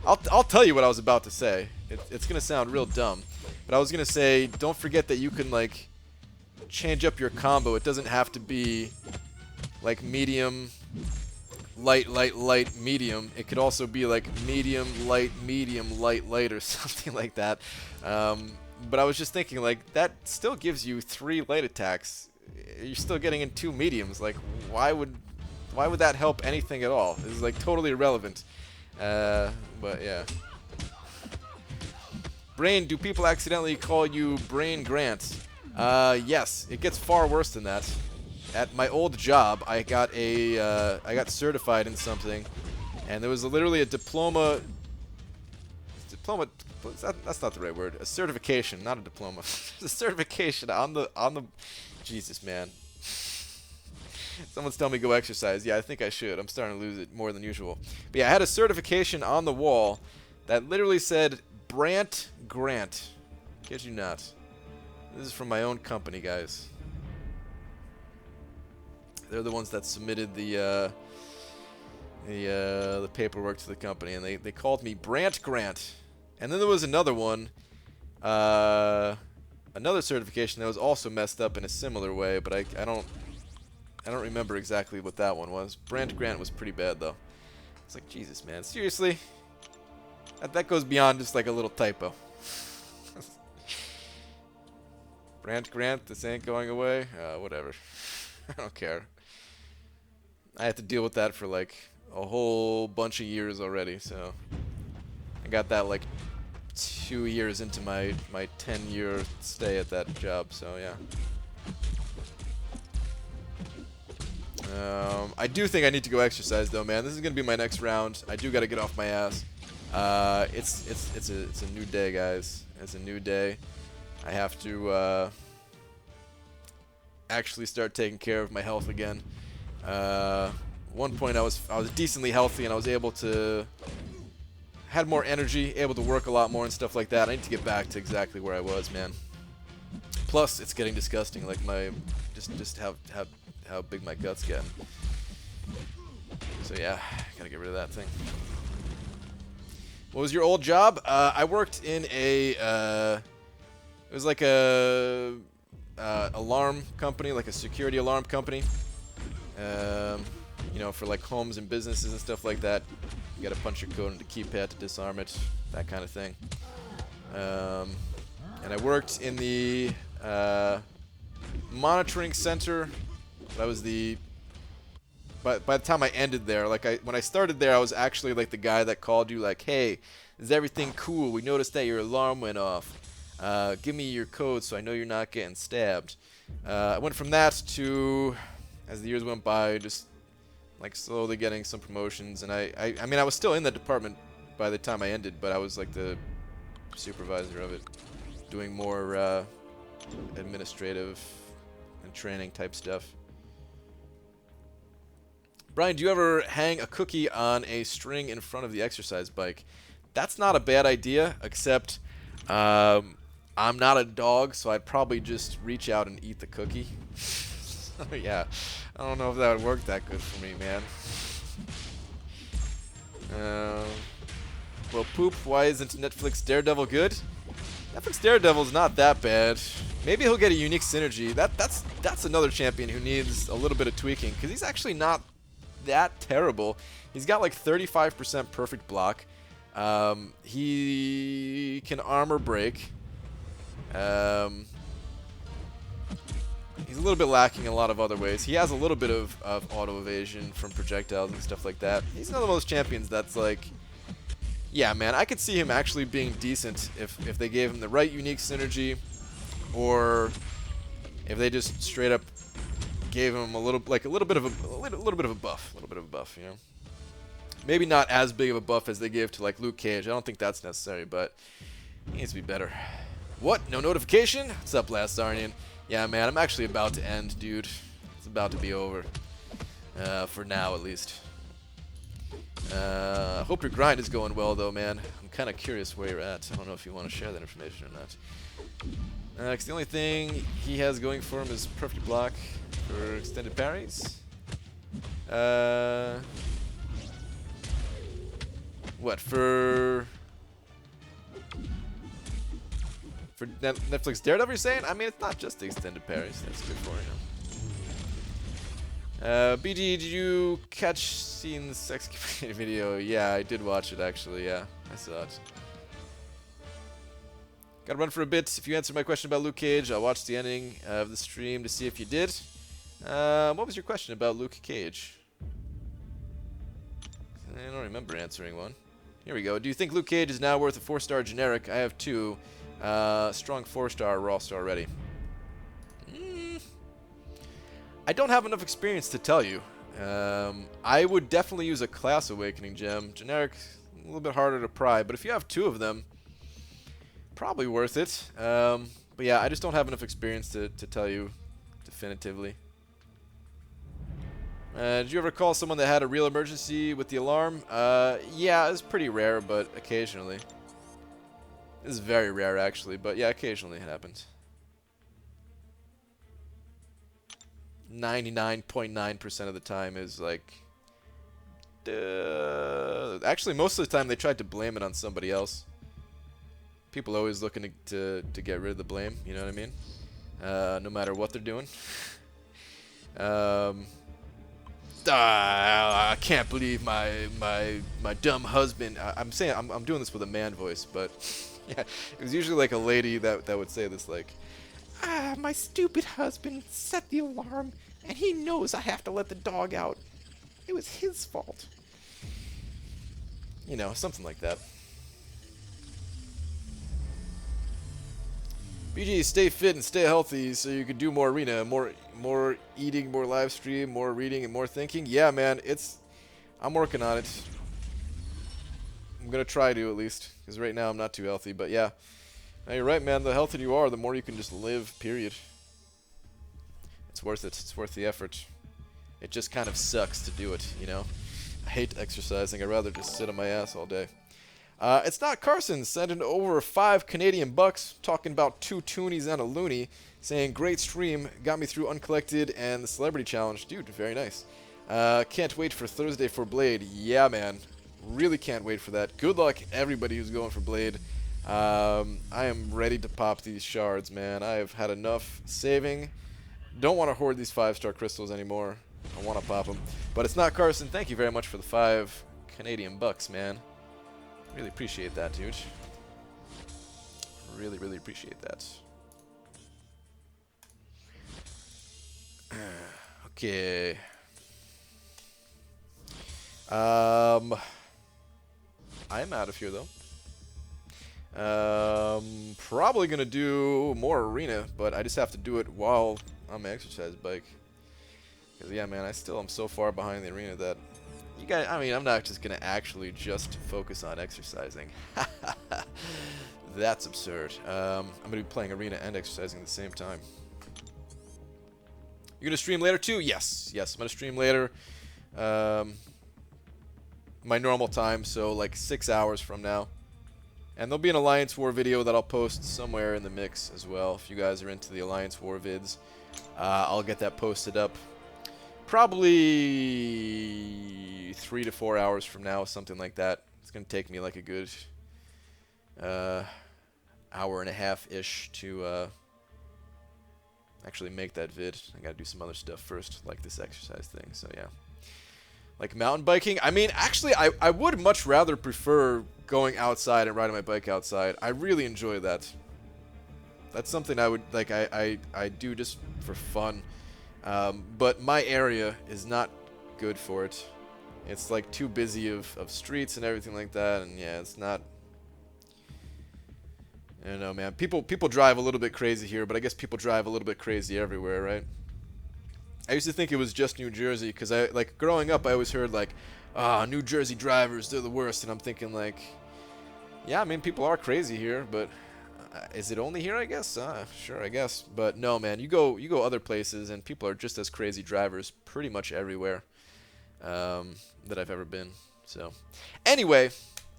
I'll tell you what I was about to say. It's gonna sound real dumb, but I was gonna say don't forget that you can like change up your combo. It doesn't have to be like medium, light, medium. It could also be like medium, light, or something like that. But I was just thinking like that still gives you 3 light attacks. You're still getting in 2 mediums. Like why would that help anything at all? This is like totally irrelevant. But yeah. Brain, do people accidentally call you Brain Grant? Yes, it gets far worse than that. At my old job, I got certified in something, and there was literally a diploma. That's not the right word. A certification, not a diploma. A certification on the. Jesus, man. Someone's telling me go exercise. Yeah, I think I should. I'm starting to lose it more than usual. But yeah, I had a certification on the wall that literally said Brant Grant. Kid you not. This is from my own company, guys. They're the ones that submitted the paperwork to the company, and they called me Brant Grant. And then there was another one, another certification that was also messed up in a similar way, but I don't remember exactly what that one was. Brant Grant was pretty bad though. It's like, Jesus, man, seriously? That goes beyond just like a little typo. Brant Grant, this ain't going away. Whatever. I don't care. I had to deal with that for like a whole bunch of years already, so I got that like 2 years into my 10-year stay at that job, so yeah. I do think I need to go exercise though, man. This is gonna be my next round. I do gotta get off my ass. It's a new day, guys. It's a new day. I have to actually start taking care of my health again. One point I was decently healthy and I was able to had more energy, able to work a lot more and stuff like that. I need to get back to exactly where I was, man. Plus, it's getting disgusting. Like my just how big my guts get. So yeah, gotta get rid of that thing. What was your old job? I worked in a it was like a alarm company, like a security alarm company. You know, for like homes and businesses and stuff like that. You gotta punch your code into keypad to disarm it, that kind of thing. And I worked in the monitoring center. I was the by the time I ended there, like when I started there, I was actually like the guy that called you like, hey, is everything cool? We noticed that your alarm went off. Give me your code so I know you're not getting stabbed. I went from that to, as the years went by, just like slowly getting some promotions. And I mean, I was still in the department by the time I ended, but I was like the supervisor of it, doing more administrative and training type stuff. Brian, do you ever hang a cookie on a string in front of the exercise bike? That's not a bad idea, except I'm not a dog, so I'd probably just reach out and eat the cookie. Yeah, I don't know if that would work that good for me, man. Well, Poop, why isn't Netflix Daredevil good? Netflix Daredevil's not that bad. Maybe he'll get a unique synergy. That's another champion who needs a little bit of tweaking, because he's actually not that terrible. He's got like 35% perfect block. He can armor break. He's a little bit lacking in a lot of other ways. He has a little bit of auto evasion from projectiles and stuff like that. He's one of those champions that's like, yeah, man, I could see him actually being decent if they gave him the right unique synergy, or if they just straight up gave him a little bit of a buff, you know. Maybe not as big of a buff as they gave to like Luke Cage. I don't think that's necessary, but he needs to be better. What? No notification? What's up, Last Arnian? Yeah, man, I'm actually about to end, dude. It's about to be over. For now, at least. Hope your grind is going well, though, man. I'm kind of curious where you're at. I don't know if you want to share that information or not. 'Cause the only thing he has going for him is perfect block for extended parries. What, for Netflix Daredevil, you're saying? I mean, it's not just the extended parries. That's good for you. BG, did you seeing the sex community video? Yeah, I did watch it, actually. Yeah, I saw it. Gotta run for a bit. If you answer my question about Luke Cage, I'll watch the ending of the stream to see if you did. What was your question about Luke Cage? I don't remember answering one. Here we go. Do you think Luke Cage is now worth a 4-star generic? I have 2. Strong 4-star raw star ready. I don't have enough experience to tell you. I would definitely use a Class Awakening gem. Generic, a little bit harder to pry, but if you have 2 of them, probably worth it. But yeah, I just don't have enough experience to tell you definitively. Did you ever call someone that had a real emergency with the alarm? Yeah, it's pretty rare, but occasionally. This is very rare, actually, but yeah, occasionally it happens. 99.9% of the time is like... actually, most of the time they tried to blame it on somebody else. People always looking to get rid of the blame, you know what I mean? No matter what they're doing. I can't believe my dumb husband. I'm saying I'm doing this with a man voice, but yeah, it was usually like a lady that would say this, like, my stupid husband set the alarm, and he knows I have to let the dog out. It was his fault. You know, something like that. BG, stay fit and stay healthy so you can do more arena, more eating, more live stream, more reading, and more thinking. Yeah, man, I'm working on it. I'm gonna try to, at least, because right now I'm not too healthy. But yeah, no, you're right, man. The healthier you are, the more you can just live. Period. It's worth it. It's worth the effort. It just kind of sucks to do it, you know. I hate exercising. I'd rather just sit on my ass all day. It's not Carson sending over 5 Canadian bucks, talking about 2 toonies and a loony, saying great stream, got me through Uncollected and the Celebrity Challenge. Dude, very nice. Can't wait for Thursday for Blade. Yeah, man. Really can't wait for that. Good luck, everybody who's going for Blade. I am ready to pop these shards, man. I have had enough saving. Don't want to hoard these 5-star crystals anymore. I want to pop them. But it's not Carson. Thank you very much for the 5 Canadian bucks, man. Really appreciate that, dude. Really, really appreciate that. Okay. I'm out of here, though. Probably gonna do more arena, but I just have to do it while on my exercise bike. Cause yeah, man, I'm so far behind the arena that you guys. I mean, I'm not just gonna actually just focus on exercising. That's absurd. I'm gonna be playing arena and exercising at the same time. You're gonna stream later too? Yes, yes. I'm gonna stream later. My normal time, so like 6 hours from now. And there'll be an Alliance War video that I'll post somewhere in the mix as well. If you guys are into the Alliance War vids, I'll get that posted up. Probably 3 to 4 hours from now, something like that. It's gonna take me like a good hour and a half-ish to actually make that vid. I gotta do some other stuff first, like this exercise thing, so yeah. Like mountain biking, I mean, actually, I would much rather prefer going outside and riding my bike outside. I really enjoy that. That's something I would, like, I do just for fun. But my area is not good for it. It's, like, too busy of streets and everything like that, and yeah, it's not I don't know, man. People drive a little bit crazy here, but I guess people drive a little bit crazy everywhere, right? I used to think it was just New Jersey, because like growing up I always heard like, New Jersey drivers, they're the worst, and I'm thinking like, yeah, I mean people are crazy here, but is it only here? I guess. Sure, I guess. But no, man, you go other places and people are just as crazy drivers pretty much everywhere that I've ever been. So, anyway,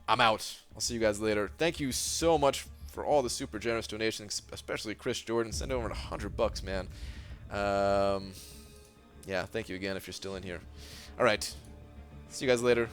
I'm out. I'll see you guys later. Thank you so much for all the super generous donations, especially Chris Jordan. Send over $100, man. Yeah, thank you again if you're still in here. All right. See you guys later.